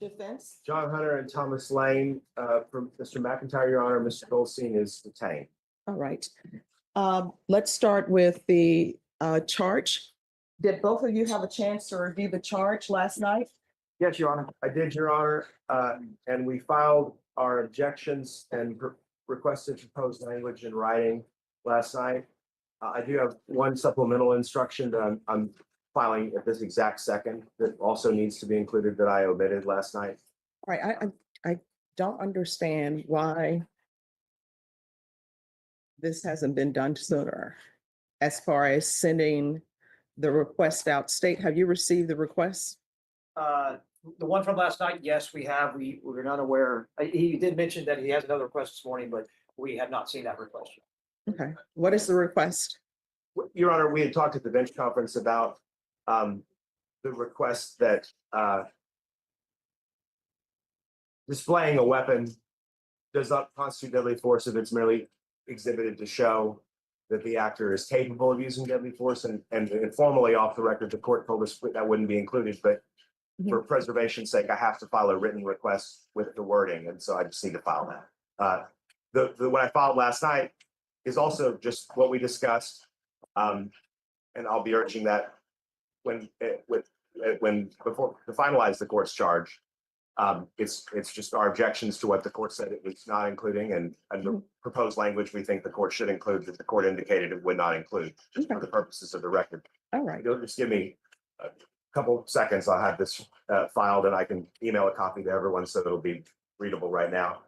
Defense. John Hunter and Thomas Lane, from Mr. McIntyre, Your Honor. Mr. Goldstein is detained. All right. Let's start with the charge. Did both of you have a chance to review the charge last night? Yes, Your Honor. I did, Your Honor, and we filed our objections and requested proposed language in writing last night. I do have one supplemental instruction that I'm filing at this exact second that also needs to be included that I omitted last night. All right, I don't understand why this hasn't been done sooner. As far as sending the request out, State, have you received the request? The one from last night, yes, we have. We were not aware. He did mention that he has another request this morning, but we have not seen that request yet. Okay, what is the request? Your Honor, we had talked at the bench conference about the request that displaying a weapon does not constitute deadly force if it's merely exhibited to show that the actor is capable of using deadly force. And informally off the record, the court told us that wouldn't be included, but for preservation's sake, I have to file a written request with the wording, and so I just need to file that. The what I filed last night is also just what we discussed, and I'll be urging that before to finalize the court's charge. It's just our objections to what the court said it was not including, and the proposed language we think the court should include that the court indicated it would not include, just for the purposes of the record. All right. You'll just give me a couple seconds. I'll have this filed, and I can email a copy to everyone so it'll be readable right now.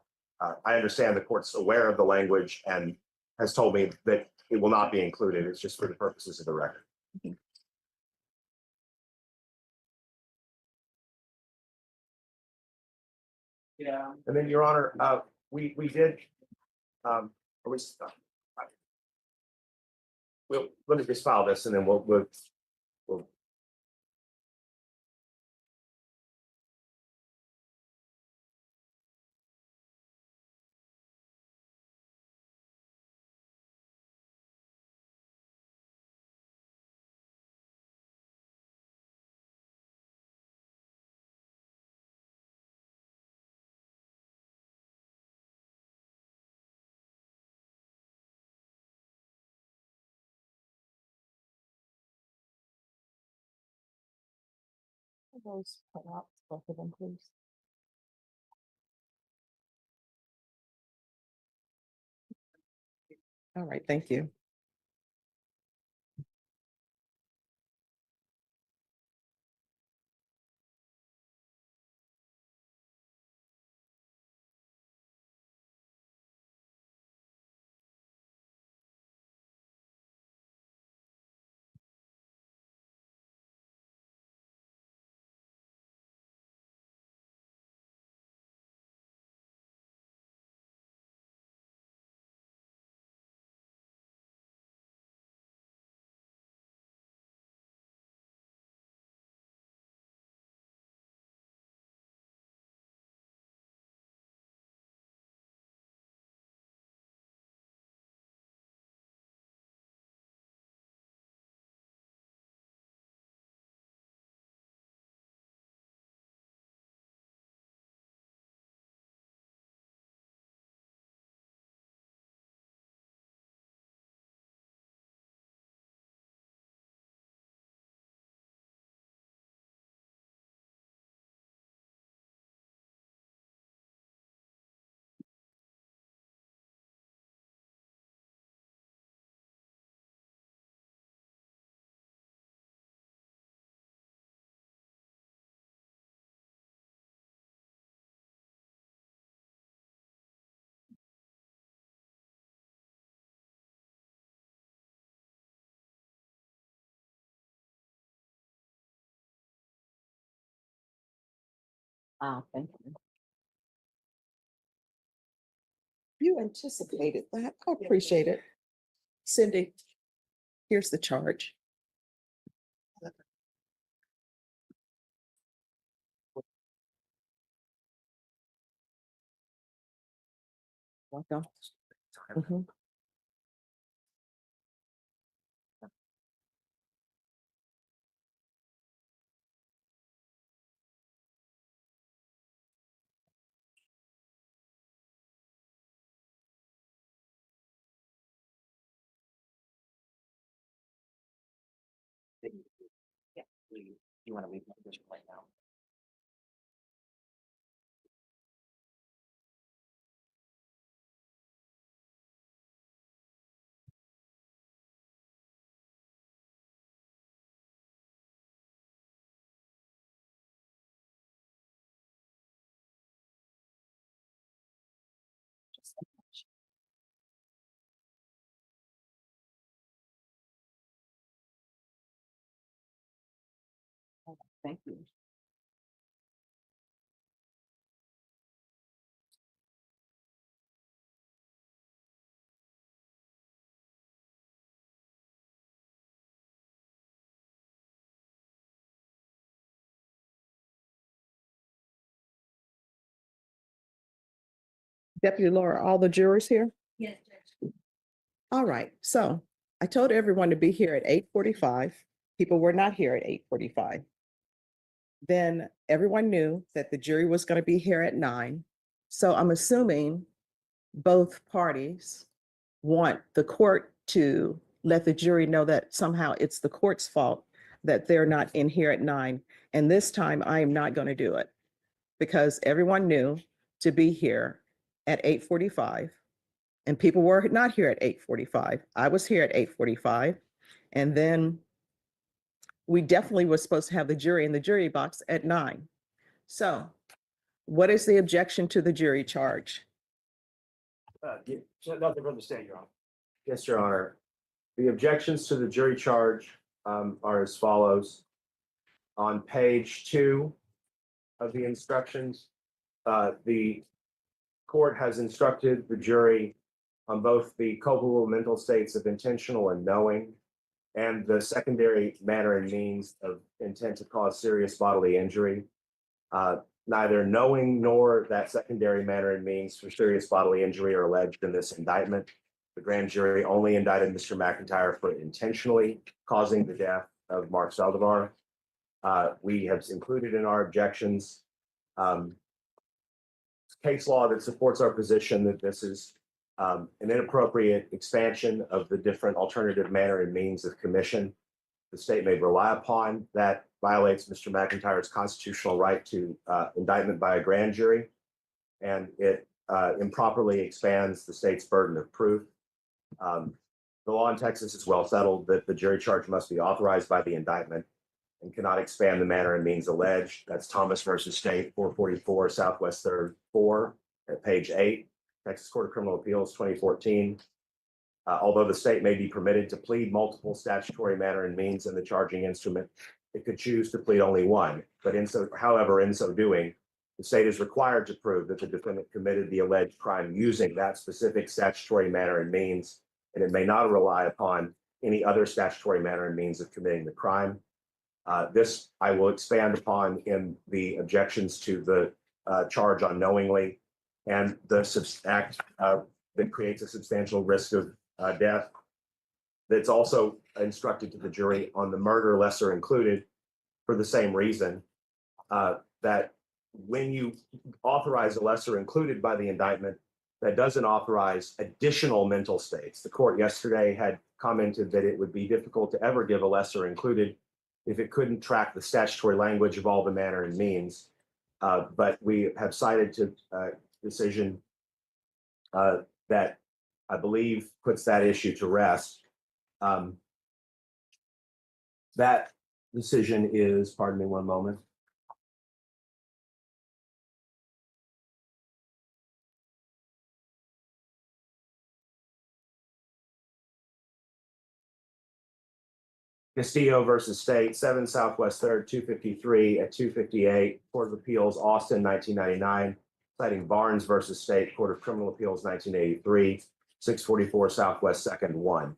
I understand the court's aware of the language and has told me that it will not be included. It's just for the purposes of the record. Yeah. And then, Your Honor, we did. Let me just file this, and then we'll. Those put out, both of them, please. All right, thank you. Thank you. You anticipated that. I appreciate it. Cindy, here's the charge. Welcome. Mhm. You want to leave my position right now? Thank you. Deputy Laura, all the jurors here? Yes, Judge. All right, so I told everyone to be here at 8:45. People were not here at 8:45. Then everyone knew that the jury was going to be here at 9. So I'm assuming both parties want the court to let the jury know that somehow it's the court's fault that they're not in here at 9. And this time I am not going to do it because everyone knew to be here at 8:45. And people were not here at 8:45. I was here at 8:45. And then we definitely was supposed to have the jury in the jury box at 9. So what is the objection to the jury charge? So nothing from the state, Your Honor. Yes, Your Honor. The objections to the jury charge are as follows. On page 2 of the instructions, the court has instructed the jury on both the culpable mental states of intentional and knowing, and the secondary manner and means of intent to cause serious bodily injury. Neither knowing nor that secondary manner and means for serious bodily injury are alleged in this indictment. The grand jury only indicted Mr. McIntyre for intentionally causing the death of Mark Salivar. We have included in our objections case law that supports our position that this is an inappropriate expansion of the different alternative manner and means of commission the state may rely upon that violates Mr. McIntyre's constitutional right to indictment by a grand jury, and it improperly expands the state's burden of proof. The law in Texas is well settled that the jury charge must be authorized by the indictment and cannot expand the manner and means alleged. That's Thomas versus State, 444 Southwest 3rd 4 at page 8, Texas Court of Criminal Appeals, 2014. Although the state may be permitted to plead multiple statutory manner and means in the charging instrument, it could choose to plead only one. But however, in so doing, the state is required to prove that the defendant committed the alleged crime using that specific statutory manner and means, and it may not rely upon any other statutory manner and means of committing the crime. This I will expand upon in the objections to the charge on knowingly and the act that creates a substantial risk of death. That's also instructed to the jury on the murder lesser included for the same reason, that when you authorize a lesser included by the indictment, that doesn't authorize additional mental states. The court yesterday had commented that it would be difficult to ever give a lesser included if it couldn't track the statutory language of all the manner and means. But we have cited to decision that I believe puts that issue to rest. That decision is, pardon me one moment. Castillo versus State, 7 Southwest 3rd, 253 at 258, Court of Appeals, Austin, 1999, citing Barnes versus State, Court of Criminal Appeals, 1983, 644 Southwest 2nd 1.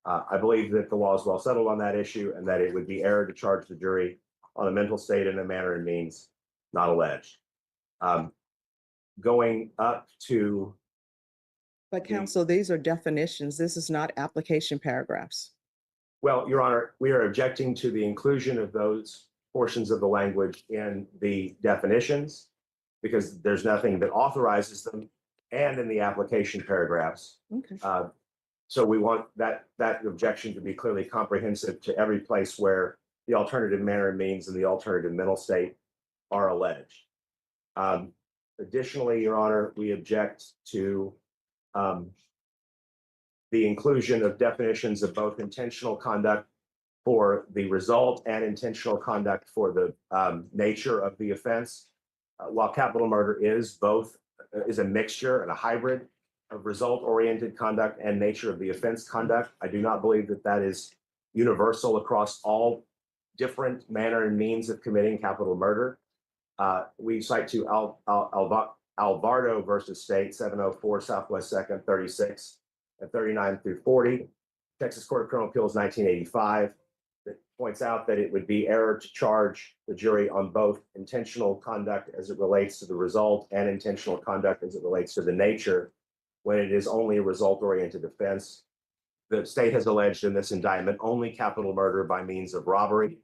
I believe that the law is well settled on that issue and that it would be error to charge the jury on a mental state in a manner and means not alleged. Going up to. But counsel, these are definitions. This is not application paragraphs. Well, Your Honor, we are objecting to the inclusion of those portions of the language in the definitions because there's nothing that authorizes them, and in the application paragraphs. Okay. So we want that objection to be clearly comprehensive to every place where the alternative manner and means and the alternative mental state are alleged. Additionally, Your Honor, we object to the inclusion of definitions of both intentional conduct for the result and intentional conduct for the nature of the offense. While capital murder is a mixture and a hybrid of result-oriented conduct and nature of the offense conduct, I do not believe that that is universal across all different manner and means of committing capital murder. We cite to Alvarado versus State, 704 Southwest 2nd, 36 and 39 through 40, Texas Court of Criminal Appeals, 1985, that points out that it would be error to charge the jury on both intentional conduct as it relates to the result and intentional conduct as it relates to the nature when it is only a result-oriented offense. The state has alleged in this indictment only capital murder by means of robbery.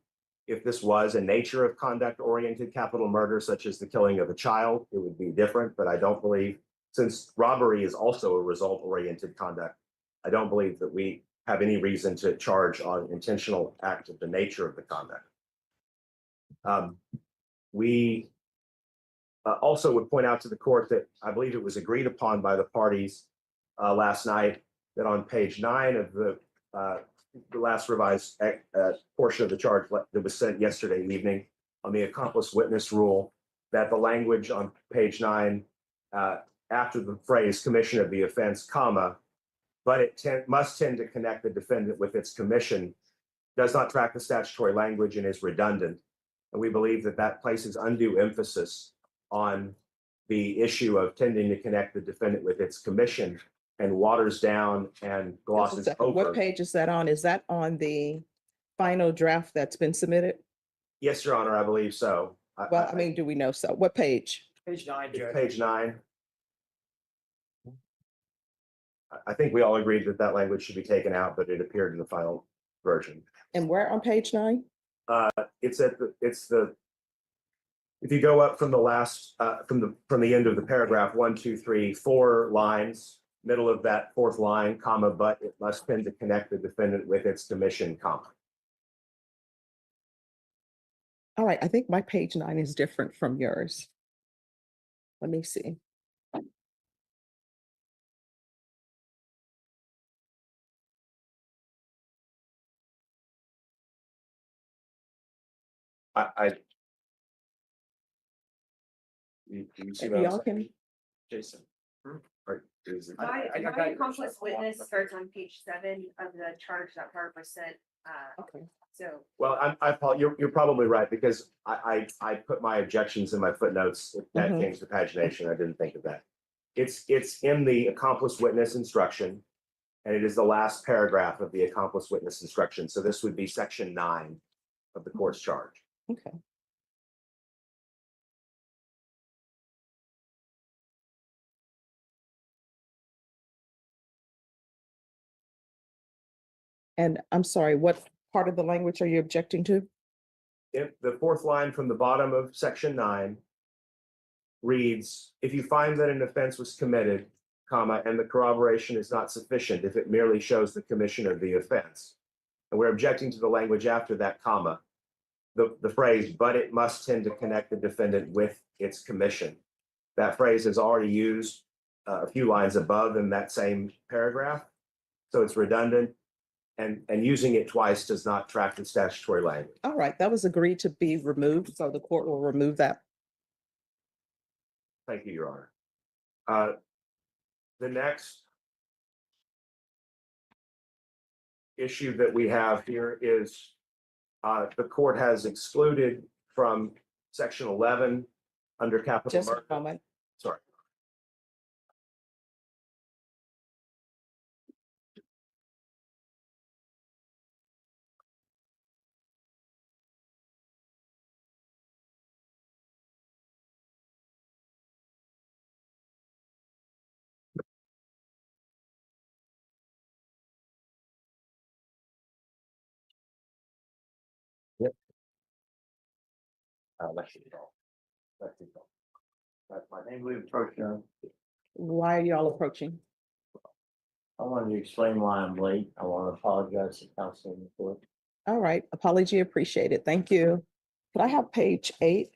If this was a nature of conduct-oriented capital murder, such as the killing of a child, it would be different, but I don't believe, since robbery is also a result-oriented conduct, I don't believe that we have any reason to charge on intentional act of the nature of the conduct. We also would point out to the court that I believe it was agreed upon by the parties last night that on page 9 of the last revised portion of the charge that was sent yesterday evening on the accomplice witness rule, that the language on page 9 after the phrase commission of the offense, comma, but it must tend to connect the defendant with its commission, does not track the statutory language and is redundant. And we believe that that places undue emphasis on the issue of tending to connect the defendant with its commission and waters down and Just a glosses second. What over. page is that on? Is that on the final draft that's been submitted? Yes, Your Honor, I believe so. Well, I mean, do we know so? What page? Page 9, It's Judge. page 9. I think we all agreed that that language should be taken out, but it appeared in the final version. And where on page 9? It's if you go up from the last from the end of the paragraph, 1, 2, 3, 4 lines, middle of that 4th line, comma, but it must tend to connect the defendant with its commission, comma. All right, I think my page 9 is different from yours. Let me see. You see what I'm Y'all saying? can, Jason. Or is it- I got My it. accomplice witness starts on page 7 of the charge that Barbara percent. okay. So Well, you're probably right, because I put my objections in my footnotes. That Mhm. came to pagination. I didn't think of that. It's in the accomplice witness instruction, and it is the last paragraph of the accomplice witness instruction. So this would be section 9 of the court's charge. Okay. And I'm sorry, what part of the language are you objecting to? If the 4th line from the bottom of section 9 reads, if you find that an offense was committed, comma, and the corroboration is not sufficient if it merely shows the commission of the offense. And we're objecting to the language after that comma, the phrase, but it must tend to connect the defendant with its commission. That phrase is already used a few lines above in that same paragraph. So it's redundant, and using it twice does not track the statutory language. All right, that was agreed to be removed, so the court will remove that. Thank you, Your Honor. The next issue that we have here is the court has excluded from section 11 under capital Just a murder. moment. Sorry. Yep. Let you go. Let you go. That's my name. We approach now. Why are y'all approaching? I wanted to explain why I'm late. I want to apologize to council and the court. All right, apology appreciated. Thank you. Could I have page 8?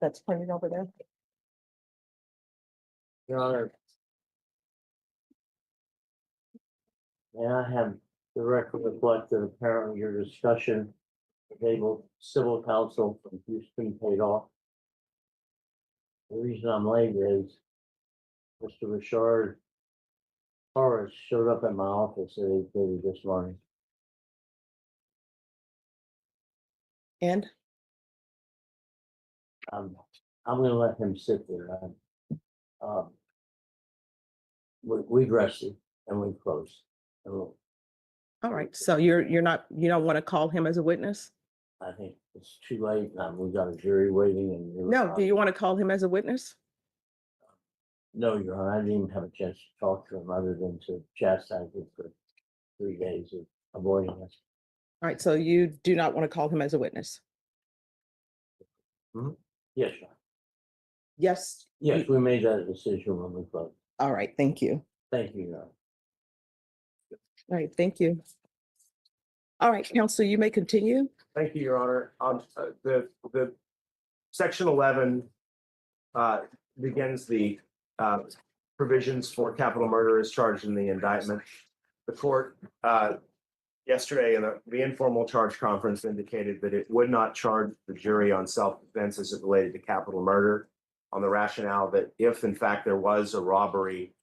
That's printed over there. Your Honor. May I have the record reflect that apparently your discussion with able civil counsel from Houston paid off? The reason I'm late is Mr. Richard Horace showed up at my office at 8:30 this morning. And I'm gonna let him sit there. We've rested and we've closed. And all right, so you don't want to call him as a witness? I think it's too late. We've got a jury waiting and. No, do you want to call him as a witness? No, Your Honor, I didn't even have a chance to talk to him other than to chastise him for 3 days of avoiding us. All right, so you do not want to call him as a witness? Yes, Your Honor. Yes. Yes, we made that decision when we closed. All right, thank you. Thank you, Your Honor. All right, thank you. All right, counsel, you may continue. Thank you, Your Honor. The section 11 begins the provisions for capital murder as charged in the indictment. The court yesterday in the informal charge conference indicated that it would not charge the jury on self-defense as it related to capital murder on the rationale that if in fact there was a robbery,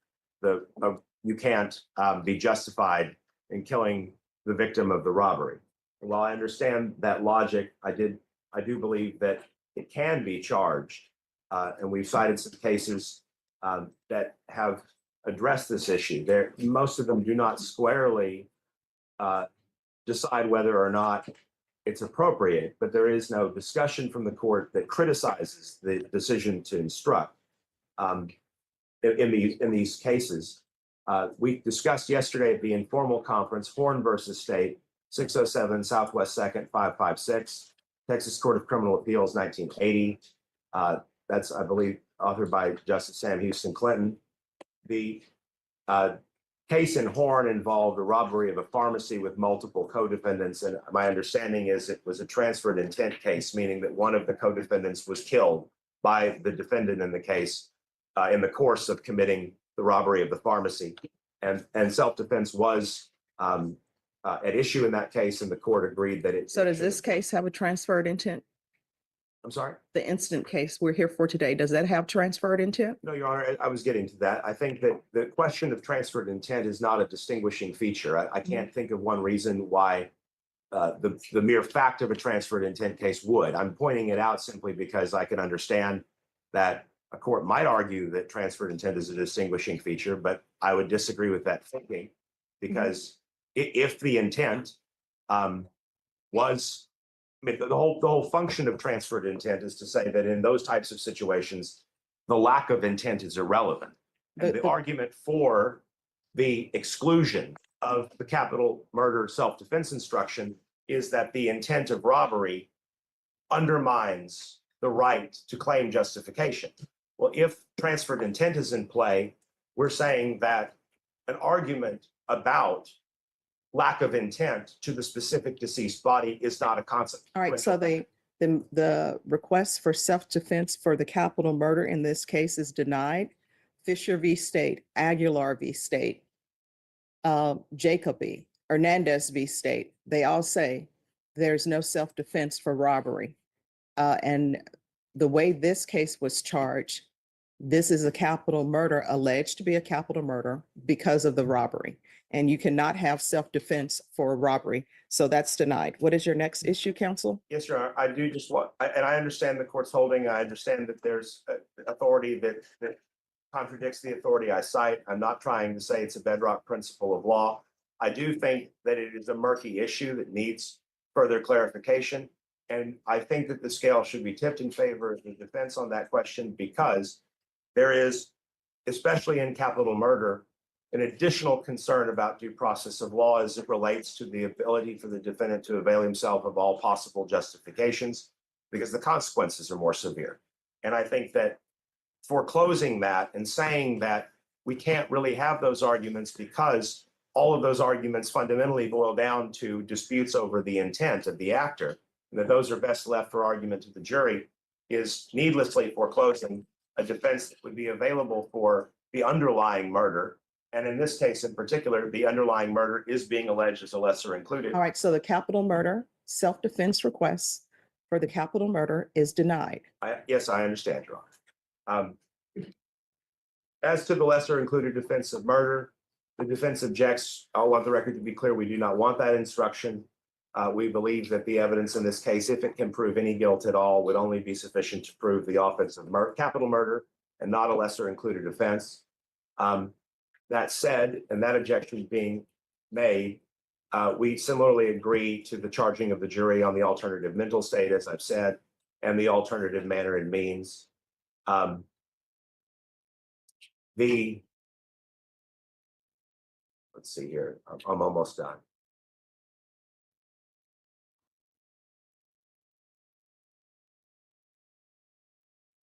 you can't be justified in killing the victim of the robbery. And while I understand that logic, I do believe that it can be charged. And we've cited some cases that have addressed this issue. Most of them do not squarely decide whether or not it's appropriate, but there is no discussion from the court that criticizes the decision to instruct in these cases. We discussed yesterday at the informal conference, Horn versus State, 607 Southwest 2nd, 556, Texas Court of Criminal Appeals, 1980. That's, I believe, authored by Justice Sam Houston Clinton. The case in Horn involved a robbery of a pharmacy with multiple co-defendants, and my understanding is it was a transferred intent case, meaning that one of the co-defendants was killed by the defendant in the case in the course of committing the robbery of the pharmacy. And self-defense was at issue in that case, and the court agreed that it. So does this case have a transferred intent? I'm sorry? The instant case we're here for today, does that have transferred intent? No, Your Honor, I was getting to that. I think that the question of transferred intent is not a distinguishing feature. I can't think of one reason why the mere fact of a transferred intent case would. I'm pointing it out simply because I can understand that a court might argue that transferred intent is a distinguishing feature, but I would disagree with that thinking because if the intent was, I mean, the whole function of transferred intent is to say that in those types of situations, the lack of intent is irrelevant. And the argument for the exclusion of the capital murder self-defense instruction is that the intent of robbery undermines the right to claim justification. Well, if transferred intent is in play, we're saying that an argument about lack of intent to the specific deceased body is not a concept. All right, so the request for self-defense for the capital murder in this case is denied. Fisher v. State, Aguilar v. State, Jacoby, Hernandez v. State, they all say there's no self-defense for robbery. And the way this case was charged, this is a capital murder, alleged to be a capital murder because of the robbery. And you cannot have self-defense for a robbery. So that's denied. What is your next issue, counsel? Yes, Your Honor. I do just want, and I understand the court's holding. I understand that there's authority that contradicts the authority I cite. I'm not trying to say it's a bedrock principle of law. I do think that it is a murky issue that needs further clarification. And I think that the scale should be tipped in favor of the defense on that question because there is, especially in capital murder, an additional concern about due process of law as it relates to the ability for the defendant to avail himself of all possible justifications because the consequences are more severe. And I think that foreclosing that and saying that we can't really have those arguments because all of those arguments fundamentally boil down to disputes over the intent of the actor, and that those are best left for argument to the jury, is needlessly foreclosing a defense that would be available for the underlying murder. And in this case in particular, the underlying murder is being alleged as a lesser included. All right, so the capital murder self-defense request for the capital murder is denied. Yes, I understand, Your Honor. As to the lesser included defense of murder, the defense objects. I want the record to be clear. We do not want that instruction. We believe that the evidence in this case, if it can prove any guilt at all, would only be sufficient to prove the offense of capital murder and not a lesser included offense. That said, and that objection being made, we similarly agree to the charging of the jury on the alternative mental state, as I've said, and the alternative manner and means. Let's see here. I'm almost done.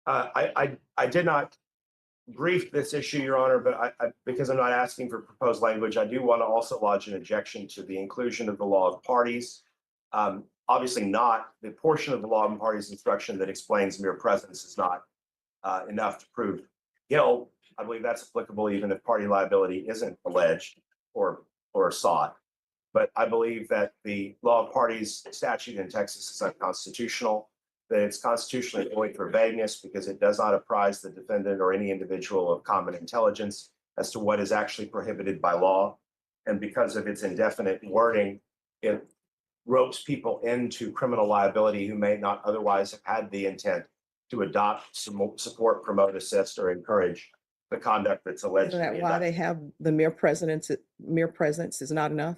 I did not brief this issue, Your Honor, but because I'm not asking for proposed language, I do want to also lodge an objection to the inclusion of the law of parties. Obviously not the portion of the law of parties instruction that explains mere presence is not enough to prove guilt. I believe that's applicable even if party liability isn't alleged or sought. But I believe that the law of parties statute in Texas is unconstitutional, that it's constitutionally void for vagueness because it does not apprise the defendant or any individual of common intelligence as to what is actually prohibited by law. And because of its indefinite wording, it ropes people into criminal liability who may not otherwise have had the intent to adopt, support, promote, assist, or encourage the conduct that's alleged. Isn't that why they have the mere presence? Mere presence is not enough.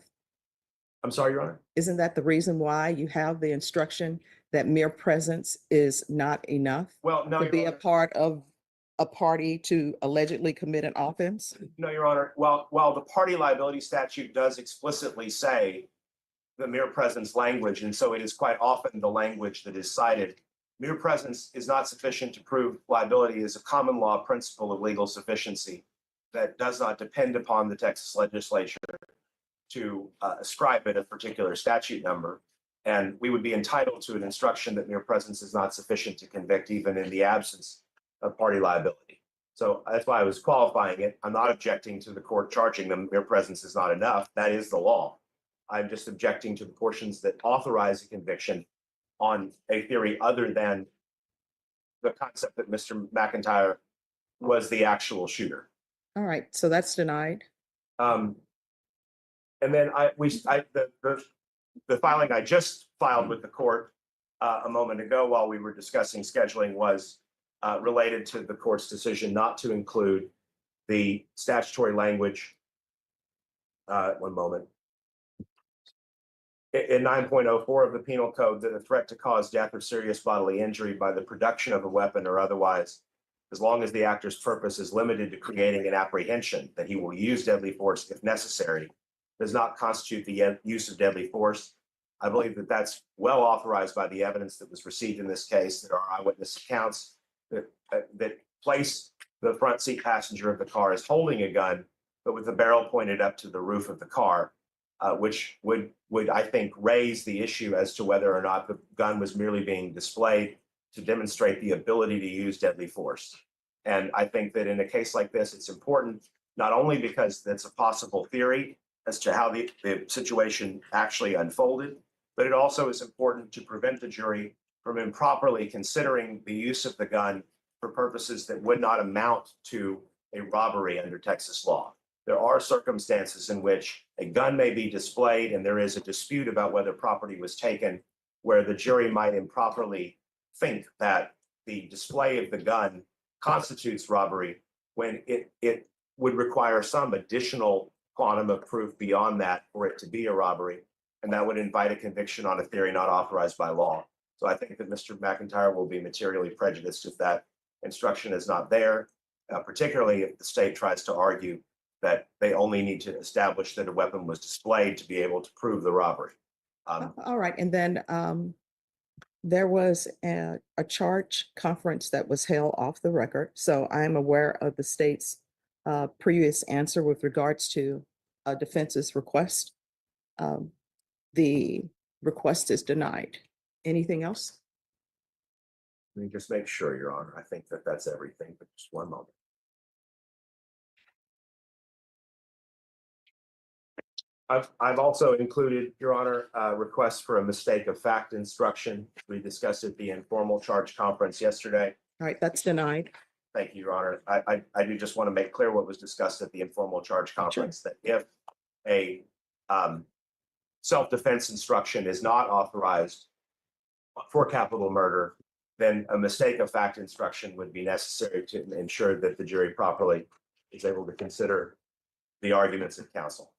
I'm sorry, Your Honor. Isn't that the reason why you have the instruction that mere presence is not enough Well, no, to Your be a Honor. part of a party to allegedly commit an offense? No, Your Honor. While the party liability statute does explicitly say the mere presence language, and so it is quite often the language that is cited, mere presence is not sufficient to prove liability as a common law principle of legal sufficiency that does not depend upon the Texas legislature to ascribe it a particular statute number. And we would be entitled to an instruction that mere presence is not sufficient to convict even in the absence of party liability. So that's why I was qualifying it. I'm not objecting to the court charging them mere presence is not enough. That is the law. I'm just objecting to the portions that authorize a conviction on a theory other than the concept that Mr. McIntyre was the actual shooter. All right, so that's denied. And then the filing I just filed with the court a moment ago while we were discussing scheduling was related to the court's decision not to include the statutory language. One moment. In 9.04 of the Penal Code, that a threat to cause death or serious bodily injury by the production of a weapon or otherwise, as long as the actor's purpose is limited to creating an apprehension that he will use deadly force if necessary, does not constitute the use of deadly force. I believe that that's well authorized by the evidence that was received in this case. There are eyewitness accounts that place the front seat passenger of the car as holding a gun, but with the barrel pointed up to the roof of the car, which would I think raise the issue as to whether or not the gun was merely being displayed to demonstrate the ability to use deadly force. And I think that in a case like this, it's important not only because that's a possible theory as to how the situation actually unfolded, but it also is important to prevent the jury from improperly considering the use of the gun for purposes that would not amount to a robbery under Texas law. There are circumstances in which a gun may be displayed and there is a dispute about whether property was taken, where the jury might improperly think that the display of the gun constitutes robbery when it would require some additional quantum of proof beyond that for it to be a robbery. And that would invite a conviction on a theory not authorized by law. So I think that Mr. McIntyre will be materially prejudiced if that instruction is not there, particularly if the state tries to argue that they only need to establish that a weapon was displayed to be able to prove the robbery. All right, and then there was a charge conference that was held off the record. So I am aware of the state's previous answer with regards to defense's request. The request is denied. Anything else? Let me just make sure, Your Honor. I think that that's everything, but just one moment. I've also included, Your Honor, requests for a mistake of fact instruction. We discussed at the informal charge conference yesterday. All right, that's denied. Thank you, Your Honor. I do just want to make clear what was discussed at the informal charge conference, that if a self-defense instruction is not authorized for capital murder, then a mistake of fact instruction would be necessary to ensure that the jury properly is able to consider the arguments of counsel.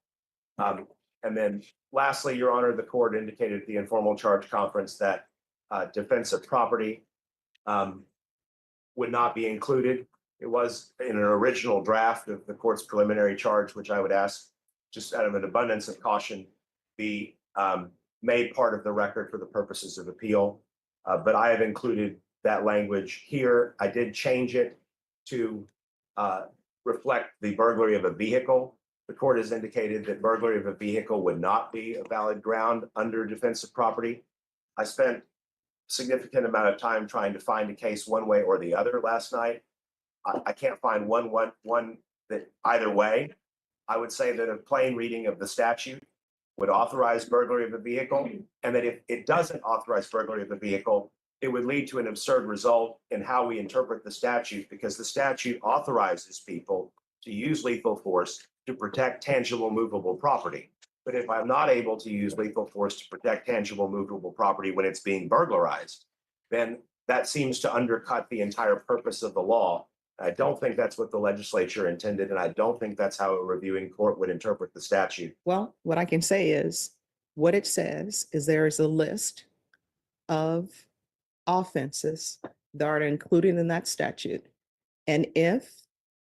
And then lastly, Your Honor, the court indicated at the informal charge conference that defense of property would not be included. It was in an original draft of the court's preliminary charge, which I would ask, just out of an abundance of caution, be made part of the record for the purposes of appeal. But I have included that language here. I did change it to reflect the burglary of a vehicle. The court has indicated that burglary of a vehicle would not be a valid ground under defense of property. I spent a significant amount of time trying to find a case one way or the other last night. I can't find one that either way. I would say that a plain reading of the statute would authorize burglary of a vehicle, and that if it doesn't authorize burglary of a vehicle, it would lead to an absurd result in how we interpret the statute, because the statute authorizes people to use lethal force to protect tangible, movable property. But if I'm not able to use lethal force to protect tangible, movable property when it's being burglarized, then that seems to undercut the entire purpose of the law. I don't think that's what the legislature intended, and I don't think that's how a reviewing court would interpret the statute. Well, what I can say is, what it says is there is a list of offenses that are included in that statute. And if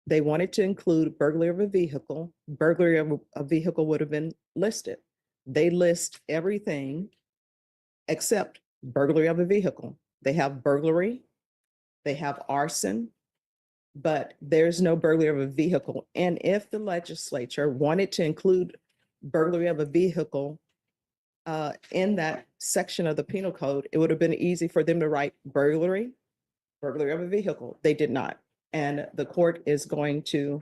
they wanted to include burglary of a vehicle, burglary of a vehicle would have been listed. They list everything except burglary of a vehicle. They have burglary, they have arson, but there's no burglary of a vehicle. And if the legislature wanted to include burglary of a vehicle in that section of the penal code, it would have been easy for them to write burglary of a vehicle. They did not. And the court is going to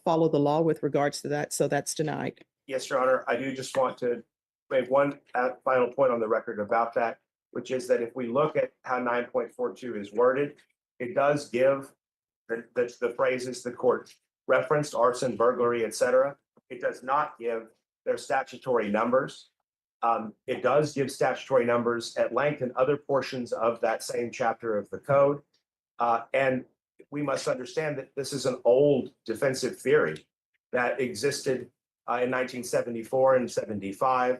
follow the law with regards to that. So that's denied. Yes, Your Honor, I do just want to make one final point on the record about that, which is that if we look at how 9.42 is worded, it does give the phrases the court referenced, arson, burglary, etc. It does not give their statutory numbers. It does give statutory numbers at length in other portions of that same chapter of the code. And we must understand that this is an old defensive theory that existed in 1974 and 75,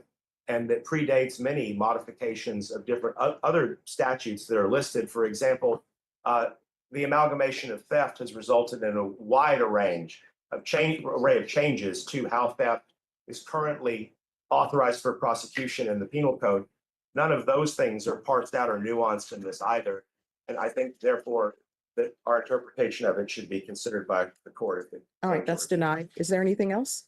and that predates many modifications of different other statutes that are listed. For example, the amalgamation of theft has resulted in a wide array of changes to how theft is currently authorized for prosecution in the penal code. None of those things are parsed out or nuanced in this either. And I think, therefore, that our interpretation of it should be considered by the court. All right, that's denied. Is there anything else?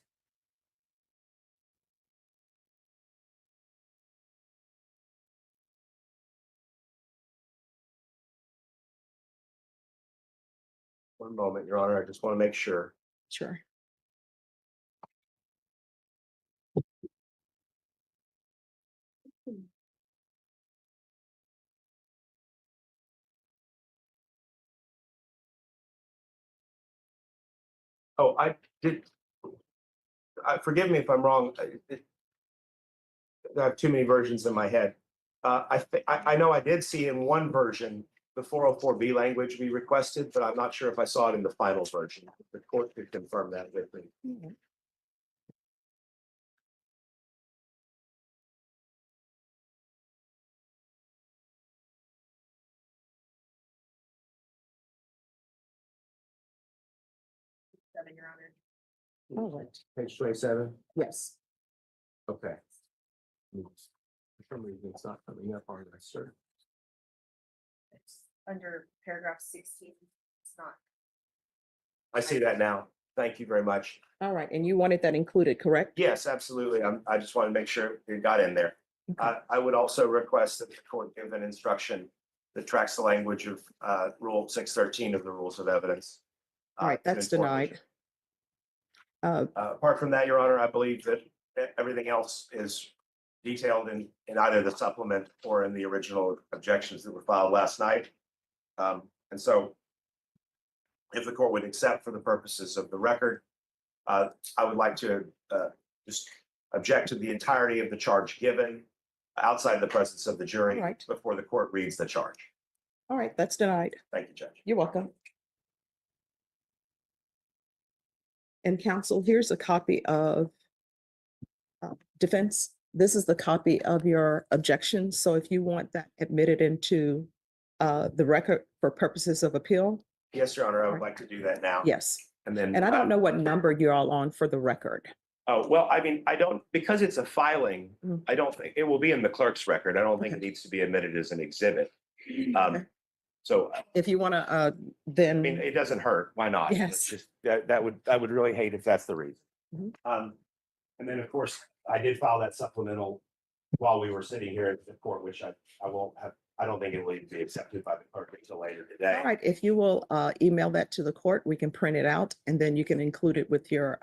One moment, Your Honor, I just want to make sure. Sure. Oh, I did. Forgive me if I'm wrong. I have too many versions in my head. I know I did see in one version the 404B language we requested, but I'm not sure if I saw it in the final version. The court could confirm that with me. Seven, Your Honor. All right. Page 27. Yes. Okay. For some reason, it's not coming up on my cert. It's under paragraph 16. It's not. I see that now. Thank you very much. All right, and you wanted that included, correct? Yes, absolutely. I just want to make sure it got in there. Okay. I would also request that the court give an instruction that tracks the language of Rule 613 of the Rules of Evidence. All right, to that's inform the denied. jury. Uh, Apart from that, Your Honor, I believe that everything else is detailed in either the supplement or in the original objections that were filed last night. And so if the court would accept for the purposes of the record, I would like to just object to the entirety of the charge given outside the presence of the jury All right. before the court reads the charge. all right, that's denied. Thank you, Judge. You're welcome. And counsel, here's a copy of defense. This is the copy of your objection. So if you want that admitted into the record for purposes of appeal, Yes, Your Honor, I would Right. like to do that now. yes. And then. And I don't know what number you're all on for the record. Oh, well, I mean, I don't, because it's a filing, Mhm. I don't think, it will be in the clerk's record. I don't think it Okay. needs to be admitted as an exhibit. Okay. So, If you want to, I mean, then, it doesn't hurt. Why not? It's Yes. just, I would really hate if that's the reason. Mhm. And then, of course, I did file that supplemental while we were sitting here at the court, which I won't have, I don't think it will even be accepted by the clerk until later today. all right, if you will email that to the court, we can print it out and then you can include it with your,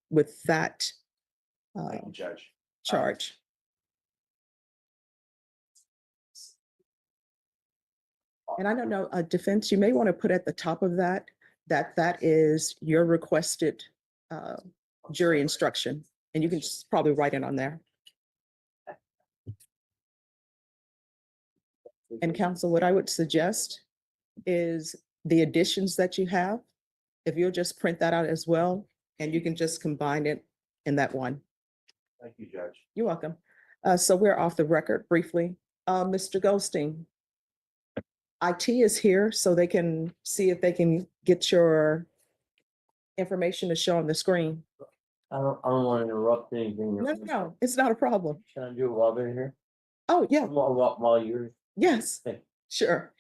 with that Thank you, Judge. charge. And I don't know, defense, you may want to put at the top of that, that is your requested jury instruction. And you can just probably write it on there. And counsel, what I would suggest is the additions that you have, if you'll just print that out as well, and you can just combine it in that one. Thank you, Judge. You're welcome. So we're off the record briefly. Mr. Goldstein, IT is here so they can see if they can get your information to show on the screen. I don't want to interrupt anything. No, it's not a problem. Can I do it while they're here? Oh, yeah, While you're. yes, Okay. sure.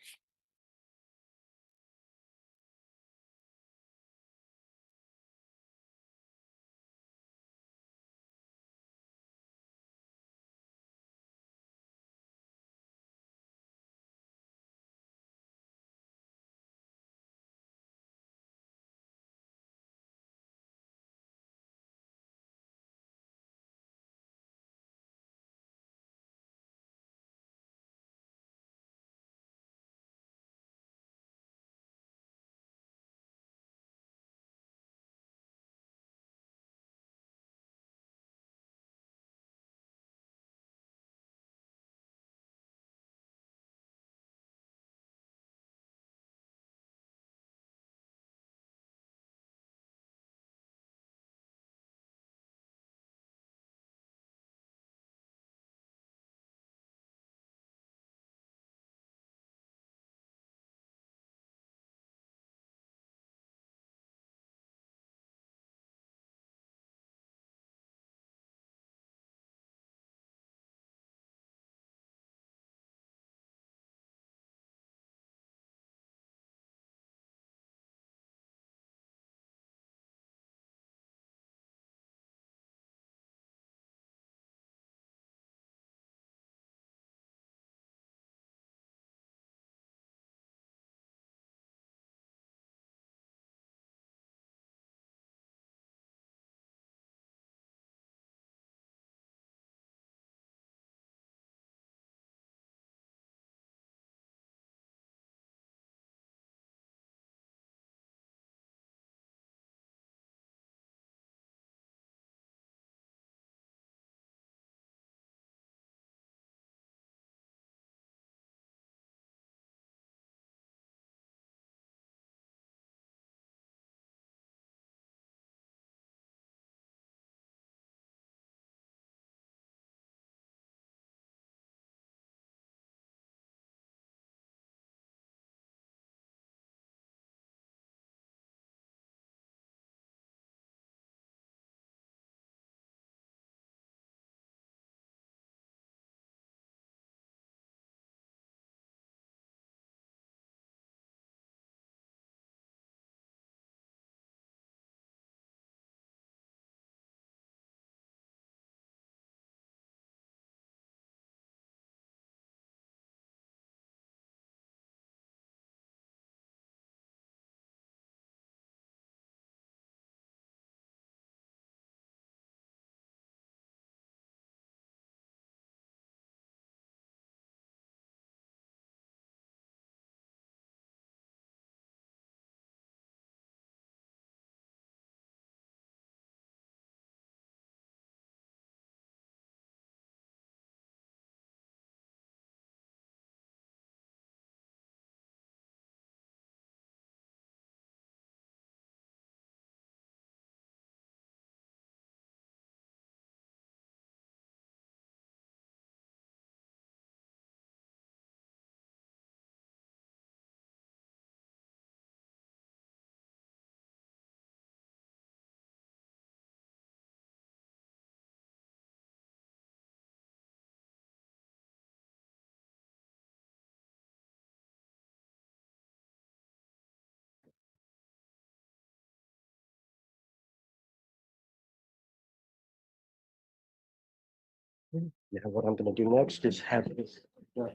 Now what I'm gonna do next is have this done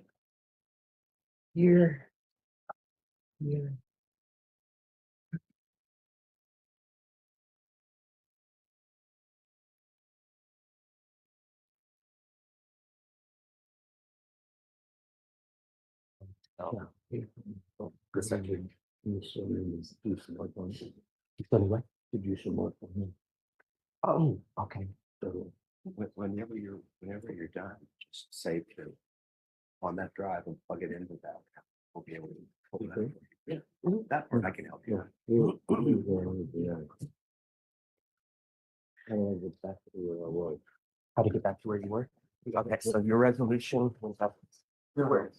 here. Here. Oh, here. Oh, Good thank you. Do some work on it. He's gonna what? To do some work on him. Oh, okay. So Whenever you're done, just save to on that drive and plug it into that. We'll be able to pull that. Okay. Yeah, that part I can help you. yeah. with. And get back to where I was. How to get back to where you were? Okay, so your resolution was up. Your where?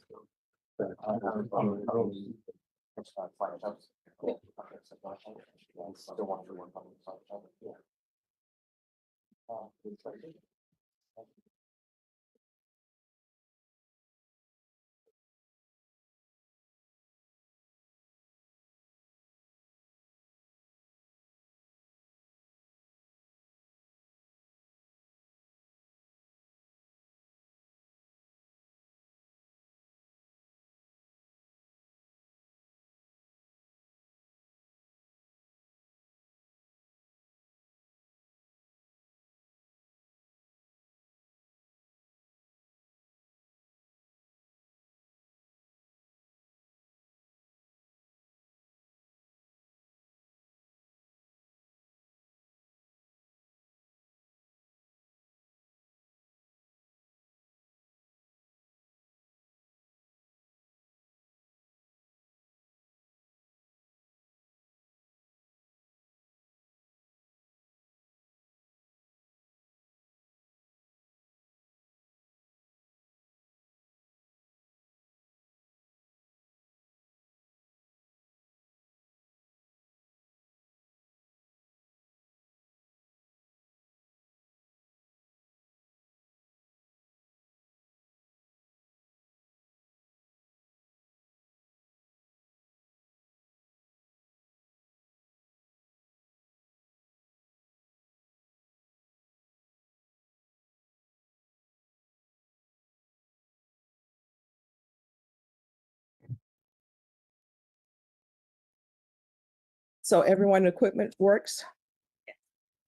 So everyone equipment works?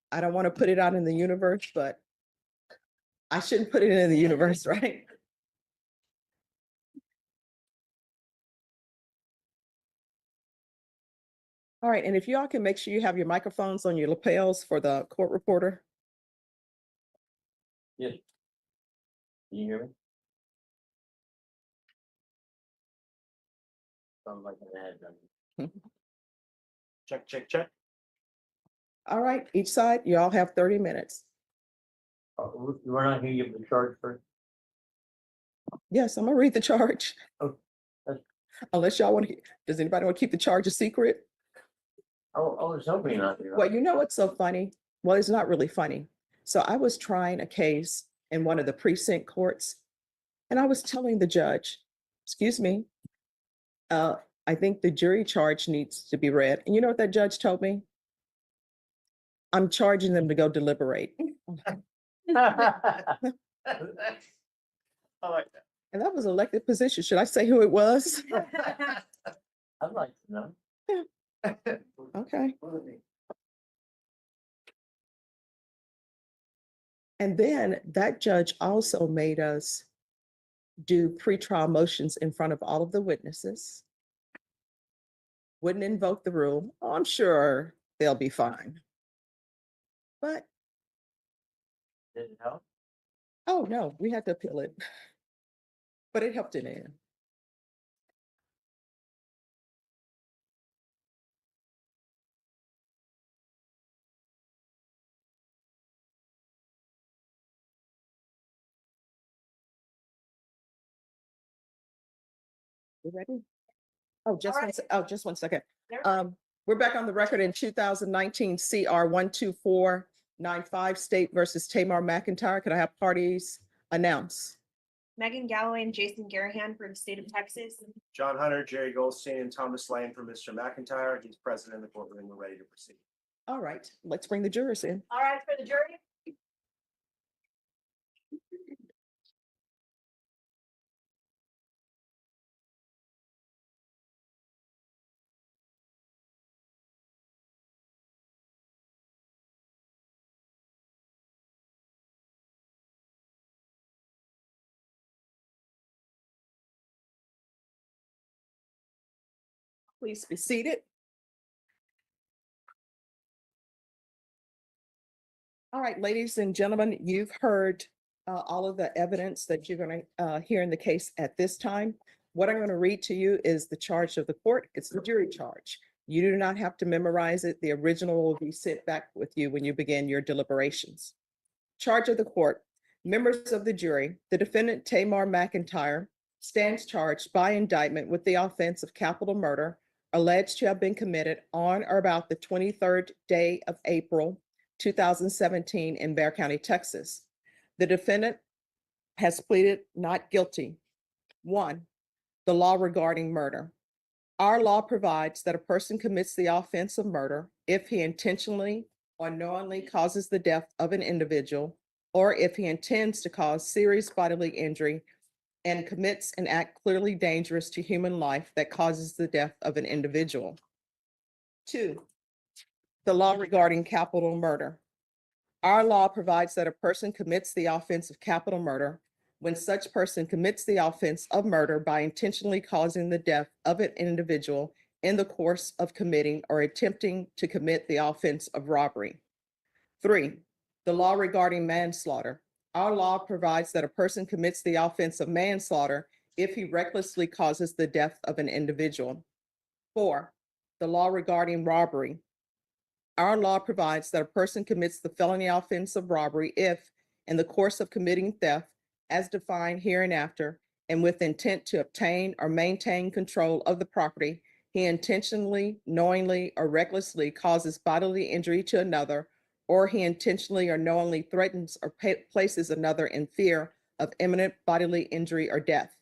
I don't want to put it out in the universe, but I shouldn't put it in the universe, right? All right, and if y'all can make sure you have your microphones on your lapels for the court reporter. Can you hear me? Sounds like an ad. Then. Check, check, check. All right, each side, you all have 30 minutes. We're not gonna give the charge first. Yes, I'm gonna read the charge. Oh, that's- Unless y'all want to, does anybody want to keep the charge a secret? I was hoping not to. Well, you know what's so funny? Well, it's not really funny. So I was trying a case in one of the precinct courts, and I was telling the judge, excuse me, I think the jury charge needs to be read. And you know what that judge told me? I'm charging them to go deliberate. I like And that was an elected position. Should I say who it was? I'd like to know. that. Okay. And then that judge also made us do pretrial motions in front of all of the witnesses. Wouldn't invoke the rule. Oh, I'm sure they'll be fine. But, Did it help? oh no, we had to appeal it. But it helped in the end. You ready? Oh, just one second. We're back on the record in 2019 CR 12495 State versus Taymor McIntyre. Could I have parties announce? Megan Galloway and Jason Garahan for the state of Texas. John Hunter, Jerry Goldstein, and Thomas Lane for Mr. McIntyre. He's present in the courtroom. We're ready to proceed. All right, let's bring the jurors in. All right, for the jury. Please be seated. All right, ladies and gentlemen, you've heard all of the evidence that you're going to hear in the case at this time. What I'm going to read to you is the charge of the court. It's the jury charge. You do not have to memorize it. The original will be sent back with you when you begin your deliberations. Charge of the court. Members of the jury, the defendant Taymor McIntyre stands charged by indictment with the offense of capital murder alleged to have been committed on or about the 23rd day of April 2017 in Bexar County, Texas. The defendant has pleaded not guilty. 1, the law regarding murder. Our law provides that a person commits the offense of murder if he intentionally or knowingly causes the death of an individual, or if he intends to cause serious bodily injury and commits an act clearly dangerous to human life that causes the death of an individual. 2, the law regarding capital murder. Our law provides that a person commits the offense of capital murder when such person commits the offense of murder by intentionally causing the death of an individual in the course of committing or attempting to commit the offense of robbery. 3, the law regarding manslaughter. Our law provides that a person commits the offense of manslaughter if he recklessly causes the death of an individual. 4, the law regarding robbery. Our law provides that a person commits the felony offense of robbery if, in the course of committing theft, as defined hereinafter, and with intent to obtain or maintain control of the property, he intentionally, knowingly, or recklessly causes bodily injury to another, or he intentionally or knowingly threatens or places another in fear of imminent bodily injury or death.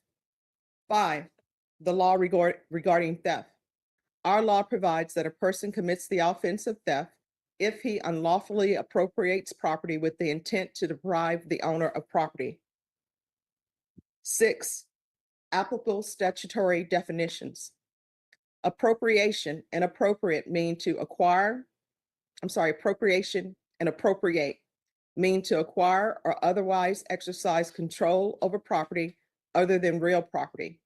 5, the law regarding theft. Our law provides that a person commits the offense of theft if he unlawfully appropriates property with the intent to deprive the owner of property. 6, applicable statutory definitions. Appropriation and appropriate mean to acquire. Appropriation and appropriate mean to acquire or otherwise exercise control over property other than real property.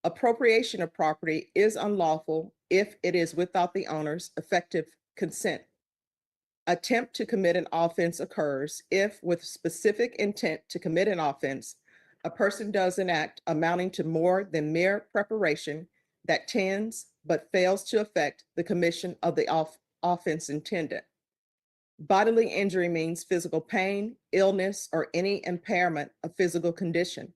Appropriation of property is unlawful if it is without the owner's effective consent. Attempt to commit an offense occurs if, with specific intent to commit an offense, a person does an act amounting to more than mere preparation that tends but fails to affect the commission of the offense intended. Bodily injury means physical pain, illness, or any impairment of physical condition.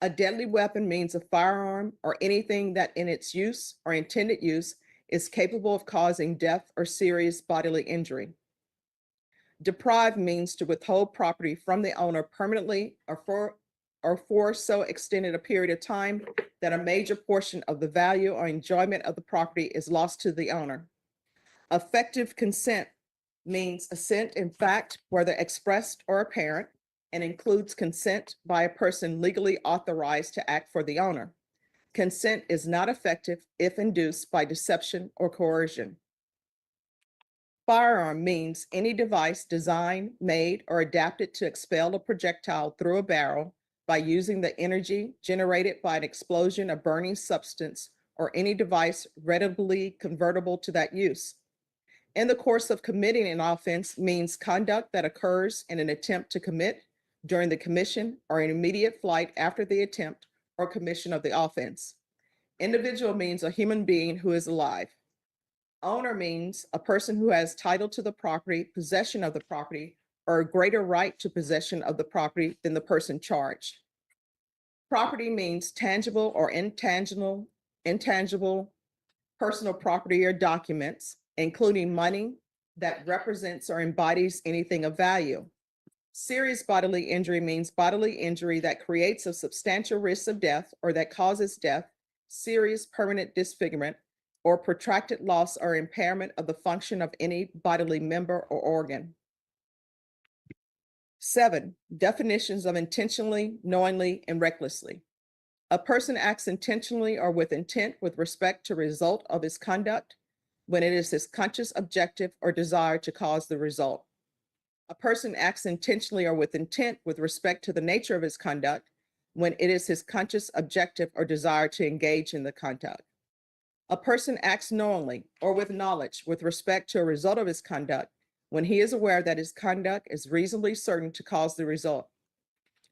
A deadly weapon means a firearm or anything that in its use or intended use is capable of causing death or serious bodily injury. Deprive means to withhold property from the owner permanently or for so extended a period of time that a major portion of the value or enjoyment of the property is lost to the owner. Effective consent means assent in fact, whether expressed or apparent, and includes consent by a person legally authorized to act for the owner. Consent is not effective if induced by deception or coercion. Firearm means any device designed, made, or adapted to expel a projectile through a barrel by using the energy generated by an explosion of burning substance or any device readily convertible to that use. In the course of committing an offense means conduct that occurs in an attempt to commit, during the commission, or an immediate flight after the attempt or commission of the offense. Individual means a human being who is alive. Owner means a person who has title to the property, possession of the property, or a greater right to possession of the property than the person charged. Property means tangible or intangible personal property or documents, including money that represents or embodies anything of value. Serious bodily injury means bodily injury that creates a substantial risk of death or that causes death, serious permanent disfigurement, or protracted loss or impairment of the function of any bodily member or organ. 7, definitions of intentionally, knowingly, and recklessly. A person acts intentionally or with intent with respect to result of his conduct when it is his conscious objective or desire to cause the result. A person acts intentionally or with intent with respect to the nature of his conduct when it is his conscious objective or desire to engage in the conduct. A person acts knowingly or with knowledge with respect to a result of his conduct when he is aware that his conduct is reasonably certain to cause the result.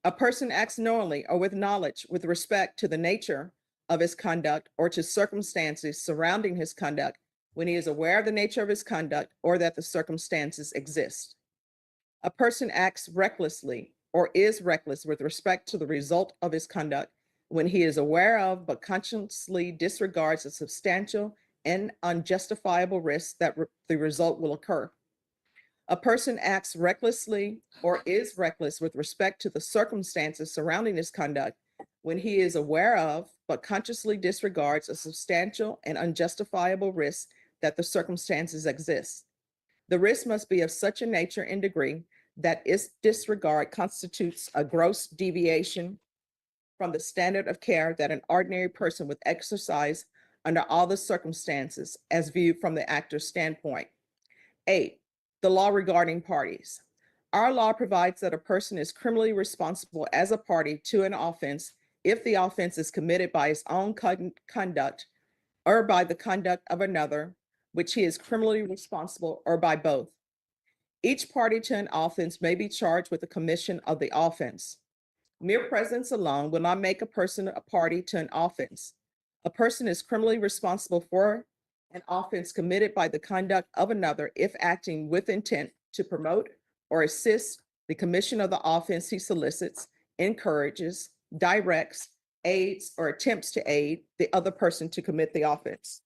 A person acts knowingly or with knowledge with respect to the nature of his conduct or to circumstances surrounding his conduct when he is aware of the nature of his conduct or that the circumstances exist. A person acts recklessly or is reckless with respect to the result of his conduct when he is aware of but consciously disregards a substantial and unjustifiable risk that the result will occur. A person acts recklessly or is reckless with respect to the circumstances surrounding his conduct when he is aware of but consciously disregards a substantial and unjustifiable risk that the circumstances exist. The risk must be of such a nature and degree that its disregard constitutes a gross deviation from the standard of care that an ordinary person would exercise under all the circumstances as viewed from the actor's standpoint. 8, the law regarding parties. Our law provides that a person is criminally responsible as a party to an offense if the offense is committed by his own conduct or by the conduct of another, which he is criminally responsible, or by both. Each party to an offense may be charged with the commission of the offense. Mere presence alone will not make a person a party to an offense. A person is criminally responsible for an offense committed by the conduct of another if acting with intent to promote or assist the commission of the offense he solicits, encourages, directs, aids, or attempts to aid the other person to commit the offense.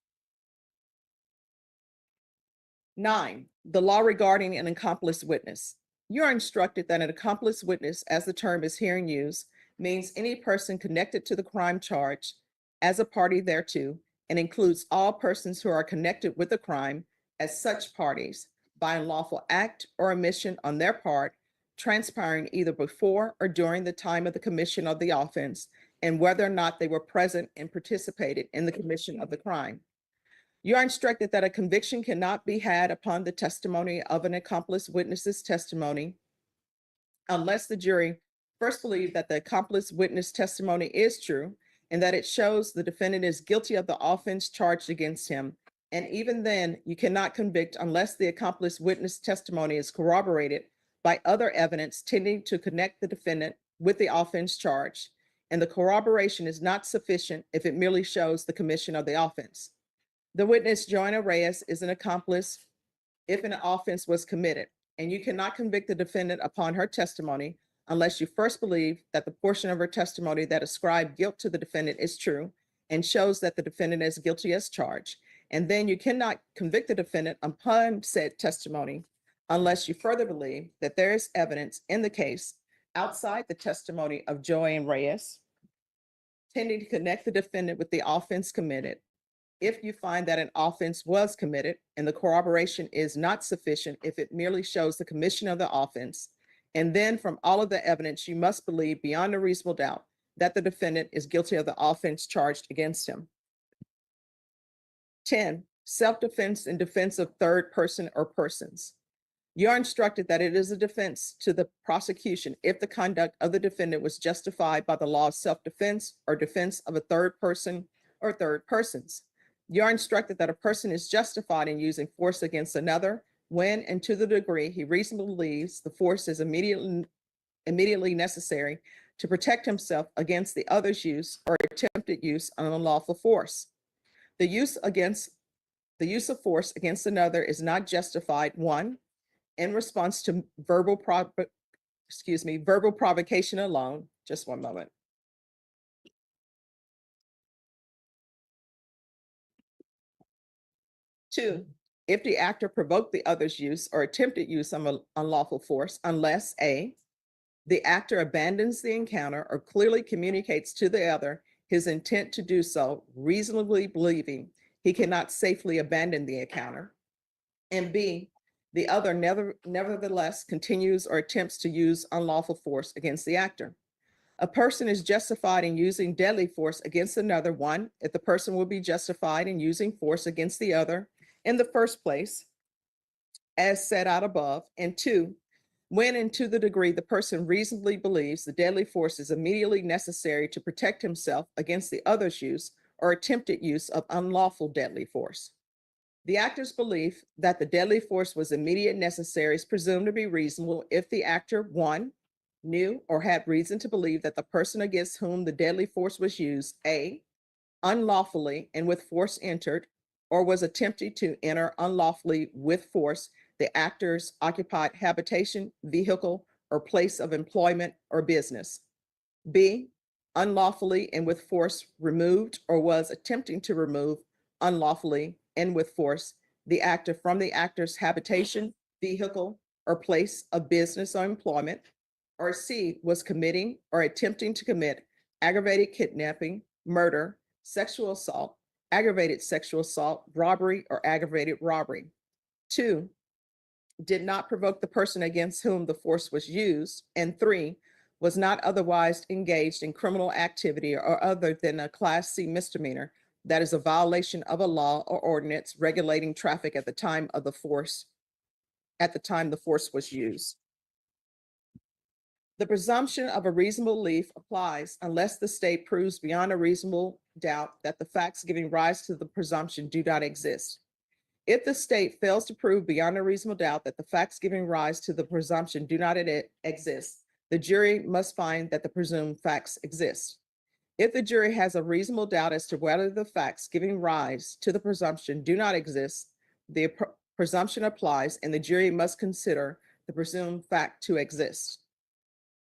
9, the law regarding an accomplice witness. You are instructed that an accomplice witness, as the term is here in use, means any person connected to the crime charged as a party thereto, and includes all persons who are connected with the crime as such parties by unlawful act or omission on their part, transpiring either before or during the time of the commission of the offense, and whether or not they were present and participated in the commission of the crime. You are instructed that a conviction cannot be had upon the testimony of an accomplice witness's testimony unless the jury first believe that the accomplice witness testimony is true and that it shows the defendant is guilty of the offense charged against him. And even then, you cannot convict unless the accomplice witness testimony is corroborated by other evidence tending to connect the defendant with the offense charged, and the corroboration is not sufficient if it merely shows the commission of the offense. The witness, Joanna Reyes, is an accomplice if an offense was committed, and you cannot convict the defendant upon her testimony unless you first believe that the portion of her testimony that ascribed guilt to the defendant is true and shows that the defendant is guilty as charged. And then you cannot convict the defendant upon said testimony unless you further believe that there is evidence in the case outside the testimony of Joanna Reyes tending to connect the defendant with the offense committed. If you find that an offense was committed and the corroboration is not sufficient if it merely shows the commission of the offense, and then from all of the evidence, you must believe beyond a reasonable doubt that the defendant is guilty of the offense charged against him. 10, self-defense in defense of third person or persons. You are instructed that it is a defense to the prosecution if the conduct of the defendant was justified by the law of self-defense or defense of a third person or third persons. You are instructed that a person is justified in using force against another when and to the degree he reasonably believes the force is immediately necessary to protect himself against the other's use or attempted use of unlawful force. The use of force against another is not justified, 1, in response to verbal provocation alone. Just one moment. 2, if the actor provoked the other's use or attempted use of unlawful force, unless A, the actor abandons the encounter or clearly communicates to the other his intent to do so, reasonably believing he cannot safely abandon the encounter, and B, the other nevertheless continues or attempts to use unlawful force against the actor. A person is justified in using deadly force against another, 1, if the person will be justified in using force against the other in the first place, as set out above, and 2, when and to the degree the person reasonably believes the deadly force is immediately necessary to protect himself against the other's use or attempted use of unlawful deadly force. The actor's belief that the deadly force was immediate necessary is presumed to be reasonable if the actor, one, knew or had reason to believe that the person against whom the deadly force was used, A, unlawfully and with force entered, or was attempting to enter unlawfully with force the actor's occupied habitation, vehicle, or place of employment or business. B, unlawfully and with force removed or was attempting to remove unlawfully and with force the actor from the actor's habitation, vehicle, or place of business or employment. Or C, was committing or attempting to commit aggravated kidnapping, murder, sexual assault, aggravated sexual assault, robbery, or aggravated robbery. Two, did not provoke the person against whom the force was used. And three, was not otherwise engaged in criminal activity or other than a Class C misdemeanor that is a violation of a law or ordinance regulating traffic at the time the force was used. The presumption of a reasonable belief applies unless the state proves beyond a reasonable doubt that the facts giving rise to the presumption do not exist. If the state fails to prove beyond a reasonable doubt that the facts giving rise to the presumption do not exist, the jury must find that the presumed facts exist. If the jury has a reasonable doubt as to whether the facts giving rise to the presumption do not exist, the presumption applies and the jury must consider the presumed fact to exist.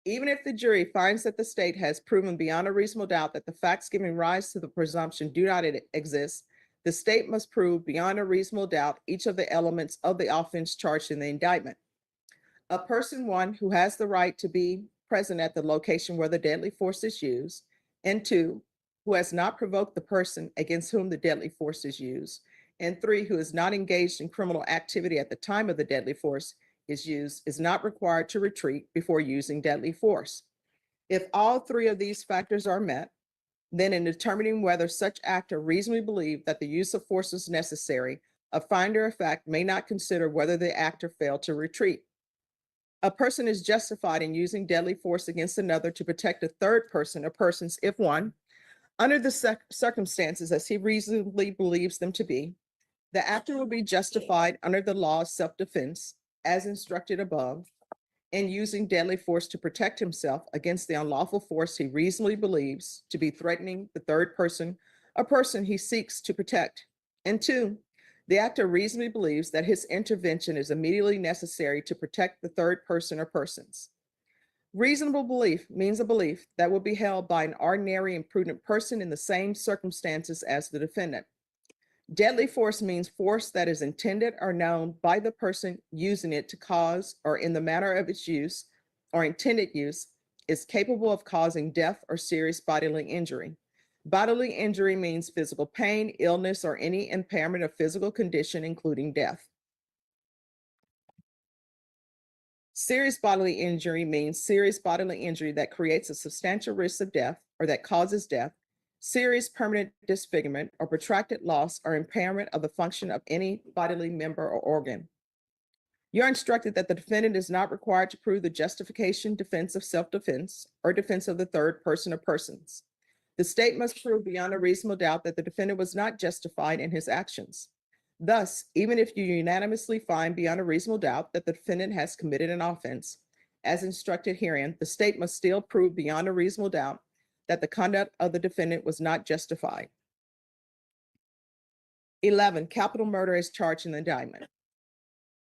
Even if the jury finds that the state has proven beyond a reasonable doubt that the facts giving rise to the presumption do not exist, the state must prove beyond a reasonable doubt each of the elements of the offense charged in the indictment. A person, one, who has the right to be present at the location where the deadly force is used, and two, who has not provoked the person against whom the deadly force is used, and three, who is not engaged in criminal activity at the time of the deadly force is used, is not required to retreat before using deadly force. If all three of these factors are met, then in determining whether such actor reasonably believed that the use of force is necessary, a finder of fact may not consider whether the actor failed to retreat. A person is justified in using deadly force against another to protect a third person or persons if one, under the circumstances as he reasonably believes them to be, the actor will be justified under the law of self-defense, as instructed above, in using deadly force to protect himself against the unlawful force he reasonably believes to be threatening the third person or person he seeks to protect. And two, the actor reasonably believes that his intervention is immediately necessary to protect the third person or persons. Reasonable belief means a belief that will be held by an ordinary and prudent person in the same circumstances as the defendant. Deadly force means force that is intended or known by the person using it to cause, or in the manner of its use or intended use, is capable of causing death or serious bodily injury. Bodily injury means physical pain, illness, or any impairment of physical condition, including death. Serious bodily injury means serious bodily injury that creates a substantial risk of death or that causes death, serious permanent disfigurement, or protracted loss or impairment of the function of any bodily member or organ. You're instructed that the defendant is not required to prove the justification, defense of self-defense, or defense of the third person or persons. The state must prove beyond a reasonable doubt that the defendant was not justified in his actions. Thus, even if you unanimously find beyond a reasonable doubt that the defendant has committed an offense, as instructed herein, the state must still prove beyond a reasonable doubt that the conduct of the defendant was not justified. 11, capital murder is charged in the indictment.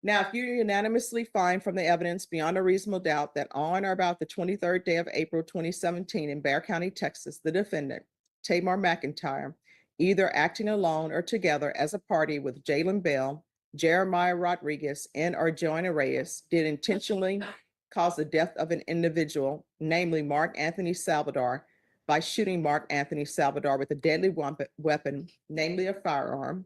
Now, if you unanimously find from the evidence beyond a reasonable doubt that on or about the 23rd day of April 2017 in Bexar County, Texas, the defendant, Taymor McIntyre, either acting alone or together as a party with Jalen Bell, Jeremiah Rodriguez, and or Joanna Reyes, did intentionally cause the death of an individual, namely Mark Anthony Salvador, by shooting Mark Anthony Salvador with a deadly weapon, namely a firearm.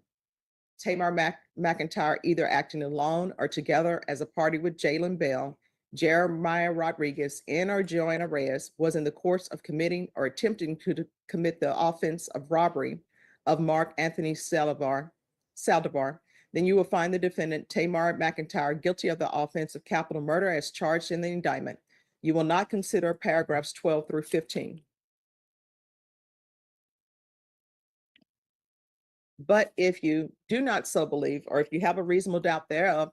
Taymor McIntyre either acting alone or together as a party with Jalen Bell, Jeremiah Rodriguez, and or Joanna Reyes was in the course of committing or attempting to commit the offense of robbery of Mark Anthony Salivar, then you will find the defendant, Taymor McIntyre, guilty of the offense of capital murder as charged in the indictment. You will not consider paragraphs 12 through 15. But if you do not so believe, or if you have a reasonable doubt thereof,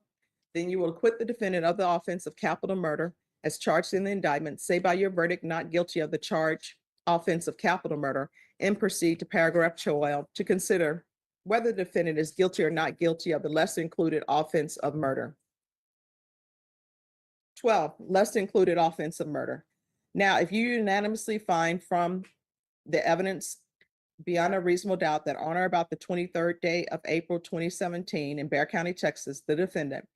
then you will acquit the defendant of the offense of capital murder as charged in the indictment, say by your verdict not guilty of the charge offense of capital murder, and proceed to paragraph 12 to consider whether the defendant is guilty or not guilty of the lesser included offense of murder. 12, lesser included offense of murder. Now, if you unanimously find from the evidence beyond a reasonable doubt that on or about the 23rd day of April 2017 in Bexar County, Texas, the defendant,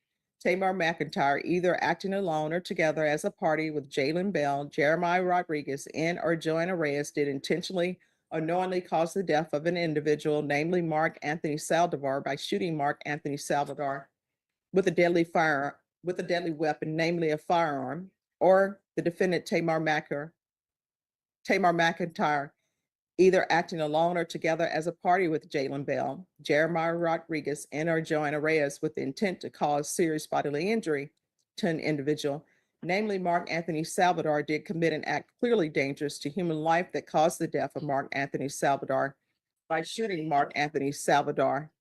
Taymor McIntyre, either acting alone or together as a party with Jalen Bell, Jeremiah Rodriguez, and or Joanna Reyes, did intentionally or knowingly cause the death of an individual, namely Mark Anthony Saldivar, by shooting Mark Anthony Saldivar with a deadly weapon, namely a firearm, or the defendant Taymor McIntyre, either acting alone or together as a party with Jalen Bell, Jeremiah Rodriguez, and or Joanna Reyes with the intent to cause serious bodily injury to an individual, namely Mark Anthony Salvador, did commit an act clearly dangerous to human life that caused the death of Mark Anthony Salvador by shooting Mark Anthony Salvador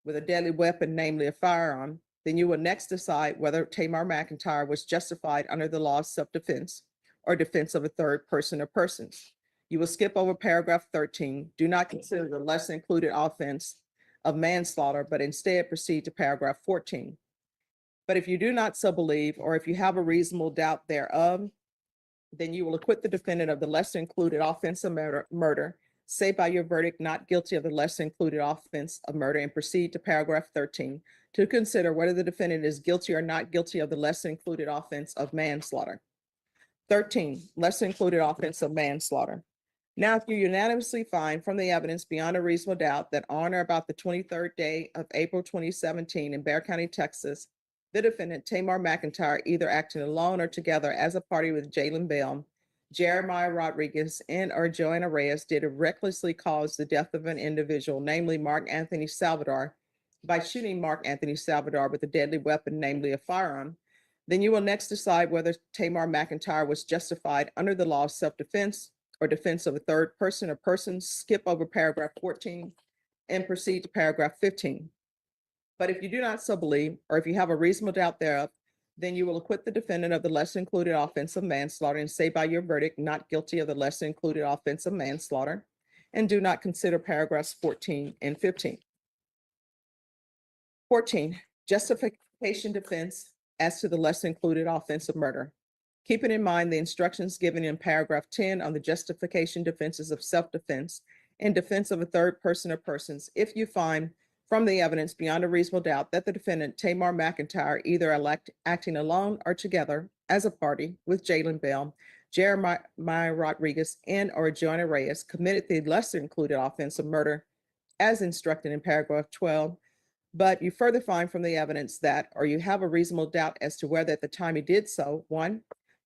with a deadly weapon, namely a firearm, then you will next decide whether Taymor McIntyre was justified under the law of self-defense or defense of a third person or persons. You will skip over paragraph 13. Do not consider the lesser included offense of manslaughter, but instead proceed to paragraph 14. But if you do not so believe, or if you have a reasonable doubt thereof, then you will acquit the defendant of the lesser included offense of murder, say by your verdict not guilty of the lesser included offense of murder, and proceed to paragraph 13 to consider whether the defendant is guilty or not guilty of the lesser included offense of manslaughter. 13, lesser included offense of manslaughter. Now, if you unanimously find from the evidence beyond a reasonable doubt that on or about the 23rd day of April 2017 in Bexar County, Texas, the defendant, Taymor McIntyre, either acting alone or together as a party with Jalen Bell, Jeremiah Rodriguez, and or Joanna Reyes, did recklessly cause the death of an individual, namely Mark Anthony Salvador, by shooting Mark Anthony Salvador with a deadly weapon, namely a firearm, then you will next decide whether Taymor McIntyre was justified under the law of self-defense or defense of a third person or persons. Skip over paragraph 14 and proceed to paragraph 15. But if you do not so believe, or if you have a reasonable doubt thereof, then you will acquit the defendant of the lesser included offense of manslaughter and say by your verdict not guilty of the lesser included offense of manslaughter, and do not consider paragraphs 14 and 15. 14, justification defense as to the lesser included offense of murder. Keeping in mind the instructions given in paragraph 10 on the justification defenses of self-defense and defense of a third person or persons, if you find from the evidence beyond a reasonable doubt that the defendant, Taymor McIntyre, either acting alone or together as a party with Jalen Bell, Jeremiah Rodriguez, and or Joanna Reyes, committed the lesser included offense of murder as instructed in paragraph 12, but you further find from the evidence that, or you have a reasonable doubt as to whether at the time he did so, 1,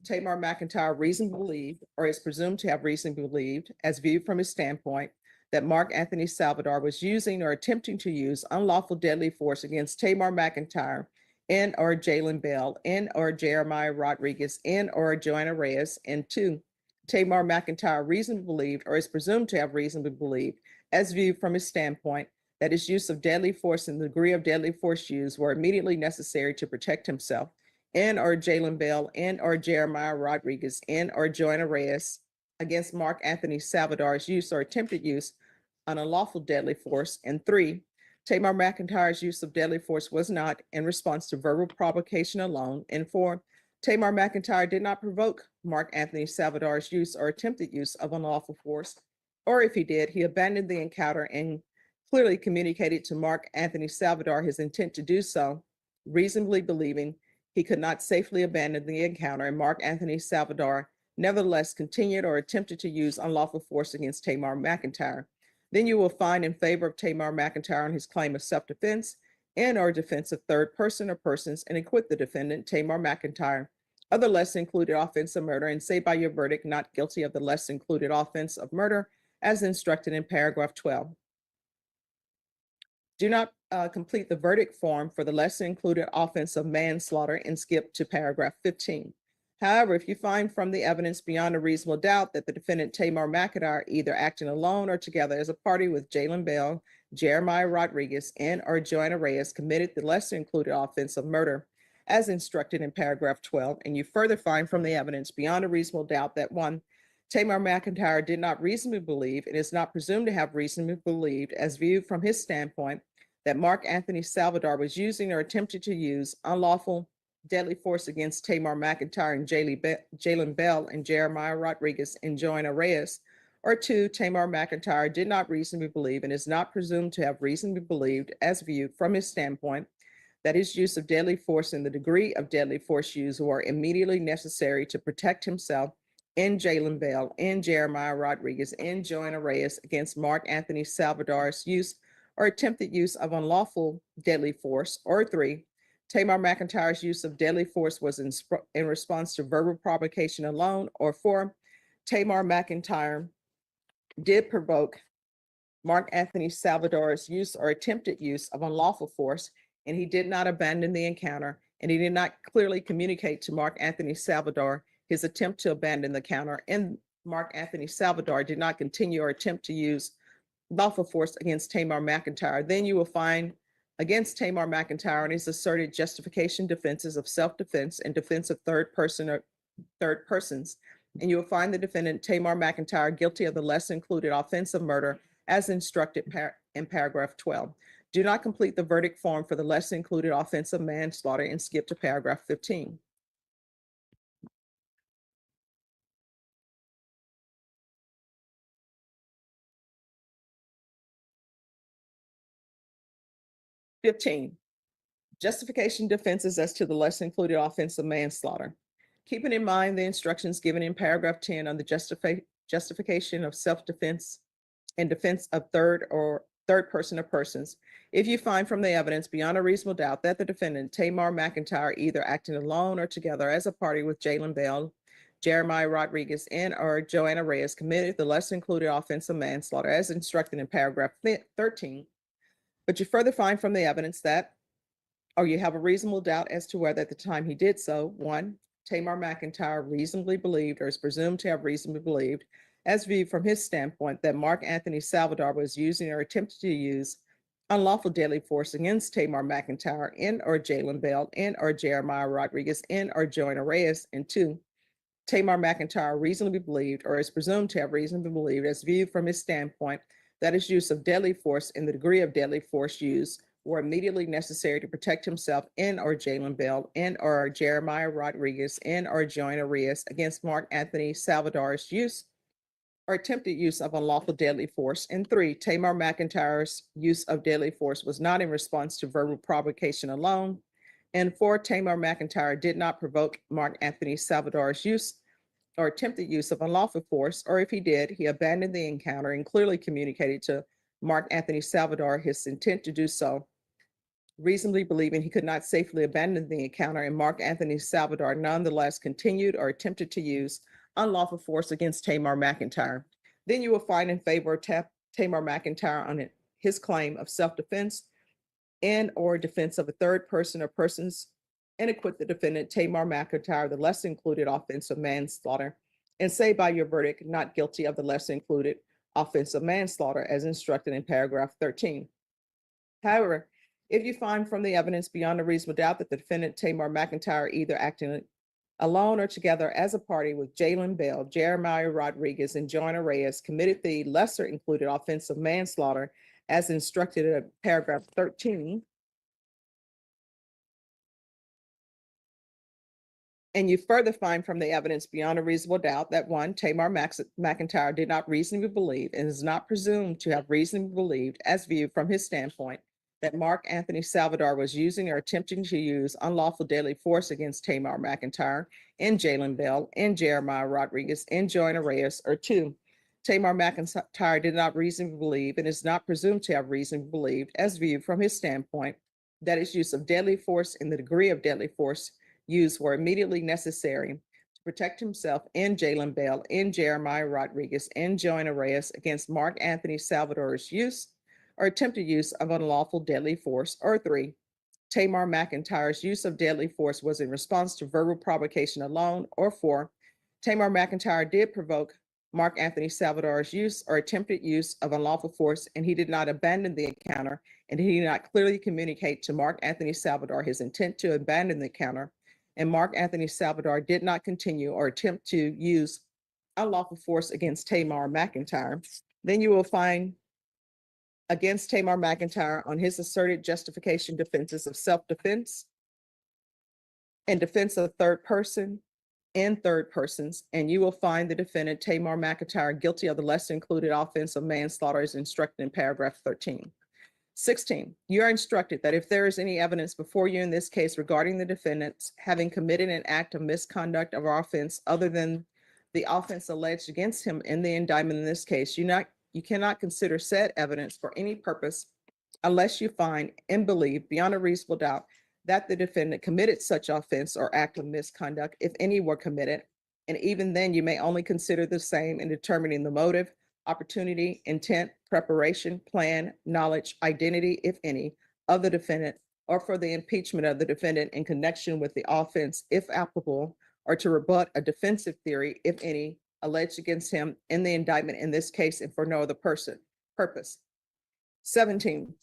Taymor McIntyre reasonably believed, or is presumed to have reasonably believed, as viewed from his standpoint, that Mark Anthony Salvador was using or attempting to use unlawful deadly force against Taymor McIntyre and or Jalen Bell and or Jeremiah Rodriguez and or Joanna Reyes, and 2, Taymor McIntyre reasonably believed, or is presumed to have reasonably believed, as viewed from his standpoint, that his use of deadly force and the degree of deadly force used were immediately necessary to protect himself and or Jalen Bell and or Jeremiah Rodriguez and or Joanna Reyes against Mark Anthony Salvador's use or attempted use on unlawful deadly force. And 3, Taymor McIntyre's use of deadly force was not in response to verbal provocation alone. And 4, Taymor McIntyre did not provoke Mark Anthony Salvador's use or attempted use of unlawful force, or if he did, he abandoned the encounter and clearly communicated to Mark Anthony Salvador his intent to do so, reasonably believing he could not safely abandon the encounter, and Mark Anthony Salvador nevertheless continued or attempted to use unlawful force against Taymor McIntyre. Then you will find in favor of Taymor McIntyre on his claim of self-defense and or defense of third person or persons, and acquit the defendant, Taymor McIntyre, of the lesser included offense of murder, and say by your verdict not guilty of the lesser included offense of murder as instructed in paragraph 12. Do not complete the verdict form for the lesser included offense of manslaughter and skip to paragraph 15. However, if you find from the evidence beyond a reasonable doubt that the defendant Taymor McIntyre either acting alone or together as a party with Jalen Bell, Jeremiah Rodriguez, and or Joanna Reyes committed the lesser included offense of murder as instructed in paragraph 12, and you further find from the evidence beyond a reasonable doubt that one, Taymor McIntyre did not reasonably believe and is not presumed to have reasonably believed, as viewed from his standpoint, that Mark Anthony Salvador was using or attempted to use unlawful deadly force against Taymor McIntyre and Jalen Bell and Jeremiah Rodriguez and Joanna Reyes, or two, Taymor McIntyre did not reasonably believe and is not presumed to have reasonably believed, as viewed from his standpoint, that his use of deadly force and the degree of deadly force used were immediately necessary to protect himself and Jalen Bell and Jeremiah Rodriguez and Joanna Reyes against Mark Anthony Salvador's use or attempted use of unlawful deadly force, or three, Taymor McIntyre's use of deadly force was in response to verbal provocation alone, or four, Taymor McIntyre did provoke Mark Anthony Salvador's use or attempted use of unlawful force, and he did not abandon the encounter, and he did not clearly communicate to Mark Anthony Salvador his attempt to abandon the encounter, and Mark Anthony Salvador did not continue or attempt to use lawful force against Taymor McIntyre. Then you will find against Taymor McIntyre and his asserted justification defenses of self-defense and defense of third persons. And you will find the defendant Taymor McIntyre guilty of the lesser included offense of murder as instructed in paragraph 12. Do not complete the verdict form for the lesser included offense of manslaughter and skip to paragraph 15. Justification defenses as to the lesser included offense of manslaughter. Keeping in mind the instructions given in paragraph 10 on the justification of self-defense and defense of third person or persons, if you find from the evidence beyond a reasonable doubt that the defendant, Taymor McIntyre, either acting alone or together as a party with Jalen Bell, Jeremiah Rodriguez, and or Joanna Reyes committed the lesser included offense of manslaughter as instructed in paragraph 13, but you further find from the evidence that, or you have a reasonable doubt as to whether at the time he did so, one, Taymor McIntyre reasonably believed or is presumed to have reasonably believed, as viewed from his standpoint, that Mark Anthony Salvador was using or attempted to use unlawful deadly force against Taymor McIntyre and or Jalen Bell and or Jeremiah Rodriguez and or Joanna Reyes, and two, Taymor McIntyre reasonably believed or is presumed to have reasonably believed, as viewed from his standpoint, that his use of deadly force and the degree of deadly force used were immediately necessary to protect himself and or Jalen Bell and or Jeremiah Rodriguez and or Joanna Reyes against Mark Anthony Salvador's use or attempted use of unlawful deadly force. And three, Taymor McIntyre's use of deadly force was not in response to verbal provocation alone. And four, Taymor McIntyre did not provoke Mark Anthony Salvador's use or attempted use of unlawful force, or if he did, he abandoned the encounter and clearly communicated to Mark Anthony Salvador his intent to do so, reasonably believing he could not safely abandon the encounter, and Mark Anthony Salvador nonetheless continued or attempted to use unlawful force against Taymor McIntyre. Then you will find in favor of Taymor McIntyre on his claim of self-defense and or defense of a third person or persons, and acquit the defendant Taymor McIntyre the lesser included offense of manslaughter, and say by your verdict not guilty of the lesser included offense of manslaughter as instructed in paragraph 13. However, if you find from the evidence beyond a reasonable doubt that the defendant Taymor McIntyre either acting alone or together as a party with Jalen Bell, Jeremiah Rodriguez, and Joanna Reyes committed the lesser included offense of manslaughter as instructed in paragraph 13, and you further find from the evidence beyond a reasonable doubt that one, Taymor McIntyre did not reasonably believe and is not presumed to have reasonably believed, as viewed from his standpoint, that Mark Anthony Salvador was using or attempting to use unlawful deadly force against Taymor McIntyre and Jalen Bell and Jeremiah Rodriguez and Joanna Reyes, or two, Taymor McIntyre did not reasonably believe and is not presumed to have reasonably believed, as viewed from his standpoint, that his use of deadly force and the degree of deadly force used were immediately necessary to protect himself and Jalen Bell and Jeremiah Rodriguez and Joanna Reyes against Mark Anthony Salvador's use or attempted use of unlawful deadly force, or three, Taymor McIntyre's use of deadly force was in response to verbal provocation alone, or four, Taymor McIntyre did provoke Mark Anthony Salvador's use or attempted use of unlawful force, and he did not abandon the encounter, and he did not clearly communicate to Mark Anthony Salvador his intent to abandon the encounter, and Mark Anthony Salvador did not continue or attempt to use unlawful force against Taymor McIntyre, then you will find against Taymor McIntyre on his asserted justification defenses of self-defense and defense of third person and third persons, and you will find the defendant Taymor McIntyre guilty of the lesser included offense of manslaughter as instructed in paragraph 13. 16, you are instructed that if there is any evidence before you in this case regarding the defendants having committed an act of misconduct or offense other than the offense alleged against him in the indictment in this case, you cannot consider said evidence for any purpose unless you find and believe beyond a reasonable doubt that the defendant committed such offense or act of misconduct, if any were committed. And even then, you may only consider the same in determining the motive, opportunity, intent, preparation, plan, knowledge, identity, if any, of the defendant, or for the impeachment of the defendant in connection with the offense, if applicable, or to rebut a defensive theory, if any, alleged against him in the indictment in this case and for no other purpose. 17,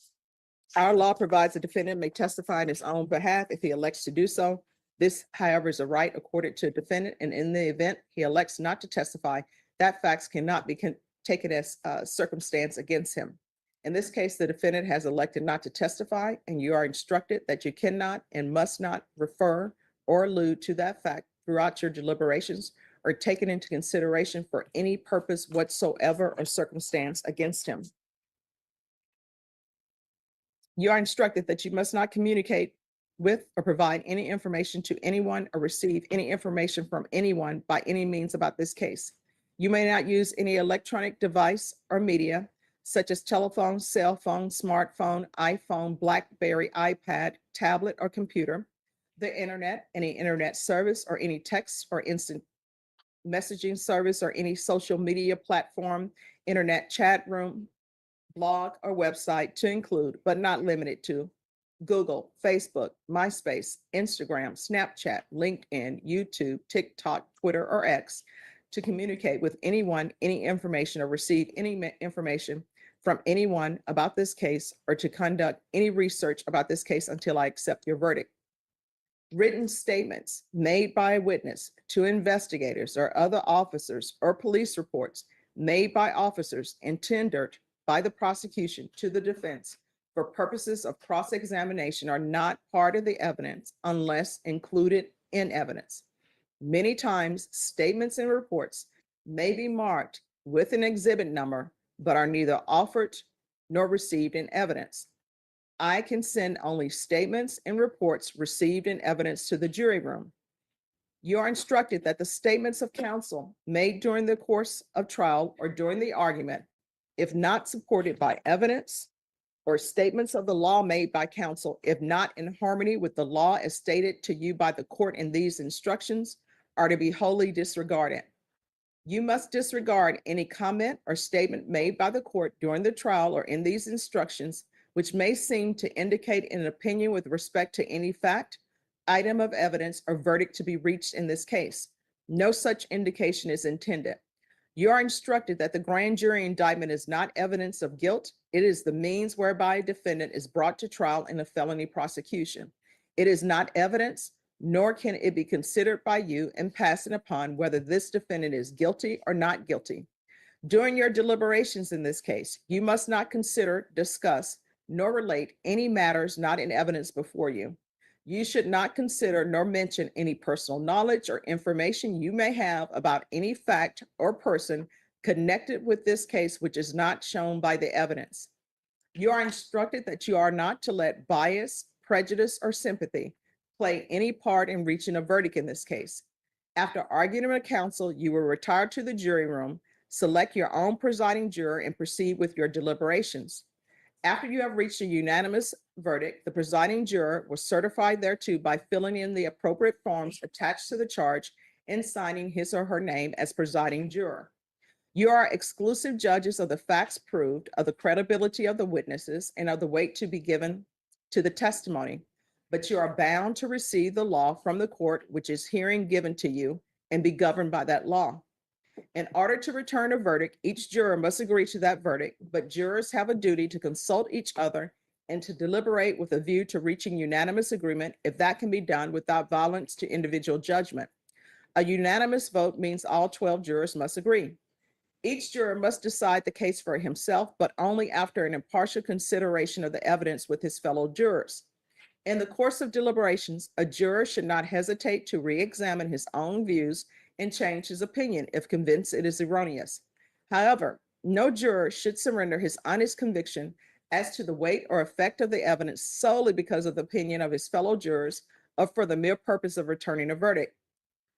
our law provides the defendant may testify on his own behalf if he elects to do so. This, however, is a right accorded to a defendant, and in the event he elects not to testify, that facts cannot be taken as circumstance against him. In this case, the defendant has elected not to testify, and you are instructed that you cannot and must not refer or allude to that fact throughout your deliberations or take it into consideration for any purpose whatsoever or circumstance against him. You are instructed that you must not communicate with or provide any information to anyone or receive any information from anyone by any means about this case. You may not use any electronic device or media such as telephone, cell phone, smartphone, iPhone, BlackBerry, iPad, tablet, or computer, the internet, any internet service, or any text or instant messaging service, or any social media platform, internet chat room, blog, or website, to include, but not limited to, Google, Facebook, MySpace, Instagram, Snapchat, LinkedIn, YouTube, TikTok, Twitter, or X, to communicate with anyone, any information, or receive any information from anyone about this case, or to conduct any research about this case until I accept your verdict. Written statements made by a witness to investigators or other officers, or police reports made by officers and tendered by the prosecution to the defense for purposes of cross-examination are not part of the evidence unless included in evidence. Many times, statements and reports may be marked with an exhibit number, but are neither offered nor received in evidence. I can send only statements and reports received in evidence to the jury room. You are instructed that the statements of counsel made during the course of trial or during the argument, if not supported by evidence, or statements of the law made by counsel, if not in harmony with the law as stated to you by the court in these instructions, are to be wholly disregarded. You must disregard any comment or statement made by the court during the trial or in these instructions, which may seem to indicate an opinion with respect to any fact, item of evidence, or verdict to be reached in this case. No such indication is intended. You are instructed that the grand jury indictment is not evidence of guilt. It is the means whereby a defendant is brought to trial in a felony prosecution. It is not evidence, nor can it be considered by you in passing upon whether this defendant is guilty or not guilty. During your deliberations in this case, you must not consider, discuss, nor relate any matters not in evidence before you. You should not consider nor mention any personal knowledge or information you may have about any fact or person connected with this case which is not shown by the evidence. You are instructed that you are not to let bias, prejudice, or sympathy play any part in reaching a verdict in this case. After arguing with counsel, you will retire to the jury room, select your own presiding juror, and proceed with your deliberations. After you have reached a unanimous verdict, the presiding juror will certify thereto by filling in the appropriate forms attached to the charge and signing his or her name as presiding juror. You are exclusive judges of the facts proved, of the credibility of the witnesses, and of the weight to be given to the testimony, but you are bound to receive the law from the court which is herein given to you and be governed by that law. In order to return a verdict, each juror must agree to that verdict, but jurors have a duty to consult each other and to deliberate with a view to reaching unanimous agreement if that can be done without violence to individual judgment. A unanimous vote means all 12 jurors must agree. Each juror must decide the case for himself, but only after an impartial consideration of the evidence with his fellow jurors. In the course of deliberations, a juror should not hesitate to re-examine his own views and change his opinion if convinced it is erroneous. However, no juror should surrender his honest conviction as to the weight or effect of the evidence solely because of the opinion of his fellow jurors or for the mere purpose of returning a verdict.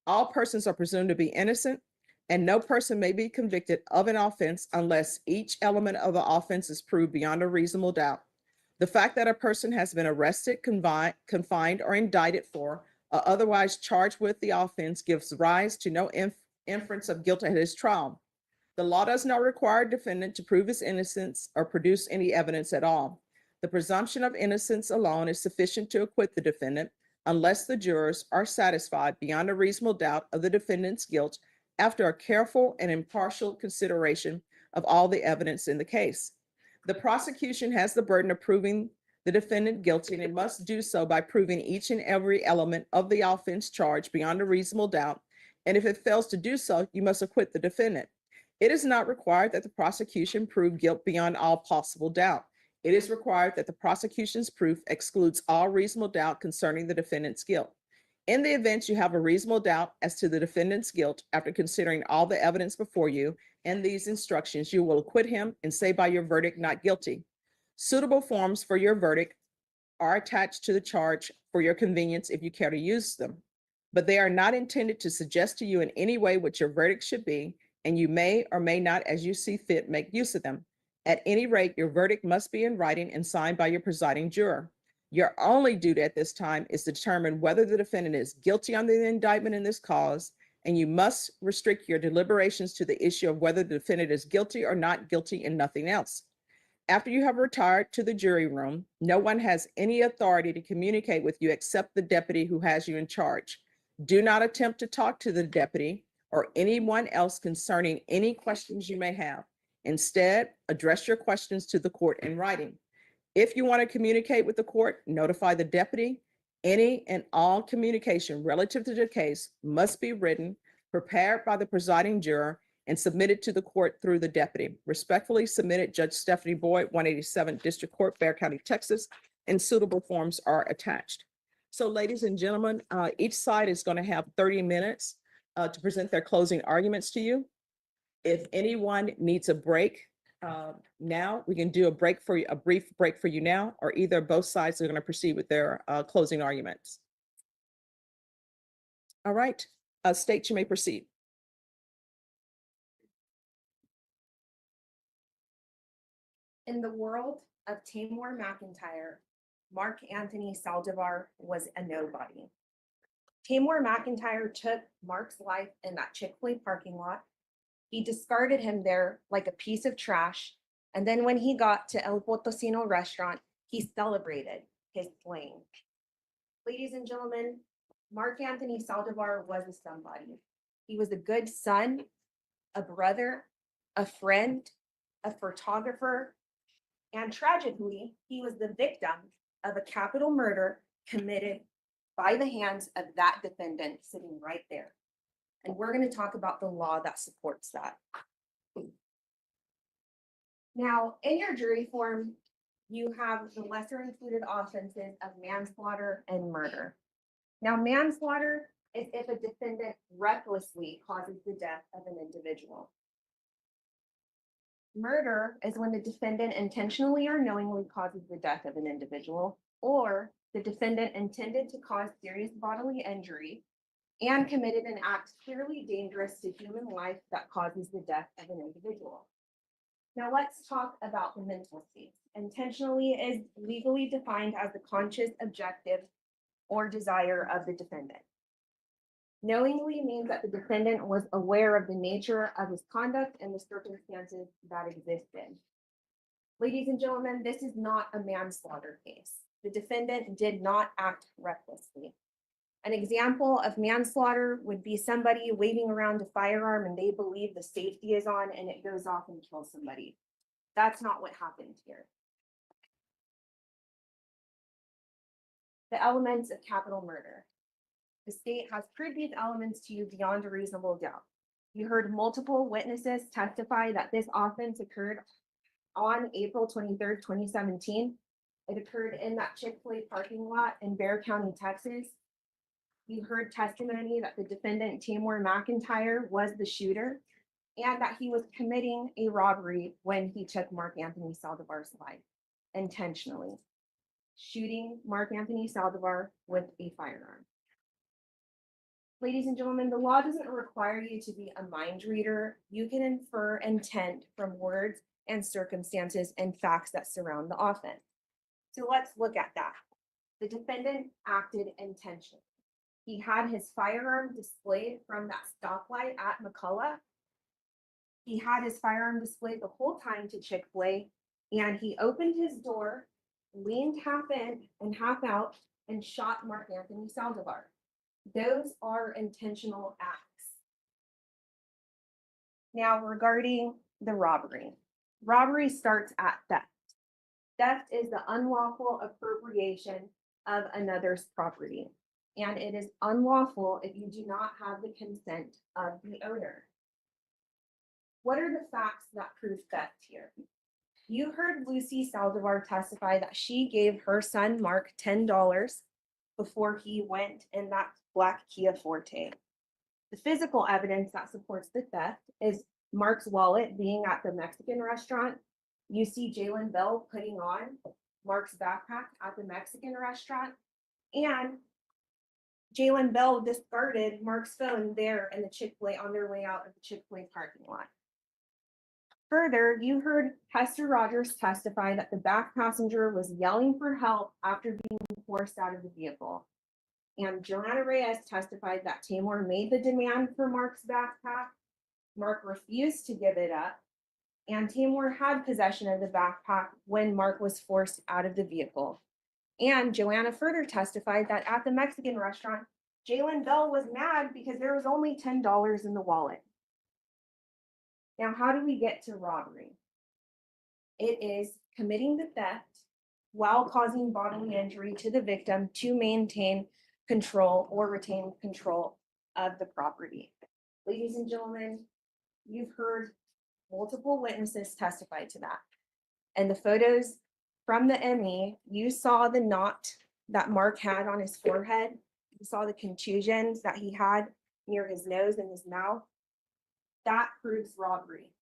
All persons are presumed to be innocent, and no person may be convicted of an offense unless each element of the offense is proved beyond a reasonable doubt. The fact that a person has been arrested, confined, or indicted for, or otherwise charged with the offense gives rise to no inference of guilt at his trial. The law does not require a defendant to prove his innocence or produce any evidence at all. The presumption of innocence alone is sufficient to acquit the defendant unless the jurors are satisfied beyond a reasonable doubt of the defendant's guilt after a careful and impartial consideration of all the evidence in the case. The prosecution has the burden of proving the defendant guilty, and it must do so by proving each and every element of the offense charged beyond a reasonable doubt. And if it fails to do so, you must acquit the defendant. It is not required that the prosecution prove guilt beyond all possible doubt. It is required that the prosecution's proof excludes all reasonable doubt concerning the defendant's guilt. In the event you have a reasonable doubt as to the defendant's guilt after considering all the evidence before you and these instructions, you will acquit him and say by your verdict not guilty. Suitable forms for your verdict are attached to the charge for your convenience if you care to use them, but they are not intended to suggest to you in any way what your verdict should be, and you may or may not, as you see fit, make use of them. At any rate, your verdict must be in writing and signed by your presiding juror. Your only duty at this time is to determine whether the defendant is guilty under the indictment in this cause, and you must restrict your deliberations to the issue of whether the defendant is guilty or not guilty and nothing else. After you have retired to the jury room, no one has any authority to communicate with you except the deputy who has you in charge. Do not attempt to talk to the deputy or anyone else concerning any questions you may have. Instead, address your questions to the court in writing. If you want to communicate with the court, notify the deputy. Any and all communication relative to the case must be written, prepared by the presiding juror, and submitted to the court through the deputy. Respectfully submitted, Judge Stephanie Boyd, 187th District Court, Bexar County, Texas, and suitable forms are attached. So ladies and gentlemen, each side is going to have 30 minutes to present their closing arguments to you. If anyone needs a break now, we can do a break for you, a brief break for you now, or either both sides are going to proceed with their closing arguments. All right, State, you may proceed. In the world of Taymor McIntyre, Mark Anthony Salivar was a nobody. Taymor McIntyre took Mark's life in that Chick-fil-A parking lot. He discarded him there like a piece of trash. And then when he got to El Potosino restaurant, he celebrated his slaying. Ladies and gentlemen, Mark Anthony Salivar was a somebody. He was a good son, a brother, a friend, a photographer, and tragically, he was the victim of a capital murder committed by the hands of that defendant sitting right there. And we're going to talk about the law that supports that. Now, in your jury form, you have the lesser included offenses of manslaughter and murder. Now, manslaughter is if a defendant recklessly causes the death of an individual. Murder is when the defendant intentionally or knowingly causes the death of an individual, or the defendant intended to cause serious bodily injury and committed an act clearly dangerous to human life that causes the death of an individual. Now let's talk about the mental state. Intentionally is legally defined as the conscious objective or desire of the defendant. Knowingly means that the defendant was aware of the nature of his conduct and the circumstances that existed. Ladies and gentlemen, this is not a manslaughter case. The defendant did not act recklessly. An example of manslaughter would be somebody waving around a firearm and they believe the safety is on and it goes off and kills somebody. That's not what happened here. The elements of capital murder. The state has proved these elements to you beyond a reasonable doubt. You heard multiple witnesses testify that this offense occurred on April 23rd, 2017. It occurred in that Chick-fil-A parking lot in Bexar County, Texas. You heard testimony that the defendant, Taymor McIntyre, was the shooter and that he was committing a robbery when he took Mark Anthony Saldivar's life intentionally, shooting Mark Anthony Saldivar with a firearm. Ladies and gentlemen, the law doesn't require you to be a mind reader. You can infer intent from words and circumstances and facts that surround the offense. So let's look at that. The defendant acted intentionally. He had his firearm displayed from that stoplight at McCullough. He had his firearm displayed the whole time to Chick-fil-A, and he opened his door, leaned half in and half out, and shot Mark Anthony Saldivar. Those are intentional acts. Now, regarding the robbery. Robbery starts at theft. Theft is the unlawful appropriation of another's property, and it is unlawful if you do not have the consent of the owner. What are the facts that prove theft here? You heard Lucy Saldivar testify that she gave her son Mark $10 before he went in that black Kia Forte. The physical evidence that supports the theft is Mark's wallet being at the Mexican restaurant. You see Jalen Bell putting on Mark's backpack at the Mexican restaurant, and Jalen Bell discarded Mark's phone there in the Chick-fil-A on their way out of the Chick-fil-A parking lot. Further, you heard Hester Rogers testify that the back passenger was yelling for help after being forced out of the vehicle. And Joanna Reyes testified that Taymor made the demand for Mark's backpack. Mark refused to give it up, and Taymor had possession of the backpack when Mark was forced out of the vehicle. And Joanna further testified that at the Mexican restaurant, Jalen Bell was mad because there was only $10 in the wallet. Now, how do we get to robbery? It is committing the theft while causing bodily injury to the victim to maintain control or retain control of the property. Ladies and gentlemen, you've heard multiple witnesses testify to that. And the photos from the ME, you saw the knot that Mark had on his forehead. You saw the contusions that he had near his nose and his mouth. That proves robbery.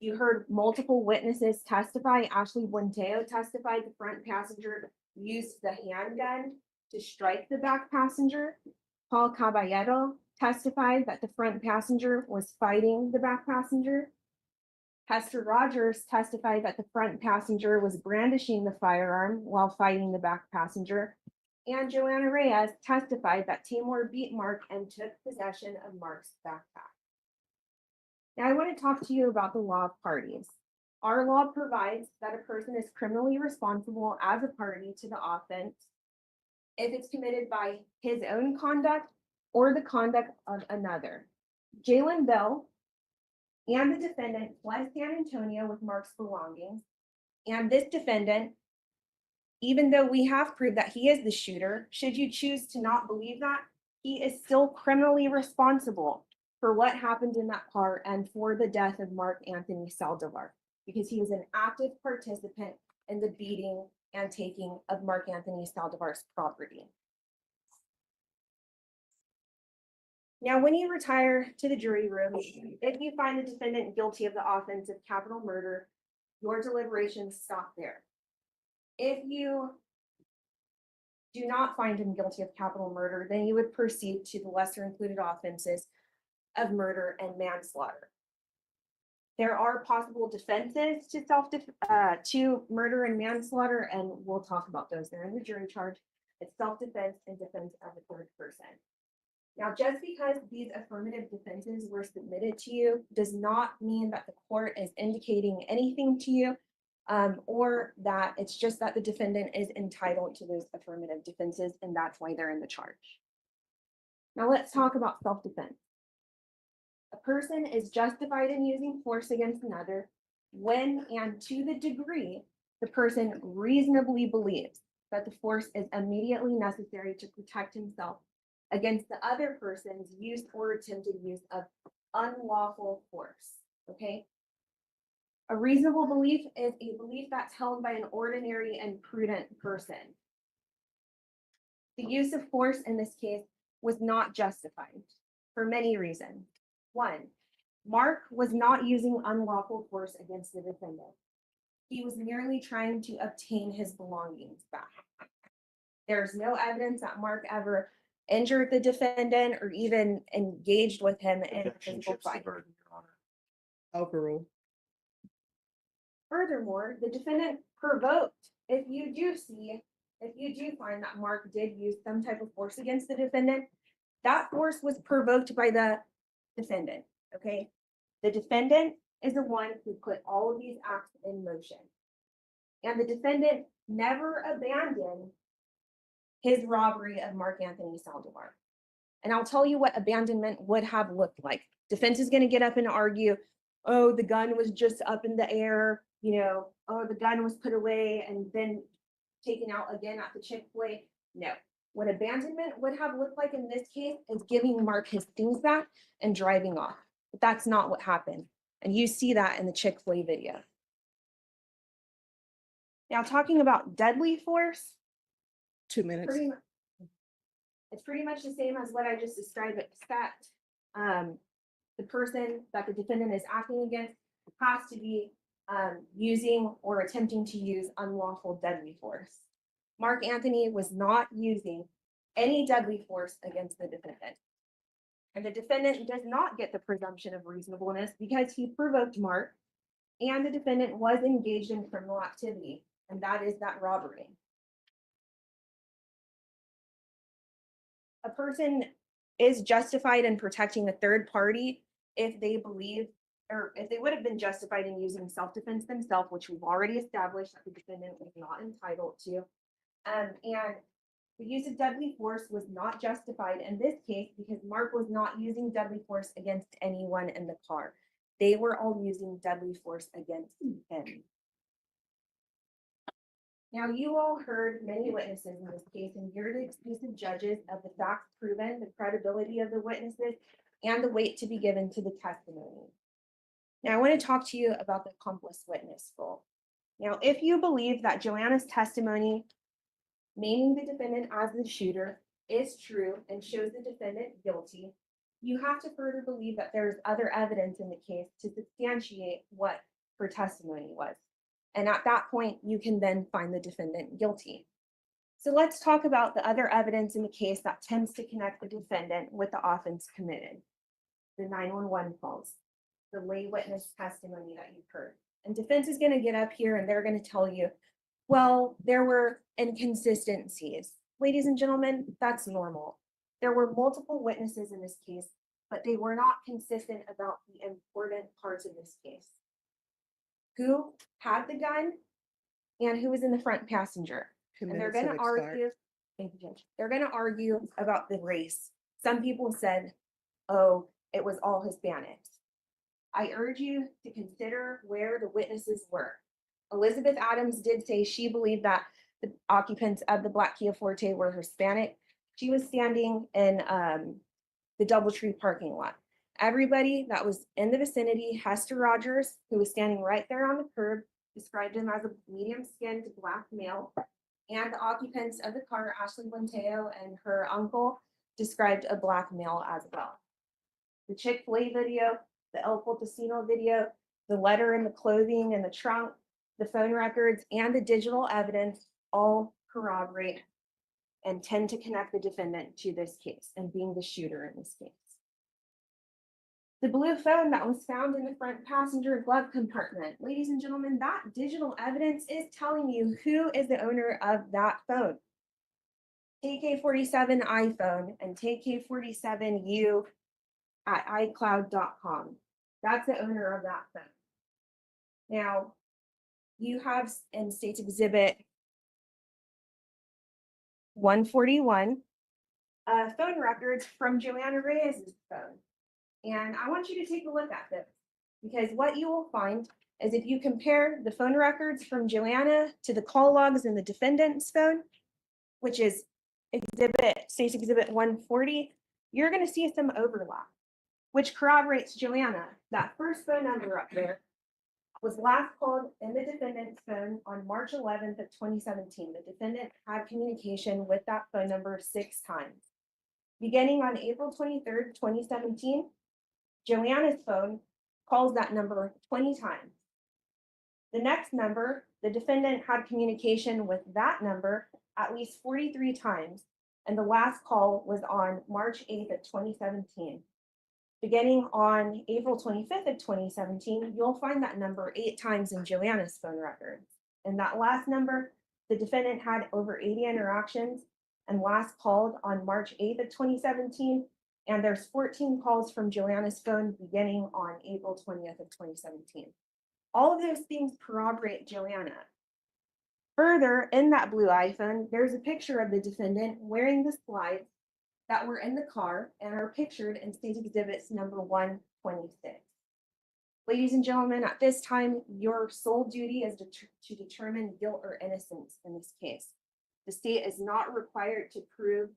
You heard multiple witnesses testify. Ashley Buenteo testified the front passenger used the handgun to strike the back passenger. Paul Caballero testified that the front passenger was fighting the back passenger. Hester Rogers testified that the front passenger was brandishing the firearm while fighting the back passenger. And Joanna Reyes testified that Taymor beat Mark and took possession of Mark's backpack. Now I want to talk to you about the law of parties. Our law provides that a person is criminally responsible as a party to the offense if it's committed by his own conduct or the conduct of another. Jalen Bell and the defendant fled San Antonio with Mark's belongings. And this defendant, even though we have proved that he is the shooter, should you choose to not believe that, he is still criminally responsible for what happened in that car and for the death of Mark Anthony Saldivar, because he was an active participant in the beating and taking of Mark Anthony Saldivar's property. Now, when you retire to the jury room, if you find the defendant guilty of the offense of capital murder, your deliberations stop there. If you do not find him guilty of capital murder, then you would proceed to the lesser included offenses of murder and manslaughter. There are possible defenses to murder and manslaughter, and we'll talk about those. They're in the jury charge. It's self-defense and defense of a third person. Now, just because these affirmative defenses were submitted to you does not mean that the court is indicating anything to you, or that it's just that the defendant is entitled to those affirmative defenses, and that's why they're in the charge. Now let's talk about self-defense. A person is justified in using force against another when and to the degree the person reasonably believes that the force is immediately necessary to protect himself against the other person's use or attempted use of unlawful force. Okay? A reasonable belief is a belief that's held by an ordinary and prudent person. The use of force in this case was not justified for many reasons. One, Mark was not using unlawful force against the defendant. He was merely trying to obtain his belongings back. There's no evidence that Mark ever injured the defendant or even engaged with him in a Objection physical shifts the fight. burden, Your Honor. Overrule. Furthermore, the defendant provoked, if you do find that Mark did use some type of force against the defendant, that force was provoked by the defendant, okay? The defendant is the one who put all of these acts in motion. And the defendant never abandoned his robbery of Mark Anthony Saldivar. And I'll tell you what abandonment would have looked like. Defense is going to get up and argue, oh, the gun was just up in the air, oh, the gun was put away and then taken out again at the Chick-fil-A. No. What abandonment would have looked like in this case is giving Mark his things back and driving off. But that's not what happened. And you see that in the Chick-fil-A video. Now, talking about deadly force, 2 minutes. it's pretty much the same as what I just described, except the person that the defendant is acting against has to be using or attempting to use unlawful deadly force. Mark Anthony was not using any deadly force against the defendant. And the defendant does not get the presumption of reasonableness because he provoked Mark and the defendant was engaged in criminal activity, and that is that robbery. A person is justified in protecting a third party if they believe, or if they would have been justified in using self-defense themselves, which we've already established that the defendant was not entitled to. And the use of deadly force was not justified in this case because Mark was not using deadly force against anyone in the car. They were all using deadly force against him. Now, you all heard many witnesses in this case, and you're the exclusive judges of the facts proven, the credibility of the witnesses, and the weight to be given to the testimony. Now, I want to talk to you about the accomplice witness rule. Now, if you believe that Joanna's testimony, naming the defendant as the shooter, is true and shows the defendant guilty, you have to further believe that there is other evidence in the case to substantiate what her testimony was. And at that point, you can then find the defendant guilty. So let's talk about the other evidence in the case that tends to connect the defendant with the offense committed. The 911 calls, the lay witness testimony that you've heard. And defense is going to get up here and they're going to tell you, well, there were inconsistencies. Ladies and gentlemen, that's normal. There were multiple witnesses in this case, but they were not consistent about the important parts of this case. Who had the gun and who was in the front passenger? 2 And they're minutes going have to expired. argue, thank you, Judge. They're going to argue about the race. Some people said, oh, it was all Hispanics. I urge you to consider where the witnesses were. Elizabeth Adams did say she believed that the occupants of the Black Kia Forte were Hispanic. She was standing in the Doubletree parking lot. Everybody that was in the vicinity, Hester Rogers, who was standing right there on the curb, described him as a medium-skinned Black male, and the occupants of the car, Ashley Lenteo and her uncle, described a Black male as well. The Chick-fil-A video, the El Potosino video, the letter in the clothing and the trunk, the phone records, and the digital evidence all corroborate and tend to connect the defendant to this case and being the shooter in this case. The blue phone that was found in the front passenger glove compartment. Ladies and gentlemen, that digital evidence is telling you who is the owner of that phone. TayK47 iPhone and TayK47U at iCloud.com. That's the owner of that phone. Now, you have in State's Exhibit 141 phone records from Joanna Reyes's phone. And I want you to take a look at this, because what you will find is if you compare the phone records from Joanna to the call logs in the defendant's phone, which is State's Exhibit 140, you're going to see some overlap, which corroborates Joanna. That first phone number up there was last called in the defendant's phone on March 11th of 2017. The defendant had communication with that phone number 6 times. Beginning on April 23rd, 2017, Joanna's phone calls that number 20 times. The next number, the defendant had communication with that number at least 43 times, and the last call was on March 8th of 2017. Beginning on April 25th of 2017, you'll find that number 8 times in Joanna's phone records. And that last number, the defendant had over 80 interactions and last called on March 8th of 2017. And there's 14 calls from Joanna's phone beginning on April 20th of 2017. All of those things corroborate Joanna. Further, in that blue iPhone, there's a picture of the defendant wearing the slides that were in the car and are pictured in State Exhibits number 126. Ladies and gentlemen, at this time, your sole duty is to determine guilt or innocence in this case. The state is not required to prove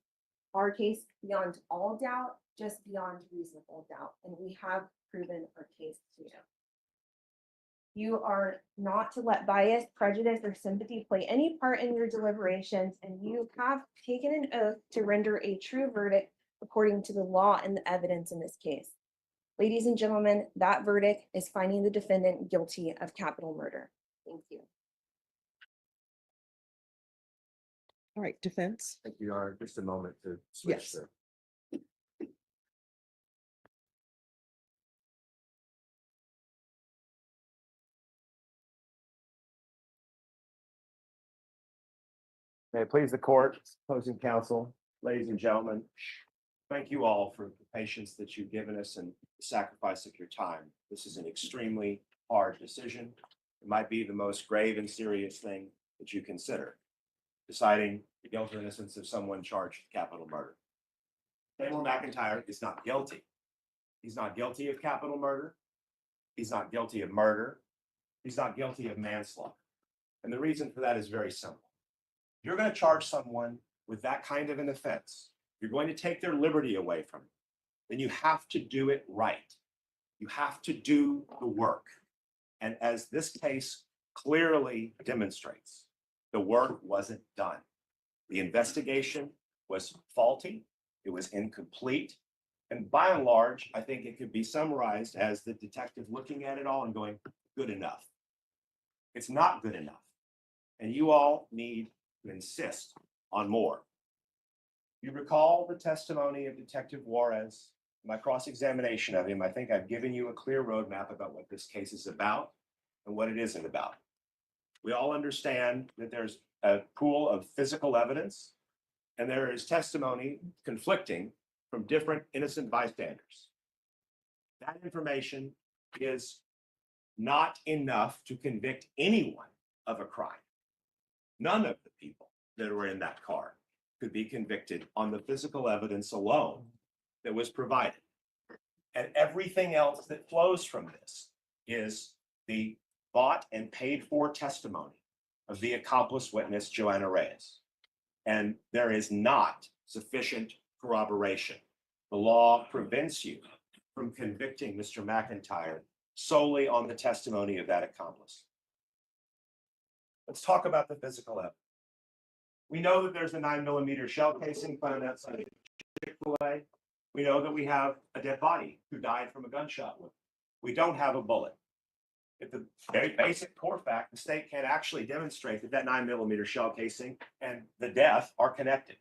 our case beyond all doubt, just beyond reasonable doubt, and we have proven our case to you. You are not to let bias, prejudice, or sympathy play any part in your deliberations, and you have taken an oath to render a true verdict according to the law and the evidence in this case. Ladies and gentlemen, that verdict is finding the defendant guilty of capital murder. Thank you. All right, defense. Thank you, Your Honor. Just a moment to switch. Yes. the- May it please the court, opposing counsel, ladies and gentlemen, thank you all for the patience that you've given us and the sacrifice of your time. This is an extremely hard decision. It might be the most grave and serious thing that you consider, deciding the guilt or innocence of someone charged with capital murder. Taymor McIntyre is not guilty. He's not guilty of capital murder. He's not guilty of murder. He's not guilty of manslaughter. And the reason for that is very simple. If you're going to charge someone with that kind of an offense, you're going to take their liberty away from them, then you have to do it right. You have to do the work. And as this case clearly demonstrates, the work wasn't done. The investigation was faulty. It was incomplete. And by and large, I think it could be summarized as the detective looking at it all and going, good enough. It's not good enough. And you all need to insist on more. You recall the testimony of Detective Juarez, my cross-examination of him. I think I've given you a clear roadmap about what this case is about and what it isn't about. We all understand that there's a pool of physical evidence and there is testimony conflicting from different innocent bystanders. That information is not enough to convict anyone of a crime. None of the people that were in that car could be convicted on the physical evidence alone that was provided. And everything else that flows from this is the bought and paid for testimony of the accomplice witness, Joanna Reyes. And there is not sufficient corroboration. The law prevents you from convicting Mr. McIntyre solely on the testimony of that accomplice. Let's talk about the physical evidence. We know that there's a 9mm shell casing found outside of Chick-fil-A. We know that we have a dead body who died from a gunshot wound. We don't have a bullet. It's a very basic core fact. The state can't actually demonstrate that that 9mm shell casing and the death are connected.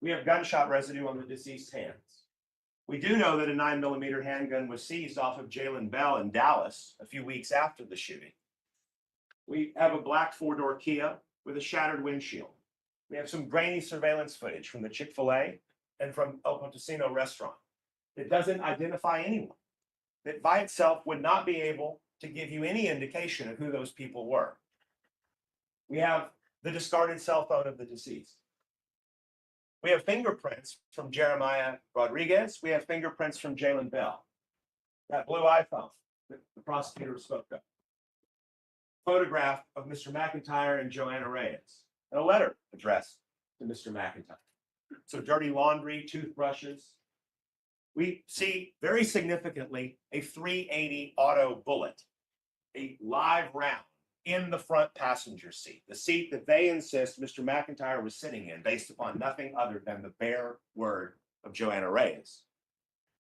We have gunshot residue on the deceased's hands. We do know that a 9mm handgun was seized off of Jalen Bell in Dallas a few weeks after the shooting. We have a black 4-door Kia with a shattered windshield. We have some grainy surveillance footage from the Chick-fil-A and from El Potosino restaurant. It doesn't identify anyone. That by itself would not be able to give you any indication of who those people were. We have the discarded cell phone of the deceased. We have fingerprints from Jeremiah Rodriguez. We have fingerprints from Jalen Bell. That blue iPhone that the prosecutor spoke of. Photograph of Mr. McIntyre and Joanna Reyes, and a letter addressed to Mr. McIntyre. So dirty laundry, toothbrushes. We see very significantly a .380 auto bullet, a live round in the front passenger seat, the seat that they insist Mr. McIntyre was sitting in based upon nothing other than the bare word of Joanna Reyes.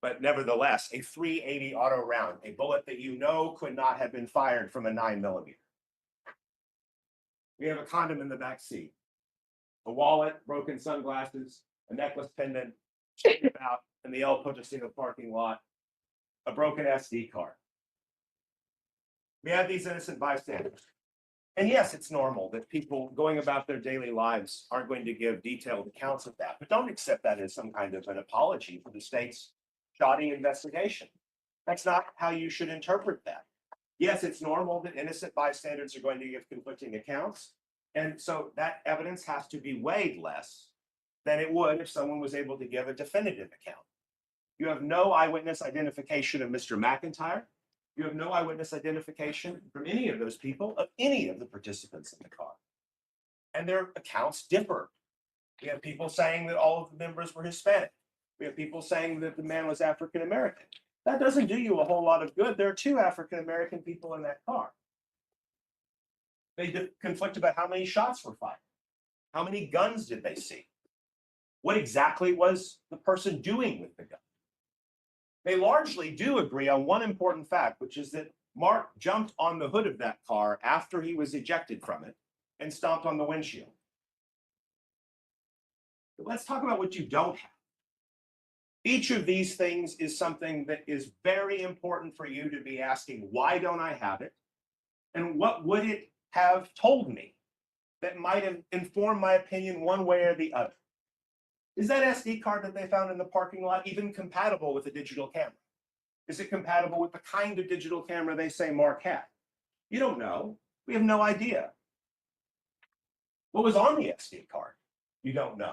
But nevertheless, a .380 auto round, a bullet that you know could not have been fired from a 9mm. We have a condom in the back seat, a wallet, broken sunglasses, a necklace pendant, about in the El Potosino parking lot, a broken SD card. We have these innocent bystanders. And yes, it's normal that people going about their daily lives aren't going to give detailed accounts of that, but don't accept that as some kind of an apology for the state's shoddy investigation. That's not how you should interpret that. Yes, it's normal that innocent bystanders are going to give conflicting accounts. And so that evidence has to be weighed less than it would if someone was able to give a definitive account. You have no eyewitness identification of Mr. McIntyre. You have no eyewitness identification from any of those people, of any of the participants in the car. And their accounts differ. We have people saying that all of the members were Hispanic. We have people saying that the man was African American. That doesn't do you a whole lot of good. There are 2 African American people in that car. They conflict about how many shots were fired. How many guns did they see? What exactly was the person doing with the gun? They largely do agree on one important fact, which is that Mark jumped on the hood of that car after he was ejected from it and stomped on the windshield. But let's talk about what you don't have. Each of these things is something that is very important for you to be asking, why don't I have it? And what would it have told me that might have informed my opinion one way or the other? Is that SD card that they found in the parking lot even compatible with a digital camera? Is it compatible with the kind of digital camera they say Mark had? You don't know. We have no idea. What was on the SD card? You don't know.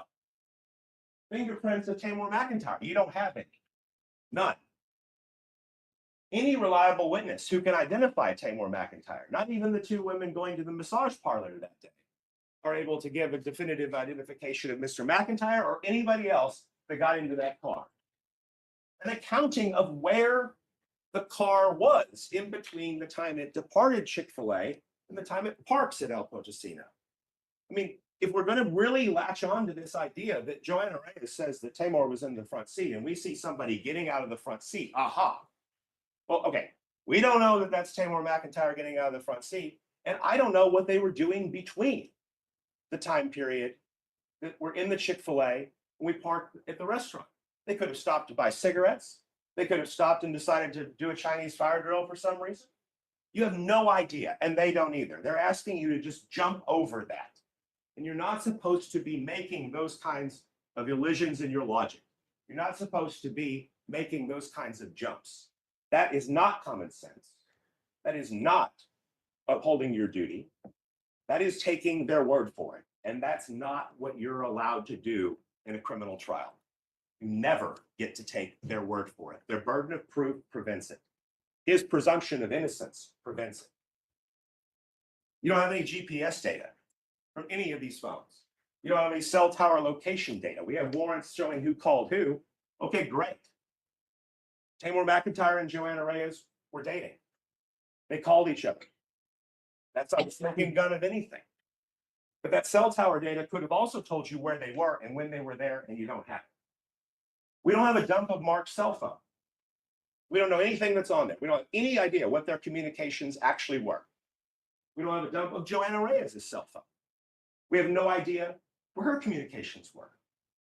Fingerprints of Taymor McIntyre. You don't have any. None. Any reliable witness who can identify Taymor McIntyre, not even the 2 women going to the massage parlor that day, are able to give a definitive identification of Mr. McIntyre or anybody else that got into that car. An accounting of where the car was in between the time it departed Chick-fil-A and the time it parks at El Potosino. I mean, if we're going to really latch on to this idea that Joanna Reyes says that Taymor was in the front seat and we see somebody getting out of the front seat, aha. Well, okay, we don't know that that's Taymor McIntyre getting out of the front seat, and I don't know what they were doing between the time period that we're in the Chick-fil-A and we parked at the restaurant. They could have stopped to buy cigarettes. They could have stopped and decided to do a Chinese fire drill for some reason. You have no idea, and they don't either. They're asking you to just jump over that. And you're not supposed to be making those kinds of elisions in your logic. You're not supposed to be making those kinds of jumps. That is not common sense. That is not upholding your duty. That is taking their word for it. And that's not what you're allowed to do in a criminal trial. You never get to take their word for it. Their burden of proof prevents it. His presumption of innocence prevents it. You don't have any GPS data from any of these phones. You don't have any cell tower location data. We have warrants showing who called who. Okay, great. Taymor McIntyre and Joanna Reyes were dating. They called each other. That's not a smoking gun of anything. But that cell tower data could have also told you where they were and when they were there, and you don't have it. We don't have a dump of Mark's cell phone. We don't know anything that's on there. We don't have any idea what their communications actually were. We don't have a dump of Joanna Reyes' cell phone. We have no idea where her communications were.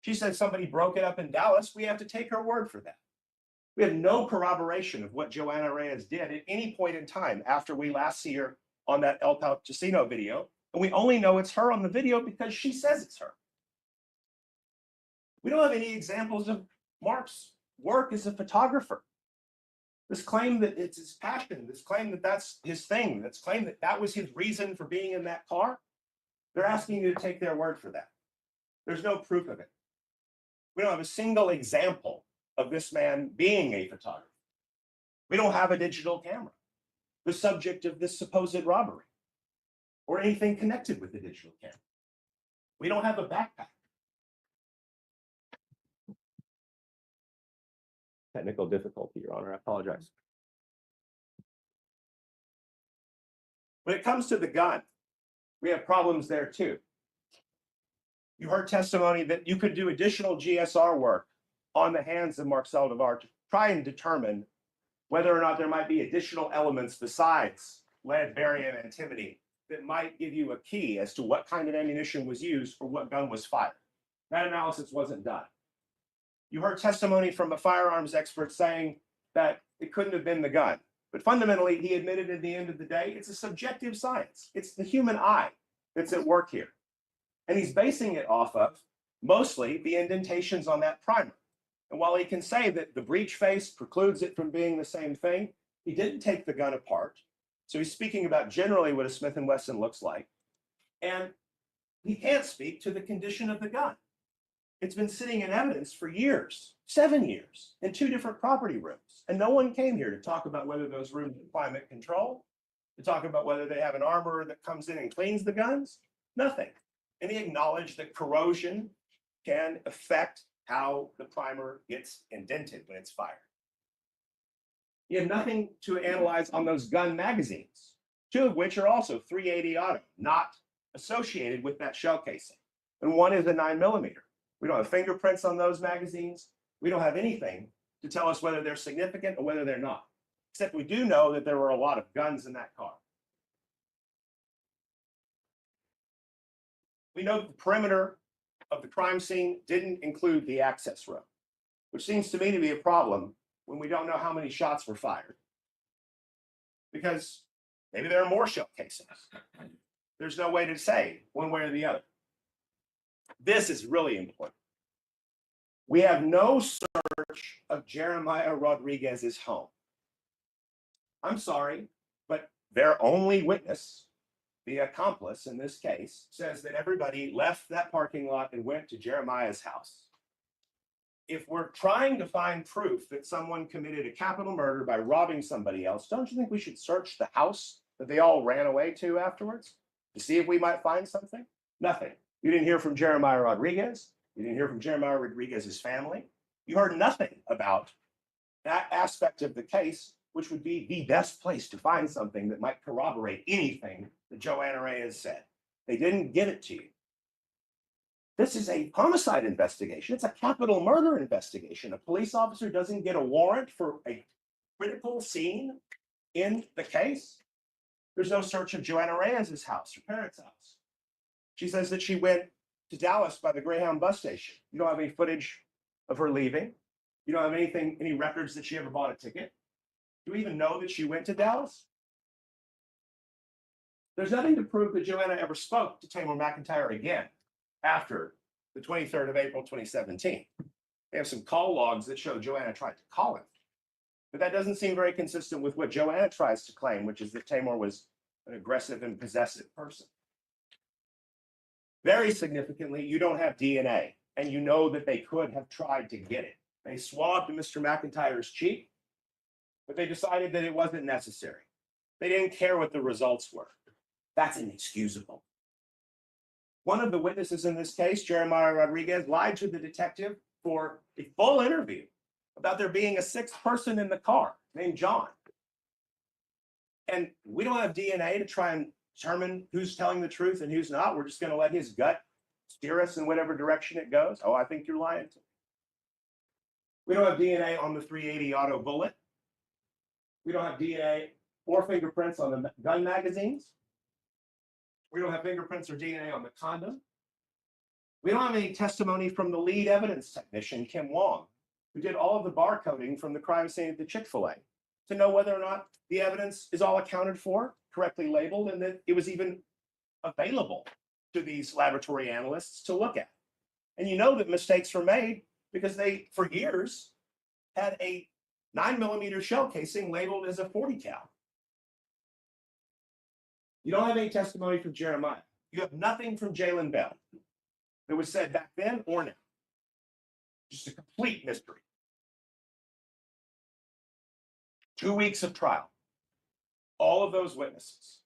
She said somebody broke it up in Dallas. We have to take her word for that. We have no corroboration of what Joanna Reyes did at any point in time after we last see her on that El Potosino video. And we only know it's her on the video because she says it's her. We don't have any examples of Mark's work as a photographer. This claim that it's his passion, this claim that that's his thing, this claim that that was his reason for being in that car, they're asking you to take their word for that. There's no proof of it. We don't have a single example of this man being a photographer. We don't have a digital camera, the subject of this supposed robbery, or anything connected with the digital camera. We don't have a backpack. Technical difficulty, Your Honor, I apologize. When it comes to the gun, we have problems there too. You heard testimony that you could do additional GSR work on the hands of Mark Salivar to try and determine whether or not there might be additional elements besides lead, barium, and antimony that might give you a key as to what kind of ammunition was used or what gun was fired. That analysis wasn't done. You heard testimony from a firearms expert saying that it couldn't have been the gun. But fundamentally, he admitted at the end of the day, it's a subjective science. It's the human eye that's at work here. And he's basing it off of mostly the indentations on that primer. And while he can say that the breech face precludes it from being the same thing, he didn't take the gun apart. So he's speaking about generally what a Smith & Wesson looks like. And he can't speak to the condition of the gun. It's been sitting in evidence for years, 7 years, in 2 different property rooms. And no one came here to talk about whether those rooms are climate control, to talk about whether they have an armorer that comes in and cleans the guns, nothing. And he acknowledged that corrosion can affect how the primer gets indented when it's fired. You have nothing to analyze on those gun magazines, 2 of which are also 380 auto, not associated with that shell casing. And 1 is a 9mm. We don't have fingerprints on those magazines. We don't have anything to tell us whether they're significant or whether they're not, except we do know that there were a lot of guns in that car. We know that the perimeter of the crime scene didn't include the access road, which seems to me to be a problem when we don't know how many shots were fired. Because maybe there are more shell casings. There's no way to say one way or the other. This is really important. We have no search of Jeremiah Rodriguez's home. I'm sorry, but their only witness, the accomplice in this case, says that everybody left that parking lot and went to Jeremiah's house. If we're trying to find proof that someone committed a capital murder by robbing somebody else, don't you think we should search the house that they all ran away to afterwards to see if we might find something? Nothing. You didn't hear from Jeremiah Rodriguez. You didn't hear from Jeremiah Rodriguez's family. You heard nothing about that aspect of the case, which would be the best place to find something that might corroborate anything that Joanna Reyes said. They didn't give it to you. This is a homicide investigation. It's a capital murder investigation. A police officer doesn't get a warrant for a critical scene in the case. There's no search of Joanna Reyes's house, her parents' house. She says that she went to Dallas by the Greyhound bus station. You don't have any footage of her leaving. You don't have anything, any records that she ever bought a ticket. Do we even know that she went to Dallas? There's nothing to prove that Joanna ever spoke to Taymor McIntyre again after the 23rd of April, 2017. They have some call logs that show Joanna tried to call him. But that doesn't seem very consistent with what Joanna tries to claim, which is that Taymor was an aggressive and possessive person. Very significantly, you don't have DNA, and you know that they could have tried to get it. They swabbed Mr. McIntyre's cheek, but they decided that it wasn't necessary. They didn't care what the results were. That's inexcusable. One of the witnesses in this case, Jeremiah Rodriguez, lied to the detective for a full interview about there being a 6th person in the car named John. And we don't have DNA to try and determine who's telling the truth and who's not. We're just going to let his gut steer us in whatever direction it goes. Oh, I think you're lying to me. We don't have DNA on the 380 auto bullet. We don't have DNA or fingerprints on the gun magazines. We don't have fingerprints or DNA on the condom. We don't have any testimony from the lead evidence technician, Kim Wong, who did all of the barcoding from the crime scene at the Chick-fil-A to know whether or not the evidence is all accounted for, correctly labeled, and that it was even available to these laboratory analysts to look at. And you know that mistakes were made because they, for years, had a 9mm shell casing labeled as a 40 cal. You don't have any testimony from Jeremiah. You have nothing from Jalen Bell that was said back then or now. Just a complete mystery. 2 weeks of trial. All of those witnesses.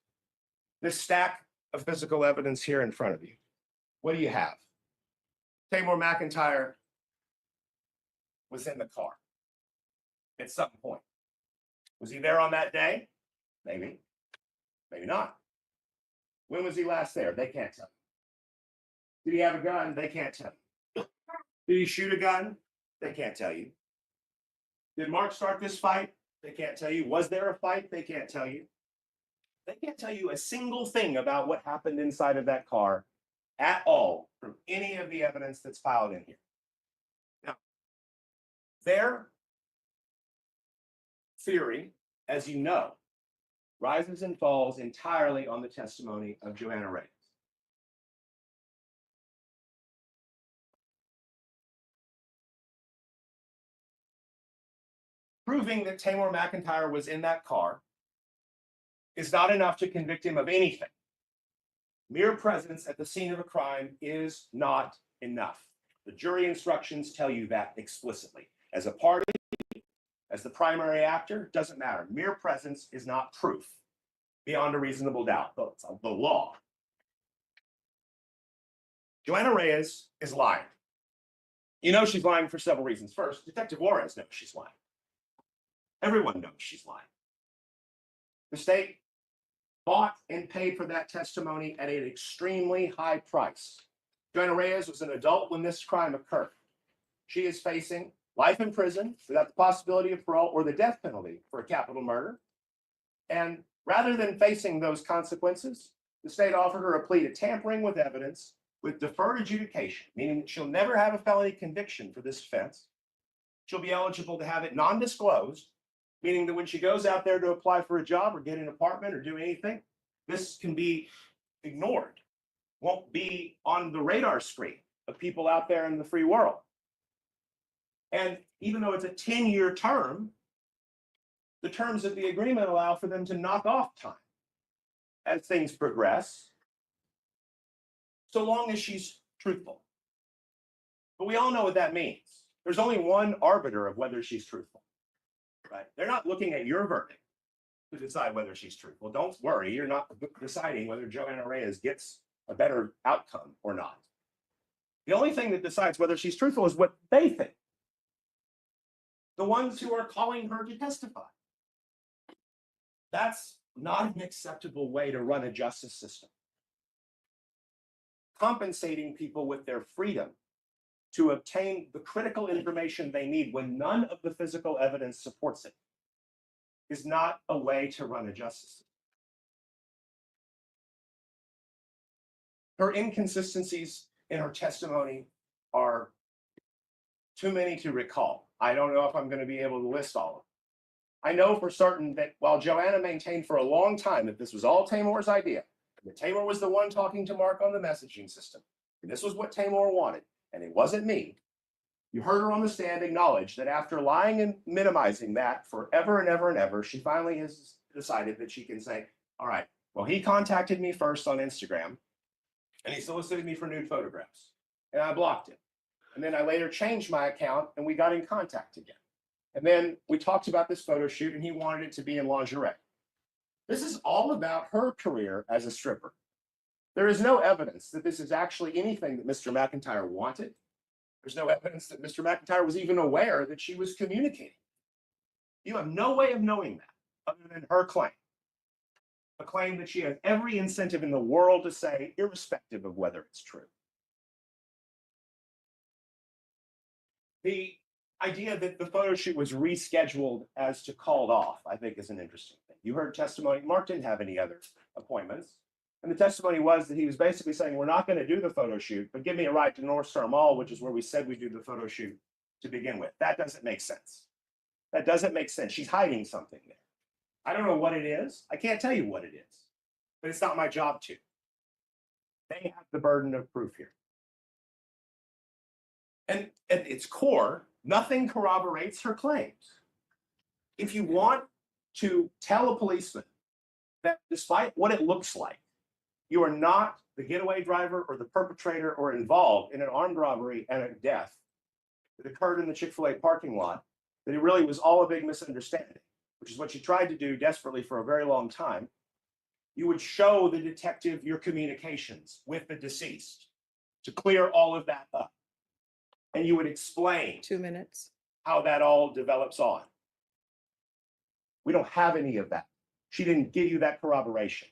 This stack of physical evidence here in front of you. What do you have? Taymor McIntyre was in the car at some point. Was he there on that day? Maybe. Maybe not. When was he last there? They can't tell you. Did he have a gun? They can't tell you. Did he shoot a gun? They can't tell you. Did Mark start this fight? They can't tell you. Was there a fight? They can't tell you. They can't tell you a single thing about what happened inside of that car at all from any of the evidence that's filed in here. Now, their theory, as you know, rises and falls entirely on the testimony of Joanna Reyes. Proving that Taymor McIntyre was in that car is not enough to convict him of anything. Mere presence at the scene of a crime is not enough. The jury instructions tell you that explicitly. As a party, as the primary actor, doesn't matter. Mere presence is not proof beyond a reasonable doubt. The law. Joanna Reyes is lying. You know she's lying for several reasons. First, Detective Juarez knows she's lying. Everyone knows she's lying. The state bought and paid for that testimony at an extremely high price. Joanna Reyes was an adult when this crime occurred. She is facing life in prison without the possibility of parole or the death penalty for a capital murder. And rather than facing those consequences, the state offered her a plea to tampering with evidence with deferred adjudication, meaning that she'll never have a felony conviction for this offense. She'll be eligible to have it non-disclosed, meaning that when she goes out there to apply for a job or get an apartment or do anything, this can be ignored, won't be on the radar screen of people out there in the free world. And even though it's a 10-year term, the terms of the agreement allow for them to knock off time as things progress, so long as she's truthful. But we all know what that means. There's only one arbiter of whether she's truthful. Right? They're not looking at your verdict to decide whether she's truthful. Don't worry, you're not deciding whether Joanna Reyes gets a better outcome or not. The only thing that decides whether she's truthful is what they think. The ones who are calling her to testify. That's not an acceptable way to run a justice system. Compensating people with their freedom to obtain the critical information they need when none of the physical evidence supports it is not a way to run a justice system. Her inconsistencies in her testimony are too many to recall. I don't know if I'm going to be able to list all of them. I know for certain that while Joanna maintained for a long time that this was all Taymor's idea, and that Taymor was the one talking to Mark on the messaging system, and this was what Taymor wanted, and it wasn't me, you heard her on the stand acknowledge that after lying and minimizing that forever and ever and ever, she finally has decided that she can say, all right, well, he contacted me first on Instagram, and he solicited me for nude photographs, and I blocked him. And then I later changed my account, and we got in contact again. And then we talked about this photo shoot, and he wanted it to be in lingerie. This is all about her career as a stripper. There is no evidence that this is actually anything that Mr. McIntyre wanted. There's no evidence that Mr. McIntyre was even aware that she was communicating. You have no way of knowing that other than her claim. A claim that she has every incentive in the world to say, irrespective of whether it's true. The idea that the photo shoot was rescheduled as to called off, I think, is an interesting thing. You heard testimony. Mark didn't have any other appointments. And the testimony was that he was basically saying, we're not going to do the photo shoot, but give me a ride to North Star Mall, which is where we said we'd do the photo shoot to begin with. That doesn't make sense. That doesn't make sense. She's hiding something there. I don't know what it is. I can't tell you what it is, but it's not my job to. They have the burden of proof here. And at its core, nothing corroborates her claims. If you want to tell a policeman that despite what it looks like, you are not the getaway driver or the perpetrator or involved in an armed robbery and a death, that occurred in the Chick-fil-A parking lot, that it really was all a big misunderstanding, which is what you tried to do desperately for a very long time. You would show the detective your communications with the deceased to clear all of that up. And you would explain 2 minutes. how that all develops on. We don't have any of that. She didn't give you that corroboration.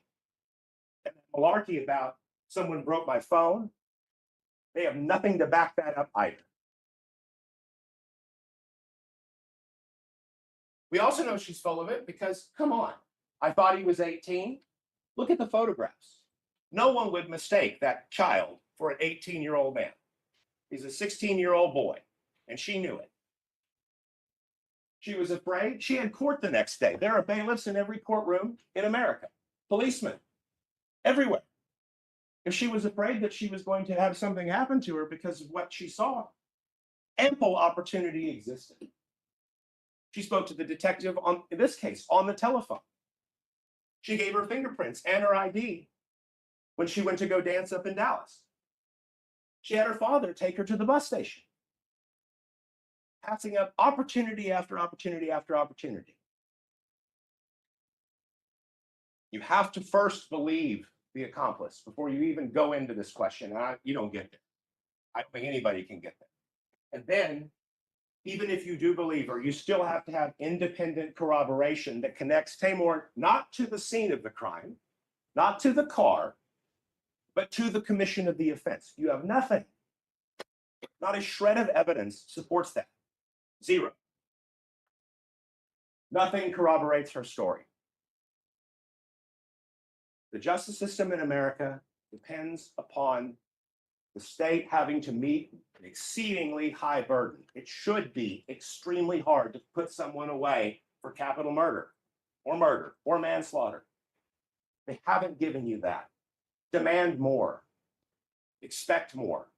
And the malarkey about someone broke my phone, they have nothing to back that up either. We also know she's full of it because, come on, I thought he was 18. Look at the photographs. No one would mistake that child for an 18-year-old man. He's a 16-year-old boy, and she knew it. She was afraid. She had court the next day. There are bailiffs in every courtroom in America, policemen everywhere. If she was afraid that she was going to have something happen to her because of what she saw, ample opportunity existed. She spoke to the detective on, in this case, on the telephone. She gave her fingerprints and her ID when she went to go dance up in Dallas. She had her father take her to the bus station, passing up opportunity after opportunity after opportunity. You have to first believe the accomplice before you even go into this question. You don't get there. I don't think anybody can get there. And then, even if you do believe her, you still have to have independent corroboration that connects Taymor not to the scene of the crime, not to the car, but to the commission of the offense. You have nothing. Not a shred of evidence supports that. Zero. Nothing corroborates her story. The justice system in America depends upon the state having to meet an exceedingly high burden. It should be extremely hard to put someone away for capital murder or manslaughter. They haven't given you that. Demand more. Expect more.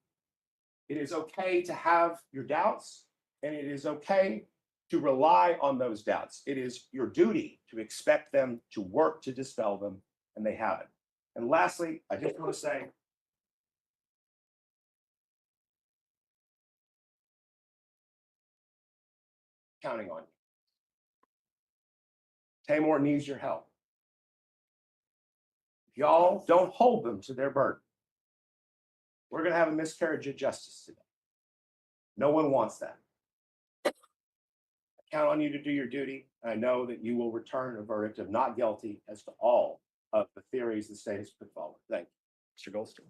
It is okay to have your doubts, and it is okay to rely on those doubts. It is your duty to expect them to work to dispel them, and they haven't. And lastly, I just want to say, counting on you. Taymor needs your help. If y'all don't hold them to their burden, we're going to have a miscarriage of justice today. No one wants that. I count on you to do your duty. I know that you will return a verdict of not guilty as to all of the theories the state has put forward. Thank you. Mr. Goldstein.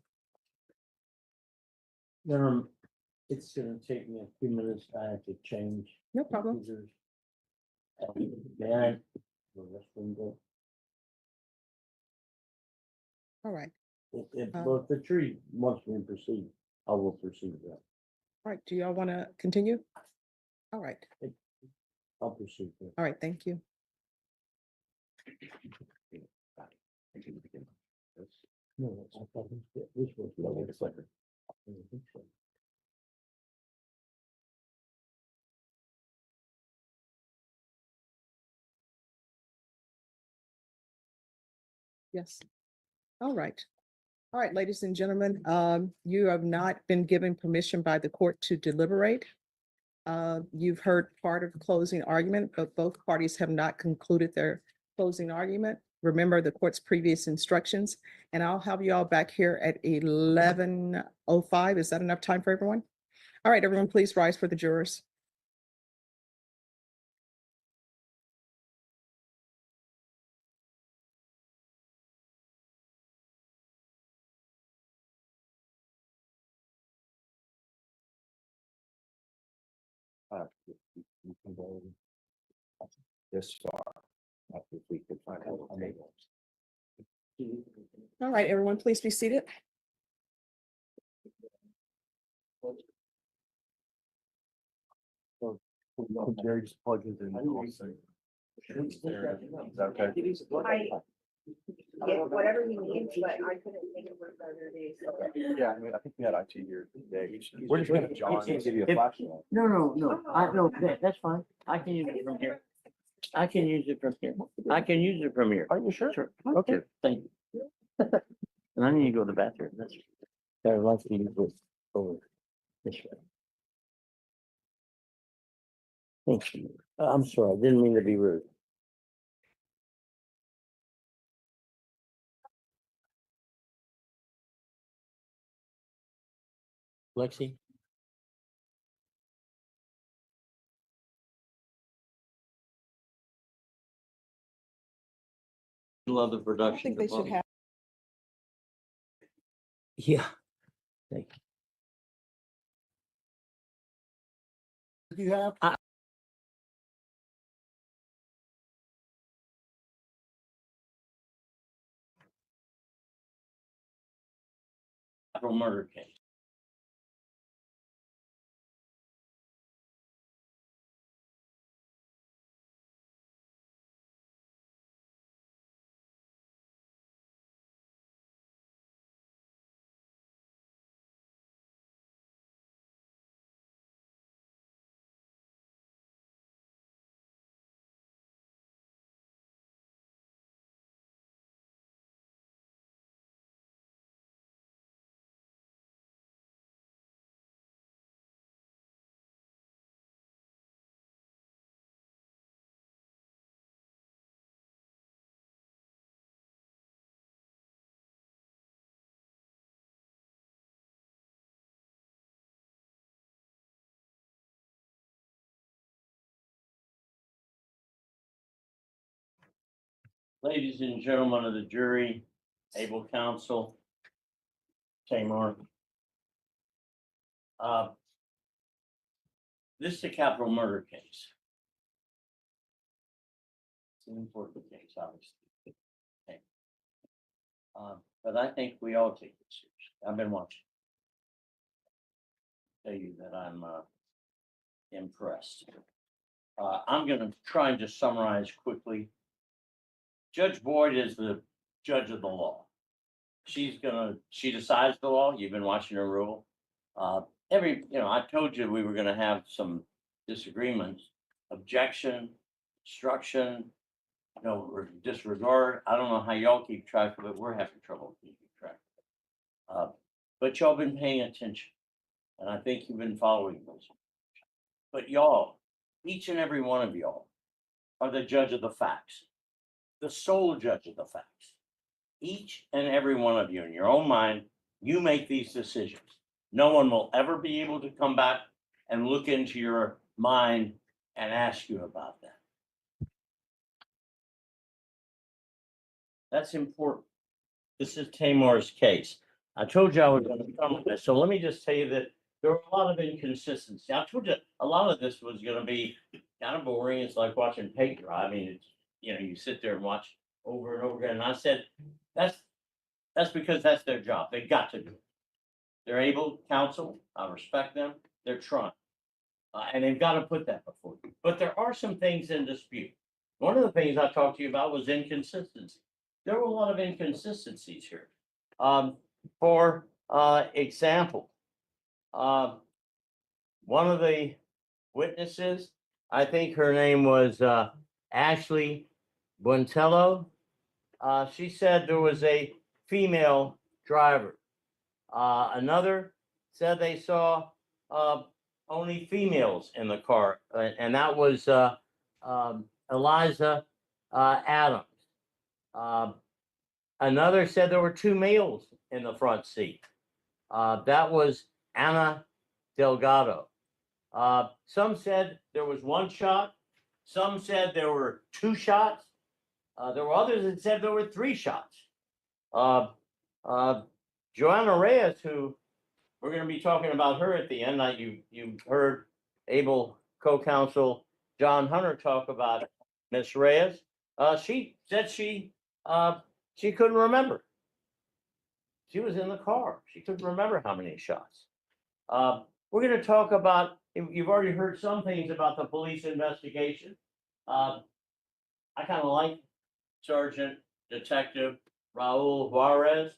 It's gonna take me a few minutes. I have to change. No problem. computers. May I? The restroom go? All right. If the tree wants me to proceed, I will proceed with that. All right. Do y'all want to continue? All right. I'll proceed with All right. Thank you. No, I thought this was the other second. I don't think so. Yes. All right. All right, ladies and gentlemen, you have not been given permission by the court to deliberate. You've heard part of the closing argument, but both parties have not concluded their closing argument. Remember the court's previous instructions, and I'll have you all back here at 11:05. Is that enough time for everyone? All right, everyone, please rise for the jurors. This far. If we could find out. All right, everyone, please be seated. Jerry just plugged it in. Okay. Yeah, whatever you need, but I couldn't think of what the other day. Yeah, I mean, I think we had IT here today. We're just gonna, John, give you a If- flashlight. No, that's fine. I can use it from here. I can use it from here. Are you sure? Sure. Okay. Thank you. And I need to go to the bathroom. That's. I'd like to use it over this way. Thank you. I'm sorry, I didn't mean to be rude. Lexi? Love the I production. think they should have. Yeah. Thank you. You have? Capital murder case. Ladies and gentlemen of the jury, able counsel, Taymor. This is a capital murder case. It's an important case, obviously. Okay. But I think we all take it seriously. I've been watching. Tell you that I'm impressed. I'm gonna try and just summarize quickly. Judge Boyd is the judge of the law. She decides the law. You've been watching her rule. I told you we were gonna have some disagreements, objection, instruction, disregard. I don't know how y'all keep track of it. We're having trouble keeping track of it. But y'all been paying attention, and I think you've been following those. But y'all, each and every one of y'all are the judge of the facts, the sole judge of the facts. Each and every one of you in your own mind, you make these decisions. No one will ever be able to come back and look into your mind and ask you about that. That's important. This is Taymor's case. I told you I was going to come with this. So let me just tell you that there were a lot of inconsistencies. I told you a lot of this was going to be kind of boring. It's like watching paint dry. I mean, you sit there and watch over and over again. And I said, that's because that's their job. They got to do it. They're able counsel. I respect them. They're trying. And they've got to put that before you. But there are some things in dispute. One of the things I talked to you about was inconsistency. There were a lot of inconsistencies here. For example, one of the witnesses, I think her name was Ashley Buentello. She said there was a female driver. Another said they saw only females in the car, and that was Eliza Adams. Another said there were two males in the front seat. That was Anna Delgado. Some said there was one shot. Some said there were two shots. There were others that said there were three shots. Joanna Reyes, who we're going to be talking about her at the end. You heard able co-counsel John Hunter talk about Miss Reyes. She said she couldn't remember. She was in the car. She couldn't remember how many shots. We're going to talk about, you've already heard some things about the police investigation. I kind of like Sergeant Detective Raul Juarez.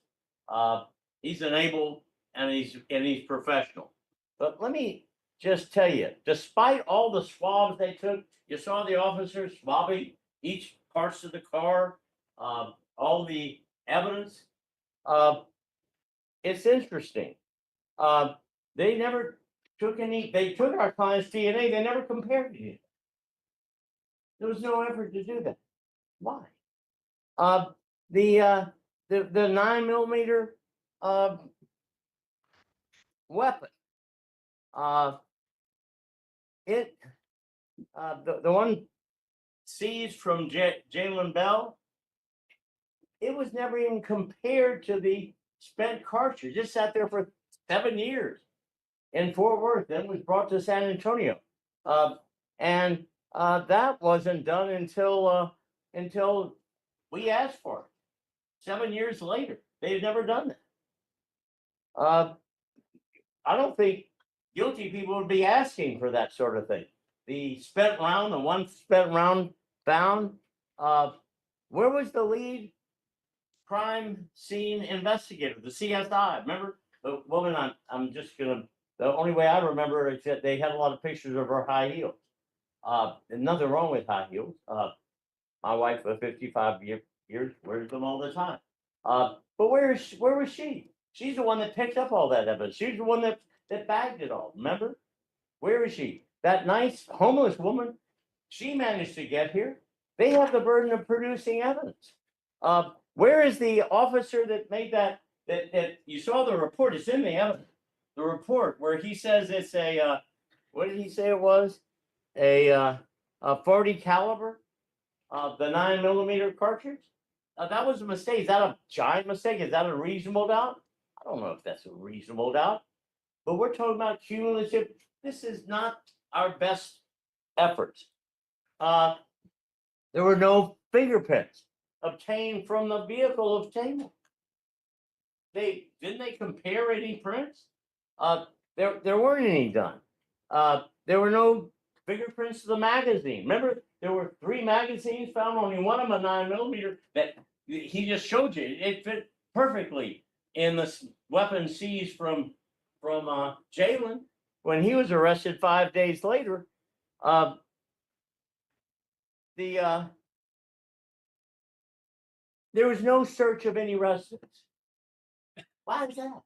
He's an able and he's professional. But let me just tell you, despite all the swabs they took, you saw the officers swabbing each parts of the car, all the evidence. It's interesting. They never took they took our client's DNA, they never compared it. There was no effort to do that. Why? The 9mm weapon. The one seized from Jalen Bell, it was never even compared to the spent cartridge. It sat there for 7 years in Fort Worth, then was brought to San Antonio. And that wasn't done until we asked for it. 7 years later, they've never done that. I don't think guilty people would be asking for that sort of thing. The spent round, the one spent round found. Where was the lead crime scene investigator, the CSI? Remember the woman? I'm just gonna. The only way I remember is that they had a lot of pictures of her high heels. And nothing wrong with high heels. My wife for 55 years wears them all the time. But where was she? She's the one that picked up all that evidence. She's the one that bagged it all. Remember? Where is she? That nice homeless woman, she managed to get here. They have the burden of producing evidence. Where is the officer that made that you saw the report? It's in the evidence. The report where he says it's a what did he say it was? A 40 caliber of the 9mm cartridge. That was a mistake. Is that a giant mistake? Is that a reasonable doubt? I don't know if that's a reasonable doubt, but we're talking about cumulative. This is not our best efforts. There were no fingerprints obtained from the vehicle of Taymor. Didn't they compare any prints? There weren't any done. There were no fingerprints of the magazine. Remember, there were 3 magazines found, only one of them a 9mm that he just showed you. It fit perfectly in the weapon seized from Jalen when he was arrested 5 days later. There was no search of any residence. Why is that?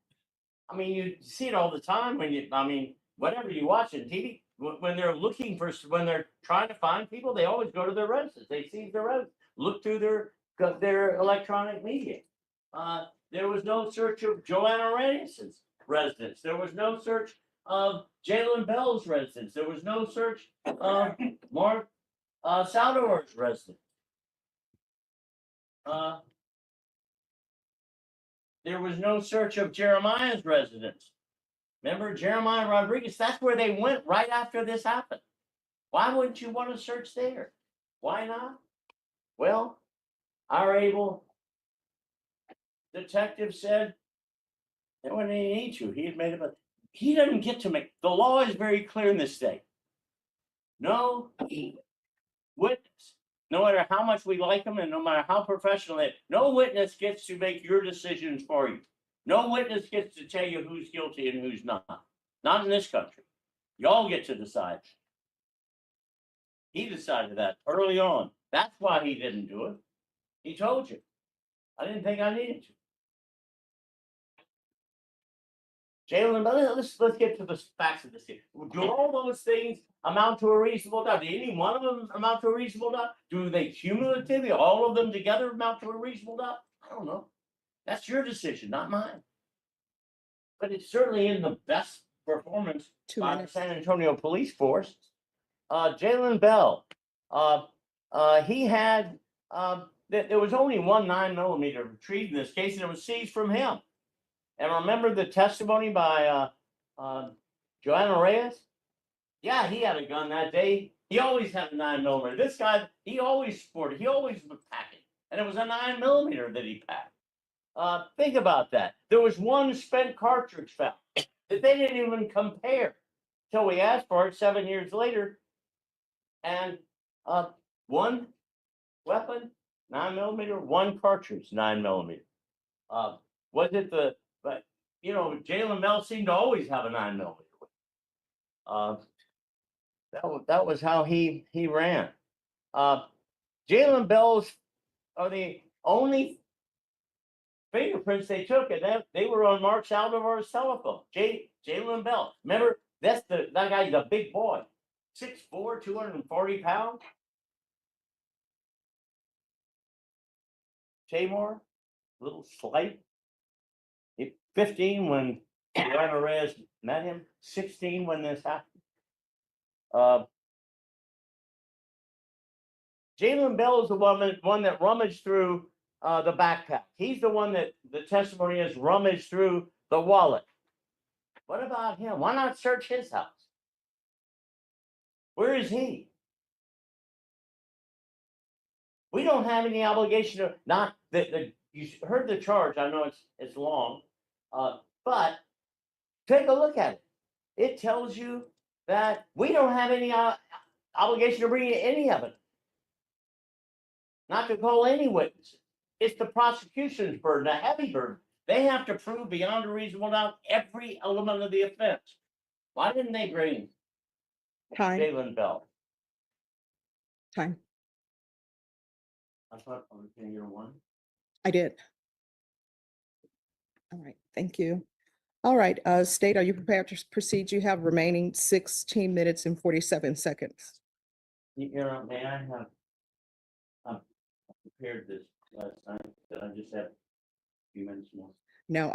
I mean, you see it all the time whatever you watch on TV, when they're looking for, when they're trying to find people, they always go to their residence. They seize their residence, look through their electronic media. There was no search of Joanna Reyes's residence. There was no search of Jalen Bell's residence. There was no search of Mark Salivar's residence. There was no search of Jeremiah's residence. Remember Jeremiah Rodriguez? That's where they went right after this happened. Why wouldn't you want to search there? Why not? Well, our able detective said they wouldn't need to. He had made it, he doesn't get to make. The law is very clear in this state. No witness, no matter how much we like them and no matter how professional they are, no witness gets to make your decisions for you. No witness gets to tell you who's guilty and who's not. Not in this country. Y'all get to decide. He decided that early on. That's why he didn't do it. He told you. I didn't think I needed to. Jalen, let's get to the facts of this thing. Do all those things amount to a reasonable doubt? Do any one of them amount to a reasonable doubt? Do they cumulatively, all of them together, amount to a reasonable doubt? I don't know. That's your decision, not mine. But it's certainly in the best performance by the San Antonio police force. Jalen Bell, he had, there was only one 9mm retrieved in this case, and it was seized from him. And remember the testimony by Joanna Reyes? Yeah, he had a gun that day. He always had a 9mm. This guy, he always sported, he always was packing. And it was a 9mm that he packed. Think about that. There was one spent cartridge found that they didn't even compare till we asked for it 7 years later. And one weapon, 9mm, one cartridge, 9mm. Was it but Jalen Bell seemed to always have a 9mm. That was how he ran. Jalen Bell's are the only fingerprints they took, and they were on Mark Salivar's telephone. Jalen Bell. Remember, that guy's a big boy. 6'4", 240 pounds. Taymor, little slight. 15 when Joanna Reyes met him, 16 when this happened. Jalen Bell is the one that rummaged through the backpack. He's the one that the testimony is rummaged through the wallet. What about him? Why not search his house? Where is he? We don't have any obligation to not you heard the charge. I know it's long, but take a look at it. It tells you that we don't have any obligation to bring in any evidence, not to call any witnesses. It's the prosecution's burden, a heavy burden. They have to prove beyond a reasonable doubt every element of the offense. Why didn't they bring Time, Jalen Bell? time. I thought I was in year one. I did. All right, thank you. All right, State, are you prepared to proceed? You have remaining 16 minutes and 47 seconds. May I have? I prepared this last night, but I just have a few minutes more. Now,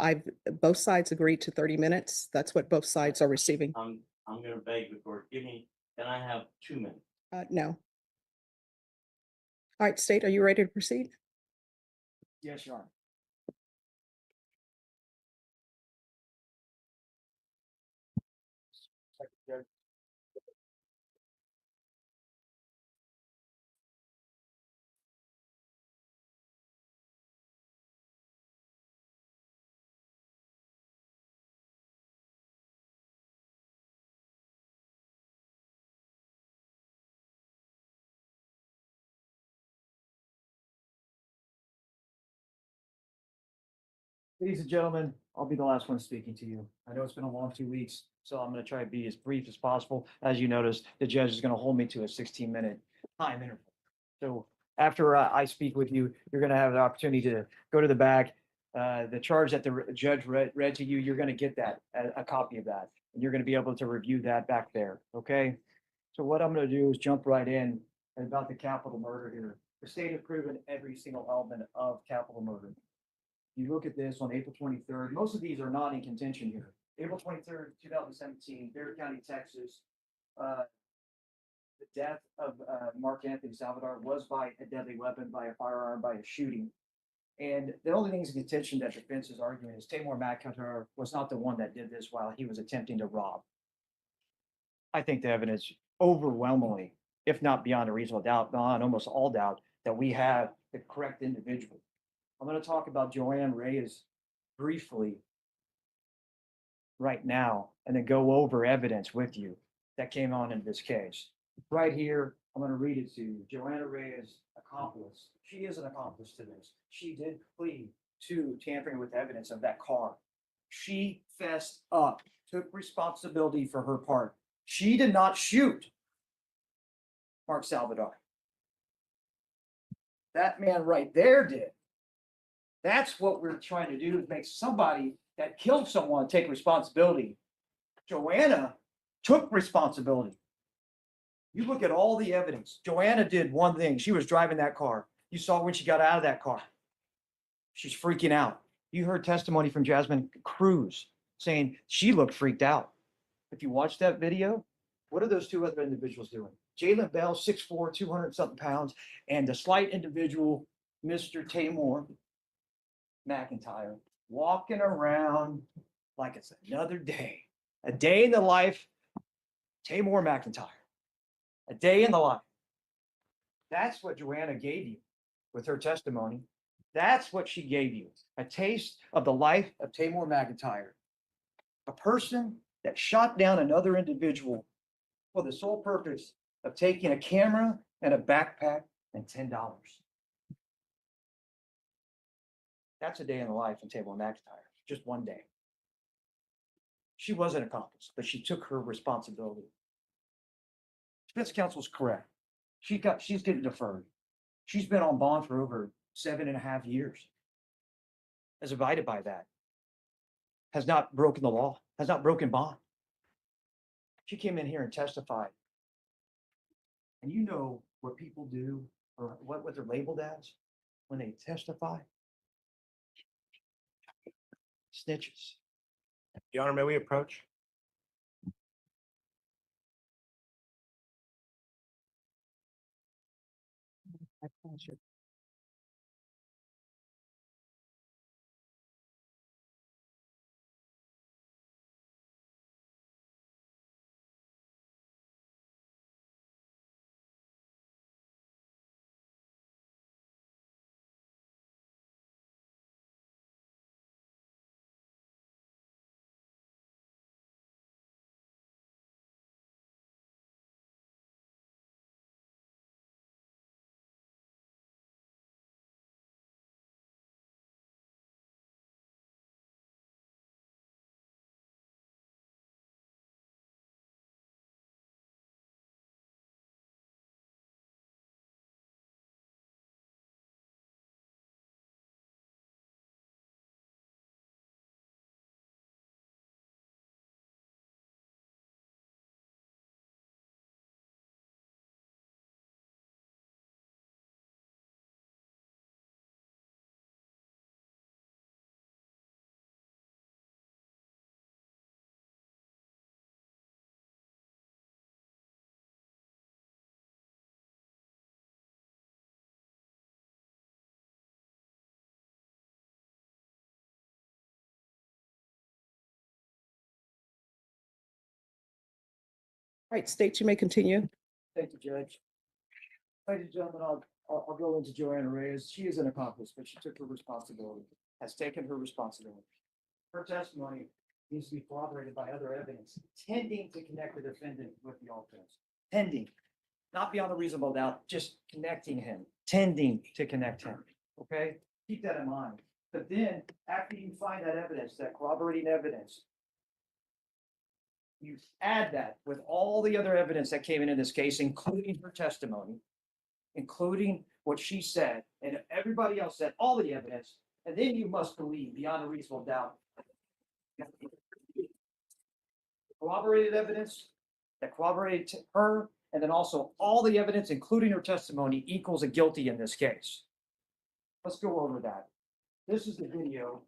both sides agreed to 30 minutes. That's what both sides are receiving. I'm gonna beg the court, can I have 2 minutes? No. All right, State, are you ready to proceed? Yes, Your Honor. Secretary. Ladies and gentlemen, I'll be the last one speaking to you. I know it's been a long 2 weeks, so I'm going to try to be as brief as possible. As you noticed, the judge is going to hold me to a 16-minute time interval. So after I speak with you, you're going to have the opportunity to go to the back. The charge that the judge read to you, you're going to get that, a copy of that, and you're going to be able to review that back there, okay? So what I'm going to do is jump right in about the capital murder here. The state has proven every single element of capital murder. You look at this on April 23rd, most of these are not in contention here. April 23rd, 2017, Bear County, Texas. The death of Mark Anthony Salvador was by a deadly weapon, by a firearm, by a shooting. And the only things in contention that defense is arguing is Taymor McIntyre was not the one that did this while he was attempting to rob. I think the evidence overwhelmingly, if not beyond a reasonable doubt, beyond almost all doubt, that we have the correct individual. I'm going to talk about Joanne Reyes briefly right now, and then go over evidence with you that came on in this case. Right here, I'm going to read it to you. Joanna Reyes, accomplice. She is an accomplice to this. She did plead to tampering with evidence of that car. She fessed up, took responsibility for her part. She did not shoot Mark Salvador. That man right there did. That's what we're trying to do, is make somebody that killed someone take responsibility. Joanna took responsibility. You look at all the evidence. Joanna did one thing. She was driving that car. You saw when she got out of that car. She's freaking out. You heard testimony from Jasmine Cruz saying she looked freaked out. If you watch that video, what are those two other individuals doing? Jalen Bell, 6'4", 200-something pounds, and the slight individual, Mr. Taymor McIntyre, walking around like it's another day. A day in the life, Taymor McIntyre. A day in the life. That's what Joanna gave you with her testimony. That's what she gave you. A taste of the life of Taymor McIntyre. A person that shot down another individual for the sole purpose of taking a camera and a backpack and $10. That's a day in the life of Taymor McIntyre. Just one day. She was an accomplice, but she took her responsibility. Defense counsel is correct. She's getting deferred. She's been on bond for over 7.5 years. Has abided by that. Has not broken the law. Has not broken bond. She came in here and testified. And you know what people do, or what they're labeled as? when they testify. Snitches. Your Honor, may we approach? Right, State, you may continue. Thank you, Judge. Ladies and gentlemen, I'll go into Joanna Reyes. She is an accomplice, but she took her responsibility, has taken her responsibility. Her testimony needs to be corroborated by other evidence tending to connect the defendant with the offense. Tending, not beyond a reasonable doubt, just connecting him, tending to connect him. Okay? Keep that in mind. But then, after you find that evidence, that corroborating evidence, you add that with all the other evidence that came in this case, including her testimony, including what she said, and everybody else said, all the evidence, and then you must believe beyond a reasonable doubt. Corroborated evidence that corroborated her, and then also all the evidence, including her testimony, equals a guilty in this case. Let's go over that. This is the video.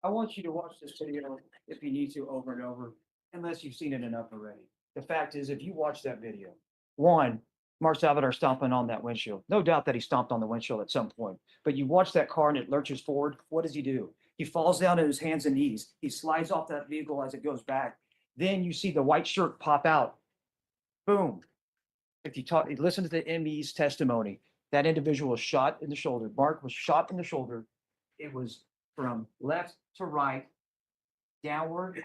I want you to watch this video if you need to over and over, unless you've seen it enough already. The fact is, if you watch that video, one, Mark Salivar stomping on that windshield. No doubt that he stomped on the windshield at some point, but you watch that car and it lurches forward. What does he do? He falls down on his hands and knees. He slides off that vehicle as it goes back. Then you see the white shirt pop out. Boom. If you listen to the ME's testimony, that individual was shot in the shoulder. Mark was shot in the shoulder. It was from left to right, downward,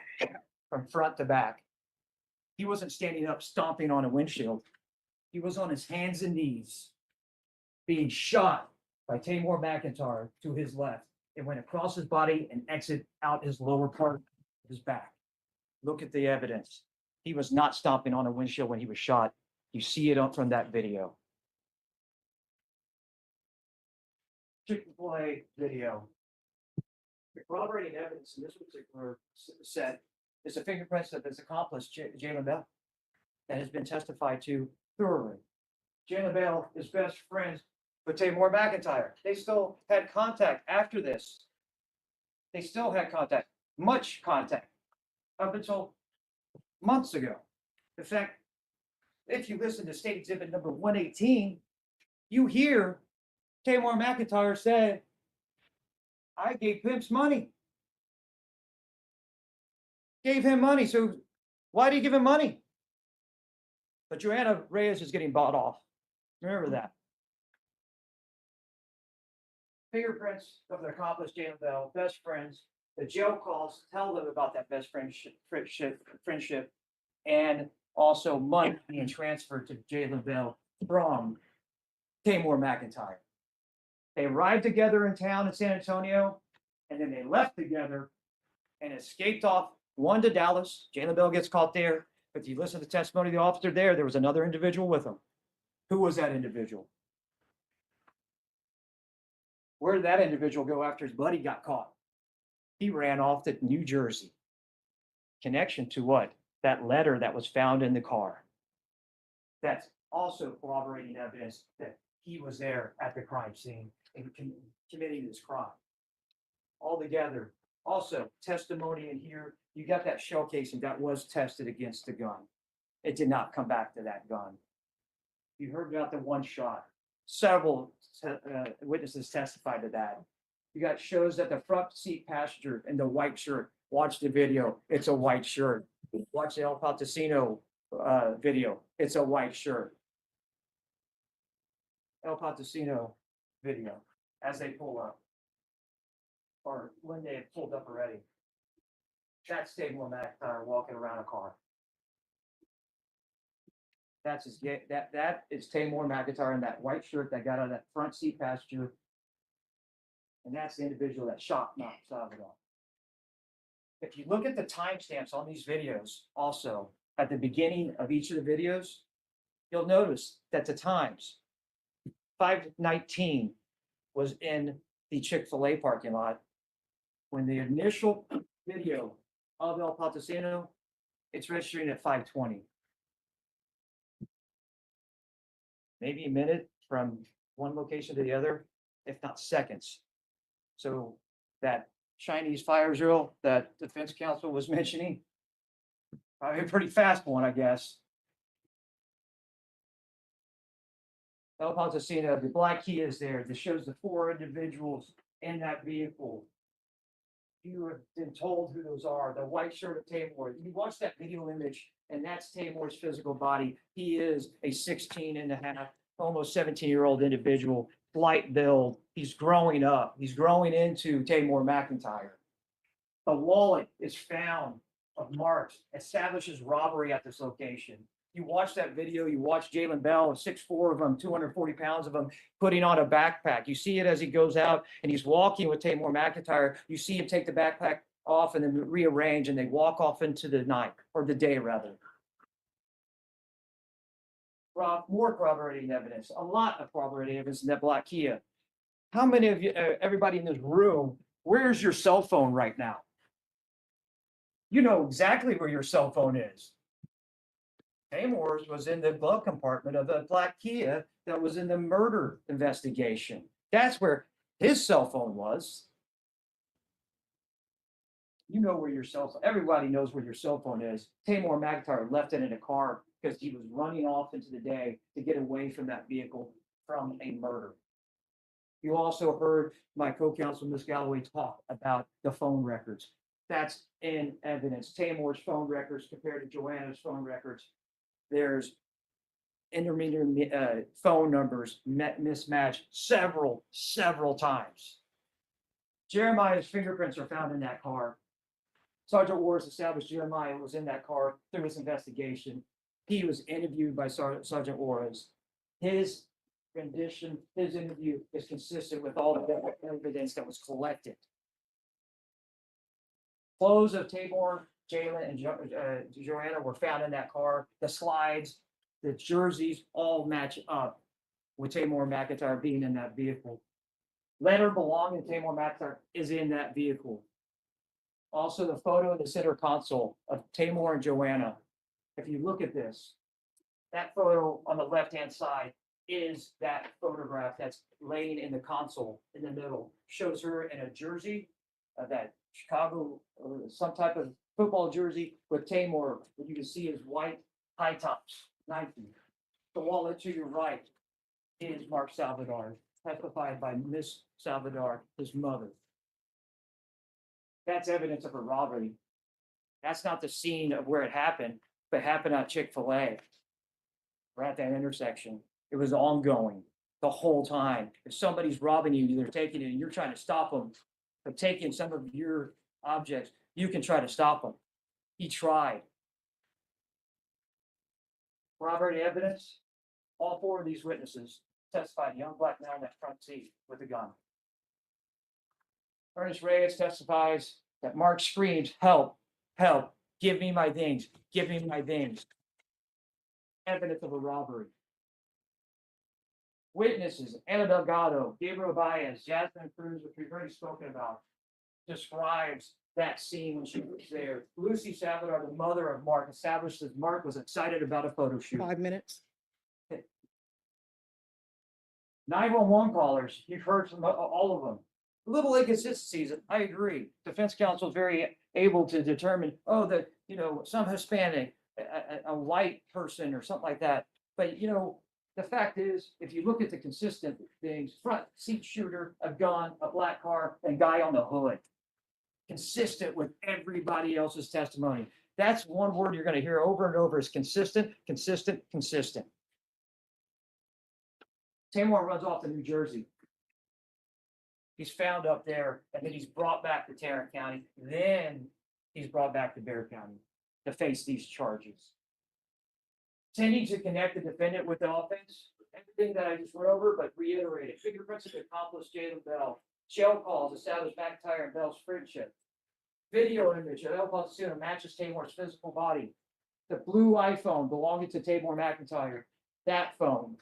from front to back. He wasn't standing up stomping on a windshield. He was on his hands and knees, being shot by Taymor McIntyre to his left. It went across his body and exit out his lower part of his back. Look at the evidence. He was not stomping on a windshield when he was shot. You see it up from that video. Chick-fil-A video. The corroborating evidence in this particular set is the fingerprints of his accomplice, Jalen Bell, that has been testified to thoroughly. Jalen Bell is best friends with Taymor McIntyre. They still had contact after this. They still had contact, much contact, up until months ago. In fact, if you listen to State Exhibit number 118, you hear Taymor McIntyre say, I gave pimps money. Gave him money. So why did he give him money? But Joanna Reyes is getting bought off. Remember that. Fingerprints of their accomplice, Jalen Bell, best friends. The jail calls tell them about that best friendship, and also money being transferred to Jalen Bell from Taymor McIntyre. They arrived together in town in San Antonio, and then they left together and escaped off, one to Dallas. Jalen Bell gets caught there. But if you listen to the testimony of the officer there was another individual with him. Who was that individual? Where did that individual go after his buddy got caught? He ran off to New Jersey. Connection to what? That letter that was found in the car. That's also corroborating evidence that he was there at the crime scene and committing this crime. Altogether, also testimony in here, you got that shell casing that was tested against the gun. It did not come back to that gun. You heard about the one shot. Several witnesses testified to that. You got shows that the front seat passenger in the white shirt. Watch the video. It's a white shirt. Watch the El Patrocino video. It's a white shirt. El Patrocino video as they pull up, or when they had pulled up already. That's Taymor McIntyre walking around a car. That's his that is Taymor McIntyre in that white shirt that got out of that front seat passenger. And that's the individual that shot Mark Salivar. If you look at the timestamps on these videos, also at the beginning of each of the videos, you'll notice that the times 5:19 was in the Chick-fil-A parking lot. When the initial video of El Patrocino, it's registering at 5:20. Maybe a minute from one location to the other, if not seconds. So that Chinese fire drill that defense counsel was mentioning, probably a pretty fast one, I guess. El Patrocino, the black key is there. This shows the 4 individuals in that vehicle. You have been told who those are. The white shirt of Taymor. You watch that video image, and that's Taymor's physical body. He is a 16 and a half, almost 17-year-old individual, slight build. He's growing up. He's growing into Taymor McIntyre. The wallet is found of Mark's, establishes robbery at this location. You watch that video, you watch Jalen Bell, 6'4" of them, 240 pounds of them, putting on a backpack. You see it as he goes out and he's walking with Taymor McIntyre. You see him take the backpack off and then rearrange, and they walk off into the night, or the day rather. More corroborating evidence, a lot of corroborating evidence in that black Kia. How many of you, everybody in this room, where's your cell phone right now? You know exactly where your cell phone is. Taymor's was in the glove compartment of the black Kia that was in the murder investigation. That's where his cell phone was. You know where your cell phone, everybody knows where your cell phone is. Taymor McIntyre left it in a car because he was running off into the day to get away from that vehicle from a murder. You also heard my co-counsel, Ms. Galloway, talk about the phone records. That's in evidence. Taymor's phone records compared to Joanna's phone records. There's intermediate phone numbers mismatched several times. Jeremiah's fingerprints are found in that car. Sergeant Wars established Jeremiah was in that car through his investigation. He was interviewed by Sergeant Wars. His rendition, his interview is consistent with all the evidence that was collected. Clothes of Taymor, Jalen, and Joanna were found in that car. The slides, the jerseys all match up with Taymor McIntyre being in that vehicle. Letter belonging to Taymor McIntyre is in that vehicle. Also, the photo in the center console of Taymor and Joanna. If you look at this, that photo on the left-hand side is that photograph that's laying in the console in the middle. Shows her in a jersey, that Chicago, some type of football jersey with Taymor. What you can see is white high tops, Nike. The wallet to your right is Mark Salivar, testified by Miss Salivar, his mother. That's evidence of a robbery. That's not the scene of where it happened, but it happened at Chick-fil-A. We're at that intersection. It was ongoing the whole time. If somebody's robbing you, they're taking it and you're trying to stop them from taking some of your objects, you can try to stop them. He tried. Corroborating evidence, all 4 of these witnesses testified, a young black man in that front seat with a gun. Ernest Reyes testifies that Mark screams, "Help, help, give me my things, give me my things." Evidence of a robbery. Witnesses, Anna Delgado, Gabriel Baez, Jasmine Cruz, which we've already spoken about, describes that scene when she was there. Lucy Salvador, the mother of Mark, established that Mark was excited about a photo shoot. 5 minutes. 911 callers, you've heard from all of them. Little inconsistencies, I agree. Defense counsel is very able to determine, oh, that, some Hispanic, a white person or something like that. But, the fact is, if you look at the consistent things, front seat shooter, a gun, a black car, and guy on the hood, consistent with everybody else's testimony. That's one word you're going to hear over and over is consistent, consistent, consistent. Taymor runs off to New Jersey. He's found up there, and then he's brought back to Tarrant County. Then he's brought back to Bear County to face these charges. Tending to connect the defendant with the offense, everything that I just went over, but reiterated. Fingerprints of the accomplice, Jalen Bell. Shell calls established McIntyre and Bell's friendship. Video image of El Paso matches Taymor's physical body. The blue iPhone belonging to Taymor McIntyre. That phone.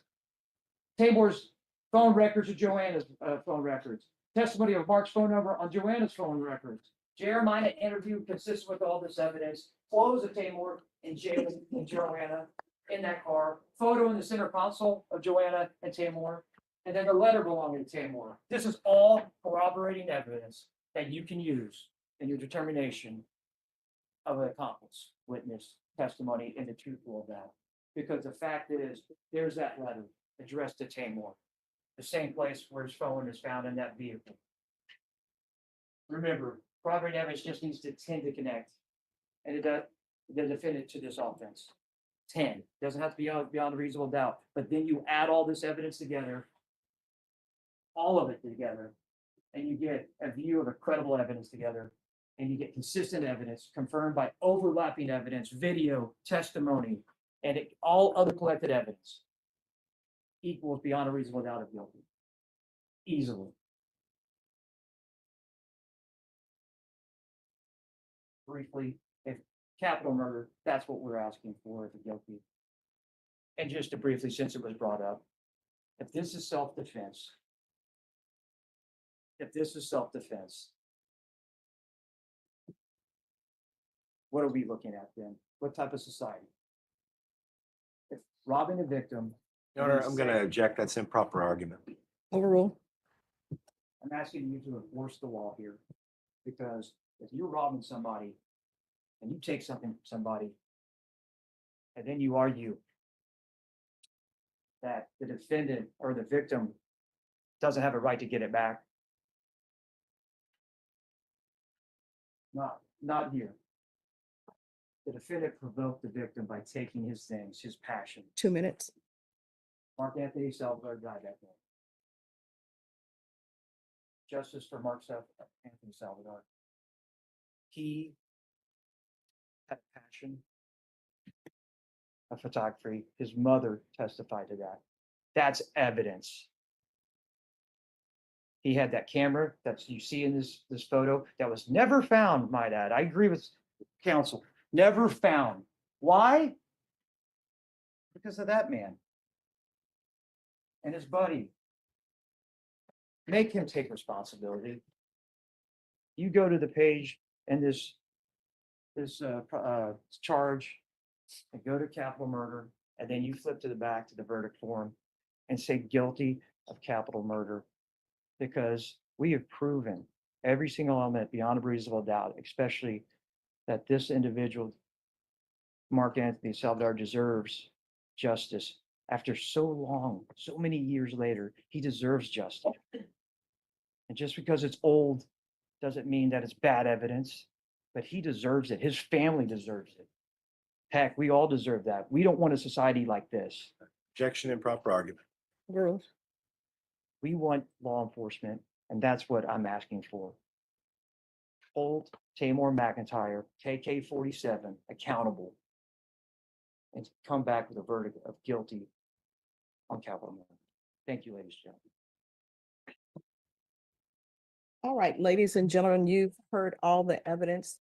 Taymor's phone records are Joanna's phone records. Testimony of Mark's phone number on Joanna's phone records. Jeremiah interview consistent with all this evidence. Clothes of Taymor and Jalen and Joanna in that car. Photo in the center console of Joanna and Taymor. And then the letter belonging to Taymor. This is all corroborating evidence that you can use in your determination of an accomplice, witness, testimony, and the truthful of that. Because the fact is, there's that letter addressed to Taymor, the same place where his phone is found in that vehicle. Remember, corroborating evidence just needs to tend to connect, and it does the defendant to this offense. 10 doesn't have to be beyond a reasonable doubt, but then you add all this evidence together, all of it together, and you get a view of a credible evidence together, and you get consistent evidence confirmed by overlapping evidence, video, testimony, and all other collected evidence equals beyond a reasonable doubt of guilty. Easily. Briefly, if capital murder, that's what we're asking for if guilty. And just to briefly, since it was brought up, if this is self-defense, what are we looking at then? What type of society? If robbing a victim, Your Honor, I'm going to object. That's improper argument. Overrule. I'm asking you to enforce the law here. Because if you're robbing somebody and you take something from somebody, and then you argue that the defendant or the victim doesn't have a right to get it back. Not here. The defendant provoked the victim by taking his things, his passion. 2 minutes. Mark Anthony Salvador died that day. Justice for Anthony Salvador. He had a passion of photography. His mother testified to that. That's evidence. He had that camera that you see in this photo that was never found, might add. I agree with counsel. Never found. Why? Because of that man and his buddy. Make him take responsibility. You go to the page and this charge and go to capital murder, and then you flip to the back to the verdict form and say guilty of capital murder, because we have proven every single element beyond a reasonable doubt, especially that this individual, Mark Anthony Salvador, deserves justice. After so long, so many years later, he deserves justice. And just because it's old doesn't mean that it's bad evidence, but he deserves it. His family deserves it. Heck, we all deserve that. We don't want a society like this. Objection, improper argument. Overruled. We want law enforcement, and that's what I'm asking for. Hold Taymor McIntyre, Tay K 47, accountable, and come back with a verdict of guilty on capital murder. Thank you, ladies and gentlemen. All right, ladies and gentlemen, you've heard all the evidence.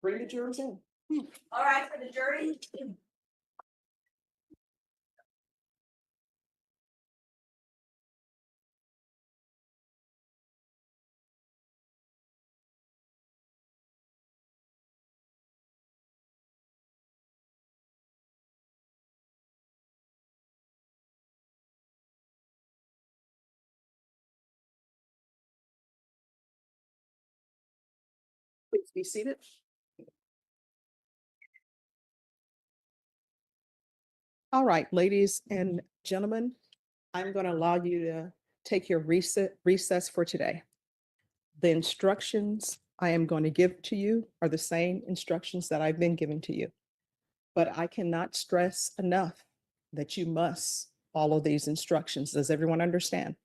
Bring the jurors in. All right, for the jury. Please be seated. All right, ladies and gentlemen, I'm going to allow you to take your recess for today. The instructions I am going to give to you are the same instructions that I've been giving to you. But I cannot stress enough that you must follow these instructions. Does everyone understand?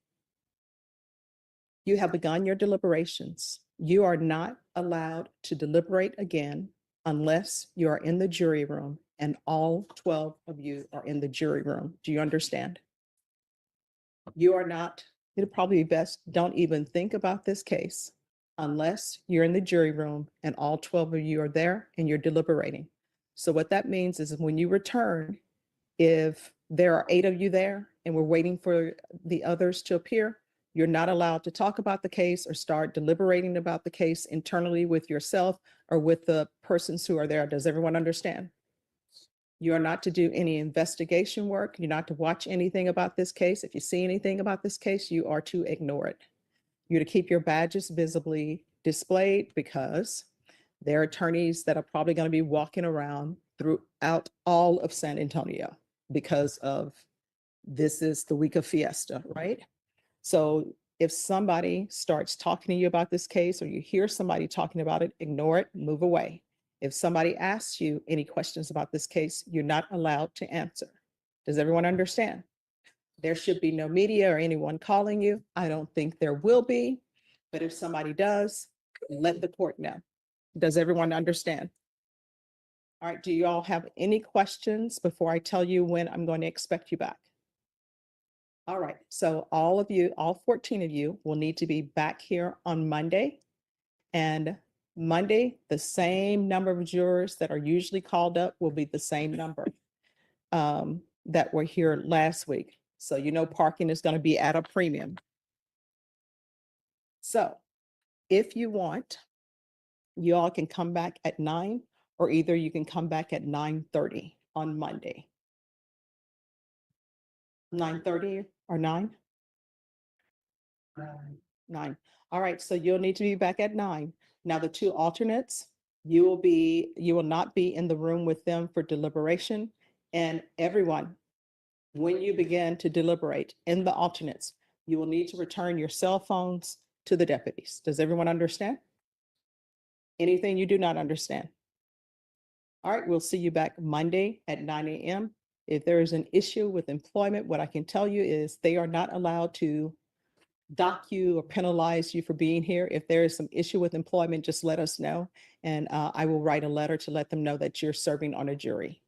You have begun your deliberations. You are not allowed to deliberate again unless you are in the jury room and all 12 of you are in the jury room. Do you understand? You are not, it'll probably be best, don't even think about this case unless you're in the jury room and all 12 of you are there and you're deliberating. So what that means is when you return, if there are 8 of you there and we're waiting for the others to appear, you're not allowed to talk about the case or start deliberating about the case internally with yourself or with the persons who are there. Does everyone understand? You are not to do any investigation work. You're not to watch anything about this case. If you see anything about this case, you are to ignore it. You're to keep your badges visibly displayed because there are attorneys that are probably going to be walking around throughout all of San Antonio because of this is the week of fiesta, right? So if somebody starts talking to you about this case or you hear somebody talking about it, ignore it, move away. If somebody asks you any questions about this case, you're not allowed to answer. Does everyone understand? There should be no media or anyone calling you. I don't think there will be, but if somebody does, let the court know. Does everyone understand? All right, do you all have any questions before I tell you when I'm going to expect you back? All right, so all of you, all 14 of you will need to be back here on Monday. And Monday, the same number of jurors that are usually called up will be the same number that were here last week. So you know parking is going to be at a premium. So if you want, you all can come back at 9 or either you can come back at 9:30 on Monday. 9:30 or 9? 9. All right, so you'll need to be back at 9. Now, the two alternates, you will not be in the room with them for deliberation. And everyone, when you begin to deliberate in the alternates, you will need to return your cell phones to the deputies. Does everyone understand? Anything you do not understand? All right, we'll see you back Monday at 9 a.m. If there is an issue with employment, what I can tell you is they are not allowed to dock you or penalize you for being here. If there is some issue with employment, just let us know. And I will write a letter to let them know that you're serving on a jury.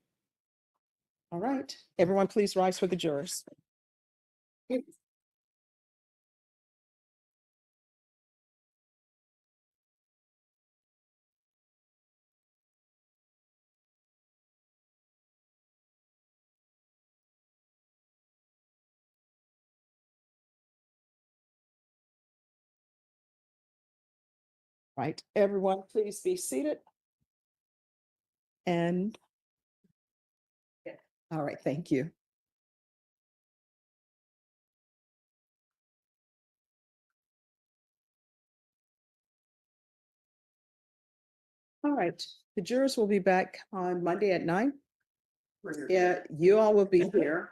All right, everyone, please rise for the jurors. Right, everyone, please be seated. And all right, thank you. All right, the jurors will be back on Monday at 9. Yeah, you all will be here.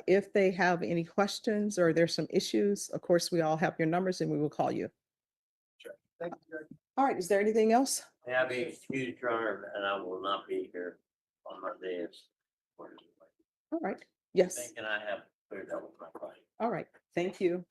If they have any questions or there's some issues, of course, we all have your numbers and we will call you. Thank you, Judge. All right, is there anything else? I have a excused, Your Honor, and I will not be here on Monday. All right, yes, Thinking I have cleared up with my client. all right, thank you.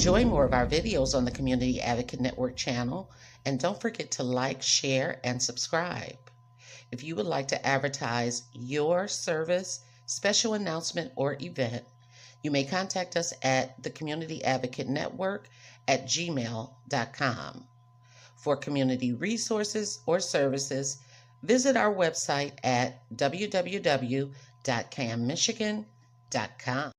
Enjoy more of our videos on the Community Advocate Network channel, and don't forget to like, share, and subscribe. If you would like to advertise your service, special announcement, or event, you may contact us at the Community Advocate Network at gmail.com. For community resources or services, visit our website at www.canmichigan.com.